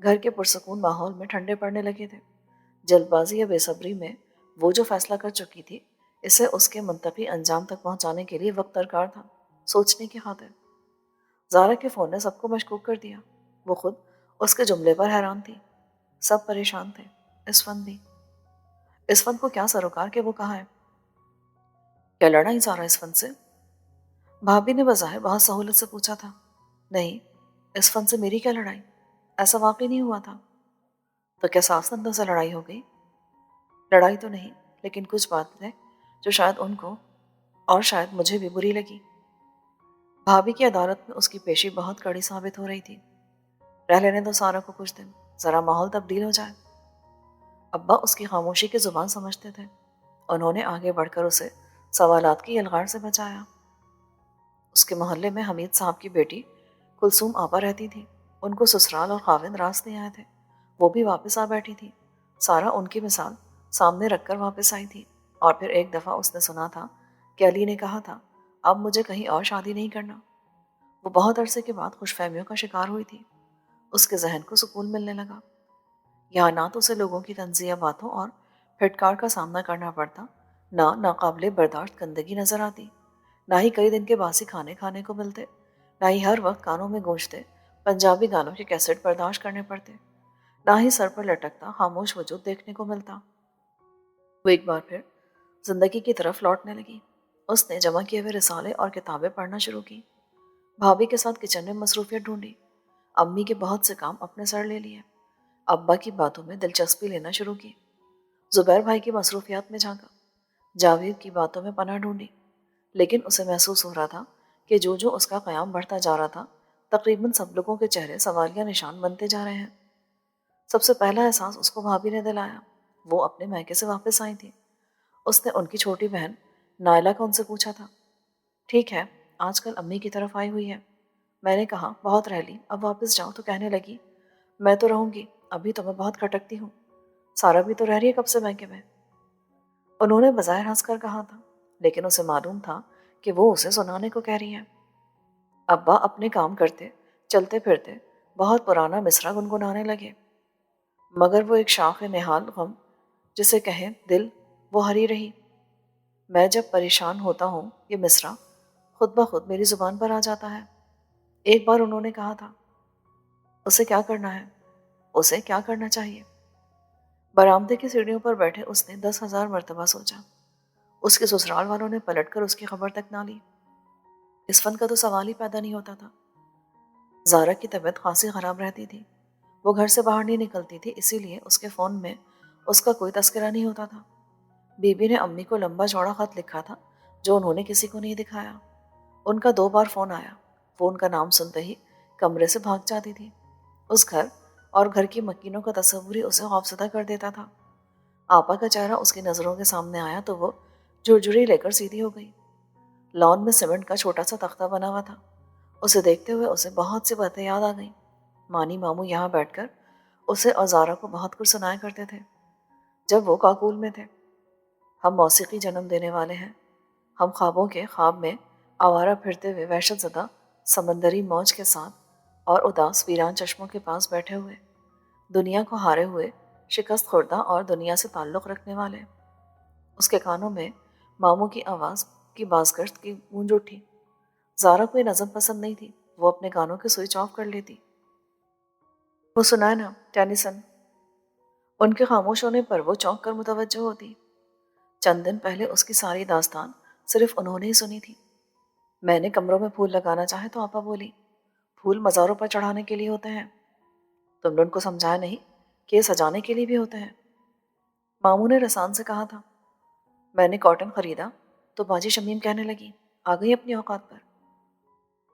گھر کے پرسکون ماحول میں ٹھنڈے پڑنے لگے تھے۔ جلد بازی یا بے صبری میں وہ جو فیصلہ کر چکی تھی اسے اس کے منطقی انجام تک پہنچانے کے لیے وقت درکار تھا، سوچنے کی خاطر۔ زارا کے فون نے سب کو مشکوک کر دیا۔ وہ خود اس کے جملے پر حیران تھی۔ سب پریشان تھے، اسفند بھی۔ اسفند کو کیا سروکار کہ وہ کہاں ہے؟ کیا لڑا ہی زارا اسفند سے؟ بھابھی نے بظاہر بہت سہولت سے پوچھا تھا۔ نہیں، اسفند سے میری کیا لڑائی؟ ایسا واقعی نہیں ہوا تھا۔ تو کیا صاف اندر سے لڑائی ہو گئی؟ لڑائی تو نہیں، لیکن کچھ بات ہے جو شاید ان کو اور شاید مجھے بھی بری لگی۔ بھابھی کی عدالت میں اس کی پیشی بہت کڑی ثابت ہو رہی تھی۔ رہ لینے دو سارا کو کچھ دن، ذرا ماحول تبدیل ہو جائے۔ ابا اس کی خاموشی کی زبان سمجھتے تھے۔ انہوں نے آگے بڑھ کر اسے سوالات کی الغار سے بچایا۔ اس کے محلے میں حمید صاحب کی بیٹی کلثوم آپا رہتی تھی۔ ان کو سسرال اور خاوند راست نہیں آئے تھے۔ وہ بھی واپس آ بیٹھی تھی۔ سارا ان کی مثال سامنے رکھ کر واپس آئی تھی، اور پھر ایک دفعہ اس نے سنا تھا کہ علی نے کہا تھا اب مجھے کہیں اور شادی نہیں کرنا۔ وہ بہت عرصے کے بعد خوش فہمیوں کا شکار ہوئی تھی۔ اس کے ذہن کو سکون ملنے لگا۔ یہاں نہ تو اسے لوگوں کی طنزیہ باتوں اور پھٹکار کا سامنا کرنا پڑتا، نہ ناقابل برداشت گندگی نظر آتی، نہ ہی کئی دن کے باسی کھانے کھانے کو ملتے، نہ ہی ہر وقت کانوں میں گونجتے پنجابی گانوں کے کیسٹ برداشت کرنے پڑتے، نہ ہی سر پر لٹکتا خاموش وجود دیکھنے کو ملتا۔ وہ ایک بار پھر زندگی کی طرف لوٹنے لگی۔ اس نے جمع کیے ہوئے رسالے اور کتابیں پڑھنا شروع کی۔ بھابھی کے ساتھ کچن میں مصروفیت ڈھونڈی۔ امی کے بہت سے کام اپنے سر لے لیے۔ ابا کی باتوں میں دلچسپی لینا شروع کی۔ زبیر بھائی کی مصروفیات میں جھانکا۔ جاوید کی باتوں میں پناہ ڈھونڈی۔ لیکن اسے محسوس ہو رہا تھا کہ جو جو اس کا قیام بڑھتا جا رہا تھا، تقریباً سب لوگوں کے چہرے سوالیہ نشان بنتے جا رہے ہیں۔ سب سے پہلا احساس اس کو بھابھی نے دلایا۔ وہ اپنے میکے سے واپس آئی تھی۔ اس نے ان کی چھوٹی بہن نائلہ کا ان سے پوچھا تھا، ٹھیک ہے، آج کل امی کی طرف آئی ہوئی ہے؟ میں نے کہا بہت رہ لی، اب واپس جاؤ۔ تو کہنے لگی میں تو رہوں گی، ابھی تو میں بہت کھٹکتی ہوں۔ سارا بھی تو رہ رہی ہے کب سے میکے میں۔ انہوں نے بظاہر ہنس کر کہا تھا، لیکن اسے معلوم تھا کہ وہ اسے سنانے کو کہہ رہی ہے۔ ابا اپنے کام کرتے چلتے پھرتے بہت پرانا مصرع گنگنانے لگے، مگر وہ ایک شاخ نہال غم جسے کہیں دل، وہ ہری رہی۔ میں جب پریشان ہوتا ہوں یہ مصرع خود بخود میری زبان پر آ جاتا ہے۔ ایک بار انہوں نے کہا تھا، اسے کیا کرنا ہے، اسے کیا کرنا چاہیے؟ برآمدے کی سیڑھیوں پر بیٹھے اس نے 10,000 مرتبہ سوچا۔ اس کے سسرال والوں نے پلٹ کر اس کی خبر تک نہ لی۔ اس فن کا تو سوال ہی پیدا نہیں ہوتا تھا۔ زارا کی طبیعت خاصی خراب رہتی تھی۔ وہ گھر سے باہر نہیں نکلتی تھی، اسی لیے اس کے فون میں اس کا کوئی تذکرہ نہیں ہوتا تھا۔ بی بی نے امی کو لمبا چوڑا خط لکھا تھا جو انہوں نے کسی کو نہیں دکھایا۔ ان کا 2 بار فون آیا۔ فون کا نام سنتے ہی کمرے سے بھاگ جاتی تھی۔ اس گھر اور گھر کی مکینوں کا تصور ہی اسے خوفزدہ کر دیتا تھا۔ آپا کا چہرہ اس کی نظروں کے سامنے آیا تو وہ جھرجھری لے کر سیدھی ہو گئی۔ لان میں سیمنٹ کا چھوٹا سا تختہ بنا ہوا تھا۔ اسے دیکھتے ہوئے اسے بہت سی باتیں یاد آ گئیں۔ مانی ماموں یہاں بیٹھ کر اسے اور زارا کو بہت کچھ سنایا کرتے تھے جب وہ کاکول میں تھے۔ ہم موسیقی جنم دینے والے ہیں، ہم خوابوں کے خواب میں آوارہ پھرتے ہوئے وحشت زدہ سمندری موج کے ساتھ اور اداس ویران چشموں کے پاس بیٹھے ہوئے، دنیا کو ہارے ہوئے، شکست خوردہ اور دنیا سے تعلق رکھنے والے۔ اس کے کانوں میں ماموں کی آواز کی بازگشت کی گونج اٹھی۔ زارا کوئی نظم پسند نہیں تھی، وہ اپنے کانوں کے سوئچ آف کر لیتی۔ وہ سنائے نا ٹینیسن۔ ان کے خاموش ہونے پر وہ چونک کر متوجہ ہوتی۔ چند دن پہلے اس کی ساری داستان صرف انہوں نے ہی سنی تھی۔ میں نے کمروں میں پھول لگانا چاہے تو آپا بولی، پھول مزاروں پر چڑھانے کے لیے ہوتے ہیں، تم نے ان کو سمجھایا نہیں کہ یہ سجانے کے لیے بھی ہوتے ہیں؟ ماموں نے رسان سے کہا تھا۔ میں نے کاٹن خریدا تو باجی شمیم کہنے لگی، آ گئی اپنی اوقات پر۔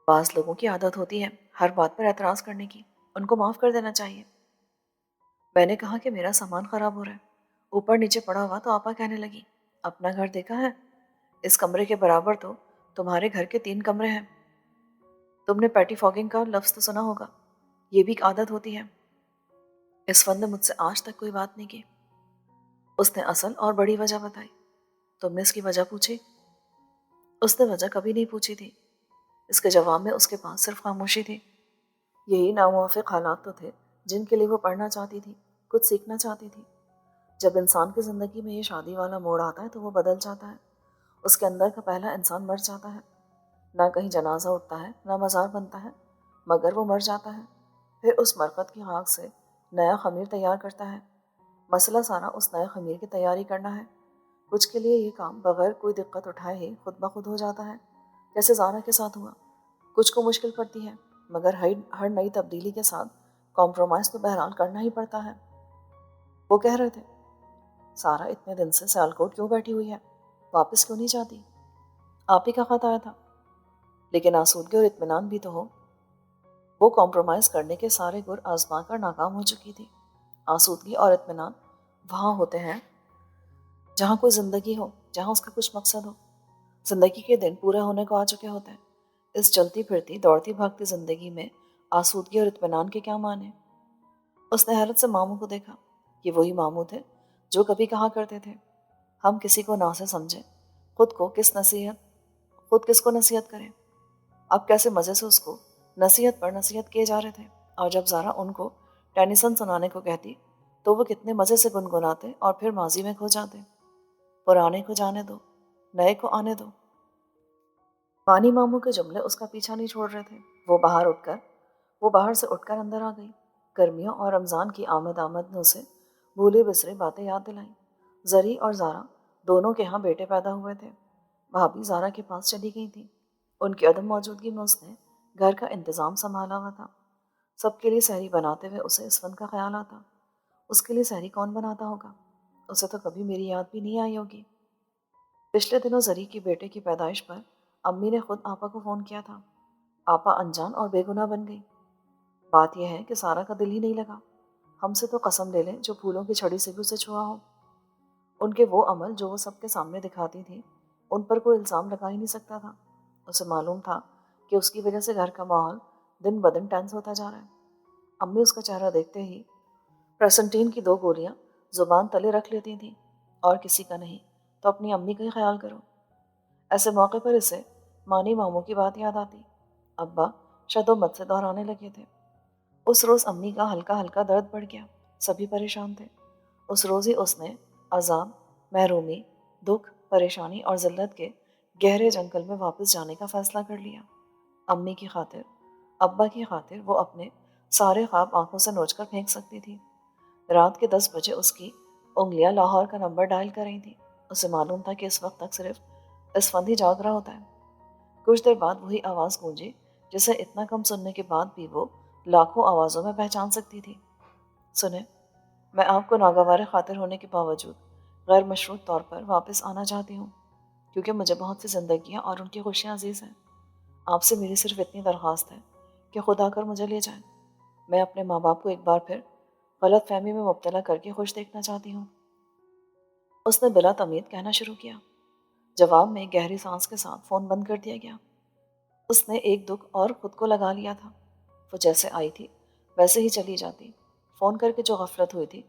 بعض لوگوں کی عادت ہوتی ہے ہر بات پر اعتراض کرنے کی، ان کو معاف کر دینا چاہیے۔ میں نے کہا کہ میرا سامان خراب ہو رہا ہے، اوپر نیچے پڑا ہوا، تو آپا کہنے لگی، اپنا گھر دیکھا ہے؟ اس کمرے کے برابر تو تمہارے گھر کے 3 کمرے ہیں۔ تم نے پیٹی فاگنگ کا لفظ تو سنا ہوگا، یہ بھی ایک عادت ہوتی ہے۔ اس فن نے مجھ سے آج تک کوئی بات نہیں کی۔ اس نے اصل اور بڑی وجہ بتائی۔ تم نے اس کی وجہ پوچھی؟ اس نے وجہ کبھی نہیں پوچھی تھی۔ اس کے جواب میں اس کے پاس صرف خاموشی تھی۔ یہی ناموافق حالات تو تھے جن کے لیے وہ پڑھنا چاہتی تھی، کچھ سیکھنا چاہتی تھی۔ جب انسان کی زندگی میں یہ شادی والا موڑ آتا ہے تو وہ بدل جاتا ہے۔ اس کے اندر کا پہلا انسان مر جاتا ہے۔ نہ کہیں جنازہ اٹھتا ہے، نہ مزار بنتا ہے، مگر وہ مر جاتا ہے۔ پھر اس مرکت کی خاک سے نیا خمیر تیار کرتا ہے۔ مسئلہ سارا اس نئے خمیر کی تیاری کرنا ہے۔ کچھ کے لیے یہ کام بغیر کوئی دقت اٹھائے ہی خود بخود ہو جاتا ہے، جیسے زارا کے ساتھ ہوا۔ کچھ کو مشکل پڑتی ہے، مگر ہر نئی تبدیلی کے ساتھ کمپرومائز تو بہرحال کرنا ہی پڑتا ہے۔ وہ کہہ رہے تھے، سارا اتنے دن سے سیالکوٹ کیوں بیٹھی ہوئی ہے؟ واپس کیوں نہیں جاتی؟ آپ ہی کا خط آیا تھا، لیکن آسودگی اور اطمینان بھی تو ہو۔ وہ کمپرومائز کرنے کے سارے گر آزما کر ناکام ہو چکی تھی۔ آسودگی اور اطمینان وہاں ہوتے ہیں جہاں کوئی زندگی ہو، جہاں اس کا کچھ مقصد ہو۔ زندگی کے دن پورے ہونے کو آ چکے ہوتے ہیں۔ اس چلتی پھرتی دوڑتی بھاگتی زندگی میں آسودگی اور اطمینان کے کیا معنی؟ اس نے حیرت سے ماموں کو دیکھا۔ یہ وہی ماموں تھے جو کبھی کہا کرتے تھے، ہم کسی کو نہ سے سمجھیں، خود کس کو نصیحت کریں۔ اب کیسے مزے سے اس کو نصیحت پر نصیحت کیے جا رہے تھے، اور جب زارا ان کو ٹینیسن سنانے کو کہتی تو وہ کتنے مزے سے گنگناتے اور پھر ماضی میں کھو جاتے۔ پرانے کو جانے دو، نئے کو آنے دو۔ پانی ماموں کے جملے اس کا پیچھا نہیں چھوڑ رہے تھے۔ وہ باہر سے اٹھ کر اندر آ گئی۔ گرمیوں اور رمضان کی آمد نے اسے بھولے بسرے باتیں یاد دلائیں۔ زری اور زارا دونوں کے ہاں بیٹے پیدا ہوئے تھے۔ بھابھی زارا کے پاس چلی گئی تھی۔ ان کی عدم موجودگی میں اس نے گھر کا انتظام سنبھالا ہوا تھا۔ سب کے لیے سحری بناتے ہوئے اسے اسفند کا خیال آتا۔ اس کے لیے سحری کون بناتا ہوگا؟ اسے تو کبھی میری یاد بھی نہیں آئی ہوگی۔ پچھلے دنوں زری کی بیٹے کی پیدائش پر امی نے خود آپا کو فون کیا تھا۔ آپا انجان اور بے گناہ بن گئی۔ بات یہ ہے کہ سارا کا دل ہی نہیں لگا۔ ہم سے تو قسم لے لیں جو پھولوں کی چھڑی سے بھی اسے چھوا ہو۔ ان کے وہ عمل جو وہ سب کے سامنے دکھاتی تھی، ان پر کوئی الزام لگا ہی نہیں سکتا تھا۔ اسے معلوم تھا کہ اس کی وجہ سے گھر کا ماحول دن بدن ٹینس ہوتا جا رہا ہے۔ امی اس کا چہرہ دیکھتے ہی پریسنٹین کی 2 گولیاں زبان تلے رکھ لیتی تھیں، اور کسی کا نہیں تو اپنی امی کا ہی خیال کرو۔ ایسے موقع پر اسے مانی ماموں کی بات یاد آتی۔ ابا شد و مت سے دہرانے لگے تھے۔ اس روز امی کا ہلکا ہلکا درد بڑھ گیا۔ سبھی پریشان تھے۔ اس روز ہی اس نے عذاب، محرومی، دکھ، پریشانی اور ذلت کے گہرے جنگل میں واپس جانے کا فیصلہ کر لیا۔ امی کی خاطر، ابا کی خاطر وہ اپنے سارے خواب آنکھوں سے نوچ کر پھینک سکتی تھی۔ رات کے 10 بجے اس کی انگلیاں لاہور کا نمبر ڈائل کر رہی تھیں۔ اسے معلوم تھا کہ اس وقت تک صرف اسفند ہی جاگ رہا ہوتا ہے۔ کچھ دیر بعد وہی آواز گونجی جسے اتنا کم سننے کے بعد بھی وہ لاکھوں آوازوں میں پہچان سکتی تھی۔ سنیں، میں آپ کو ناگوار خاطر ہونے کے باوجود غیر مشروط طور پر واپس آنا چاہتی ہوں، کیونکہ مجھے بہت سی زندگیاں اور ان کی خوشیاں عزیز ہیں۔ آپ سے میری صرف اتنی درخواست ہے کہ خدا کر مجھے لے جائیں۔ میں اپنے ماں باپ کو ایک بار پھر غلط فہمی میں مبتلا کر کے خوش دیکھنا چاہتی ہوں۔ اس نے بلا تمید کہنا شروع کیا۔ جواب میں گہری سانس کے ساتھ فون بند کر دیا گیا۔ اس نے ایک دکھ اور خود کو لگا لیا تھا۔ وہ جیسے آئی تھی ویسے ہی چلی جاتی۔ فون کر کے جو غفلت ہوئی تھی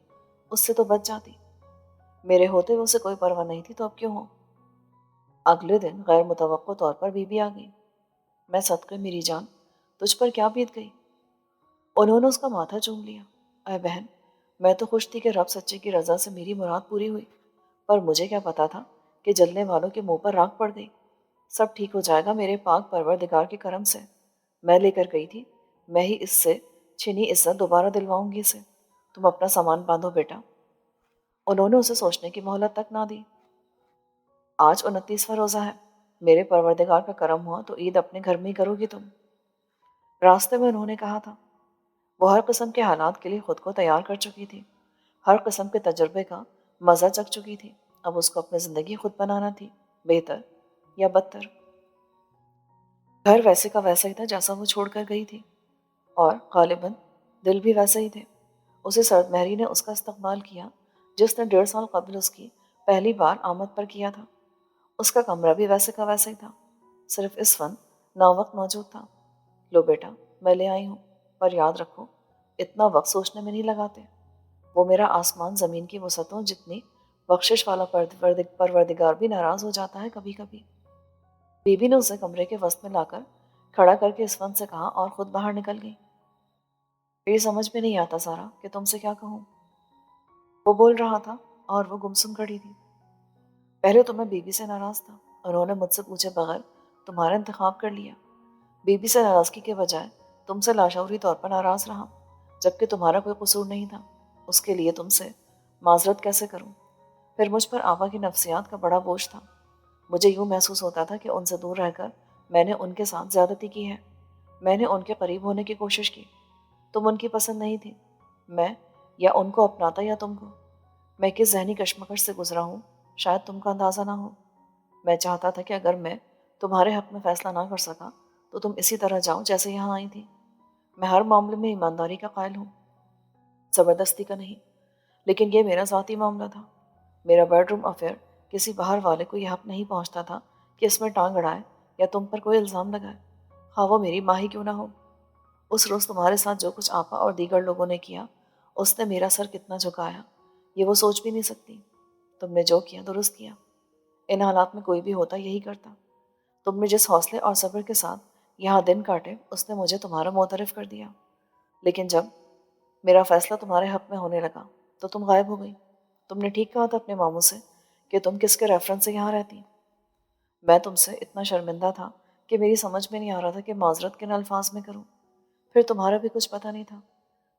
اس سے تو بچ جاتی۔ میرے ہوتے ہوئے اسے کوئی پرواہ نہیں تھی تو اب کیوں ہو؟ اگلے دن غیر متوقع طور پر بی بی آ گئی۔ میں صدقے میری جان، تجھ پر کیا بیت گئی؟ انہوں نے اس کا ماتھا چوم لیا۔ اے بہن، میں تو خوش تھی کہ رب سچے کی رضا سے میری مراد پوری ہوئی، پر مجھے کیا پتا تھا کہ جلنے والوں کے منہ پر راکھ پڑ گئی۔ سب ٹھیک ہو جائے گا میرے پاک پروردگار کے کرم سے۔ میں لے کر گئی تھی، میں ہی اس سے چھنی عزت دوبارہ دلواؤں گی اسے۔ تم اپنا سامان باندھو بیٹا۔ انہوں نے اسے سوچنے کی مہلت تک نہ دی۔ آج 29واں روزہ ہے۔ میرے پروردگار کا کرم ہوا تو عید اپنے گھر میں ہی کرو گی تم۔ راستے میں انہوں نے کہا تھا، وہ ہر قسم کے حالات کے لیے خود کو تیار کر چکی تھی، ہر قسم کے تجربے کا مزہ چکھ چکی تھی۔ اب اس کو اپنی زندگی خود بنانا تھی، بہتر یا بدتر۔ گھر ویسے کا ویسا ہی تھا جیسا وہ چھوڑ کر گئی تھی، اور غالباً دل بھی ویسا ہی تھے۔ اسے سرد مہری نے اس کا استقبال کیا جس نے 1.5 سال قبل اس کی پہلی بار آمد پر کیا تھا۔ اس کا کمرہ بھی ویسے کا ویسا ہی تھا، صرف اسفند ناوقت موجود تھا۔ لو بیٹا، میں لے آئی ہوں، پر یاد رکھو اتنا وقت سوچنے میں نہیں لگاتے۔ وہ میرا آسمان زمین کی وسعتوں جتنی بخشش والا پروردگار بھی ناراض ہو جاتا ہے کبھی کبھی۔ بی بی نے اسے کمرے کے وسط میں لا کر کھڑا کر کے اسفند سے کہا اور خود باہر نکل گئی۔ میری سمجھ میں نہیں آتا سارا کہ تم سے کیا کہوں۔ وہ بول رہا تھا اور وہ گمسم کھڑی تھی۔ پہلے تو میں بیوی سے ناراض تھا، انہوں نے مجھ سے پوچھے بغیر تمہارا انتخاب کر لیا۔ بیوی سے ناراضگی کے بجائے تم سے لاشعوری طور پر ناراض رہا، جبکہ تمہارا کوئی قصور نہیں تھا۔ اس کے لیے تم سے معذرت کیسے کروں؟ پھر مجھ پر آپا کی نفسیات کا بڑا بوجھ تھا۔ مجھے یوں محسوس ہوتا تھا کہ ان سے دور رہ کر میں نے ان کے ساتھ زیادتی کی ہے۔ میں نے ان کے قریب ہونے کی کوشش کی۔ تم ان کی پسند نہیں تھی۔ میں یا ان کو اپناتا یا تم کو۔ میں کس ذہنی کشمکش سے گزرا ہوں شاید تم کا اندازہ نہ ہو۔ میں چاہتا تھا کہ اگر میں تمہارے حق میں فیصلہ نہ کر سکا تو تم اسی طرح جاؤ جیسے یہاں آئی تھی۔ میں ہر معاملے میں ایمانداری کا قائل ہوں، زبردستی کا نہیں، لیکن یہ میرا ذاتی معاملہ تھا۔ میرا بیڈ روم افیئر کسی باہر والے کو یہ حق نہیں پہنچتا تھا کہ اس میں ٹانگ اڑائے یا تم پر کوئی الزام لگائے، خواہ وہ میری ماں ہی کیوں نہ ہو۔ اس روز تمہارے ساتھ جو کچھ آپا اور دیگر لوگوں نے کیا، اس نے میرا سر کتنا جھکایا یہ وہ سوچ بھی نہیں سکتی۔ تم نے جو کیا درست کیا، ان حالات میں کوئی بھی ہوتا یہی کرتا۔ تم نے جس حوصلے اور صبر کے ساتھ یہاں دن کاٹے اس نے مجھے تمہارا معترف کر دیا، لیکن جب میرا فیصلہ تمہارے حق میں ہونے لگا تو تم غائب ہو گئی۔ تم نے ٹھیک کہا تھا اپنے ماموں سے کہ تم کس کے ریفرنس سے یہاں رہتی۔ میں تم سے اتنا شرمندہ تھا کہ میری سمجھ میں نہیں آ رہا تھا کہ معذرت کن الفاظ میں کروں۔ پھر تمہارا بھی کچھ پتہ نہیں تھا،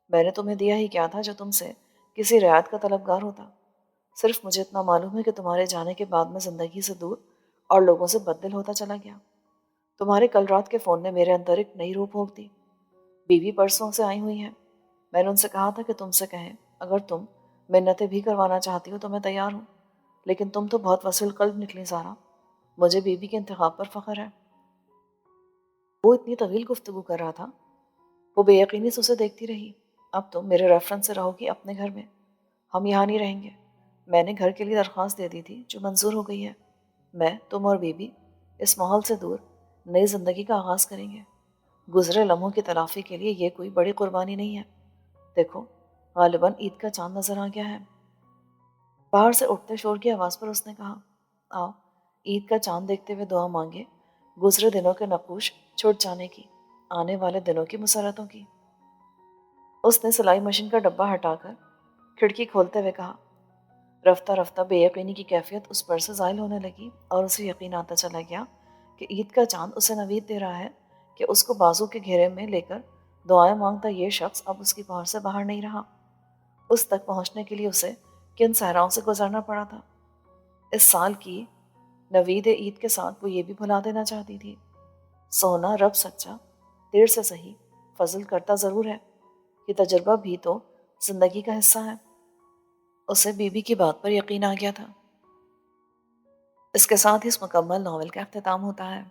میں نے تمہیں دیا ہی کیا تھا جو تم سے کسی رعایت کا طلبگار ہوتا۔ صرف مجھے اتنا معلوم ہے کہ تمہارے جانے کے بعد میں زندگی سے دور اور لوگوں سے بددل ہوتا چلا گیا۔ تمہارے کل رات کے فون نے میرے اندر ایک نئی روح پھونک دی۔ بیوی پرسوں سے آئی ہوئی ہے، میں نے ان سے کہا تھا کہ تم سے کہیں اگر تم منتیں بھی کروانا چاہتی ہو تو میں تیار ہوں، لیکن تم تو بہت وسیع القلب نکلی سارا۔ مجھے بیوی کے انتخاب پر فخر ہے۔ وہ اتنی طویل گفتگو کر رہا تھا، وہ بے یقینی سے اسے دیکھتی رہی۔ اب تم میرے ریفرنس سے رہو گی اپنے گھر میں، ہم یہاں نہیں رہیں گے۔ میں نے گھر کے لیے درخواست دے دی تھی جو منظور ہو گئی ہے۔ میں، تم اور بیوی اس ماحول سے دور نئی زندگی کا آغاز کریں گے۔ گزرے لمحوں کی تلافی کے لیے یہ کوئی بڑی قربانی نہیں ہے۔ دیکھو، غالباً عید کا چاند نظر آ گیا ہے۔ باہر سے اٹھتے شور کی آواز پر اس نے کہا، آؤ عید کا چاند دیکھتے ہوئے دعا مانگے گزرے دنوں کے نقوش چھوٹ جانے کی، آنے والے دنوں کی مسرتوں کی۔ اس نے سلائی مشین کا ڈبہ ہٹا کر کھڑکی کھولتے ہوئے کہا۔ رفتہ رفتہ بے یقینی کی کیفیت اس پر سے زائل ہونے لگی اور اسے یقین آتا چلا گیا کہ عید کا چاند اسے نوید دے رہا ہے کہ اس کو بازو کے گھیرے میں لے کر دعائیں مانگتا یہ شخص اب اس کی پہنچ سے باہر نہیں رہا۔ اس تک پہنچنے کے لیے اسے کن صحراؤں سے گزرنا پڑا تھا۔ اس سال کی نوید عید کے ساتھ وہ یہ بھی بھلا دینا چاہتی تھی، سونا رب سچا، دیر سے صحیح فضل کرتا ضرور ہے۔ یہ تجربہ بھی تو زندگی کا حصہ ہے۔ اسے بیوی کی بات پر یقین آ گیا تھا۔ اس کے ساتھ ہی اس مکمل ناول کا اختتام ہوتا ہے۔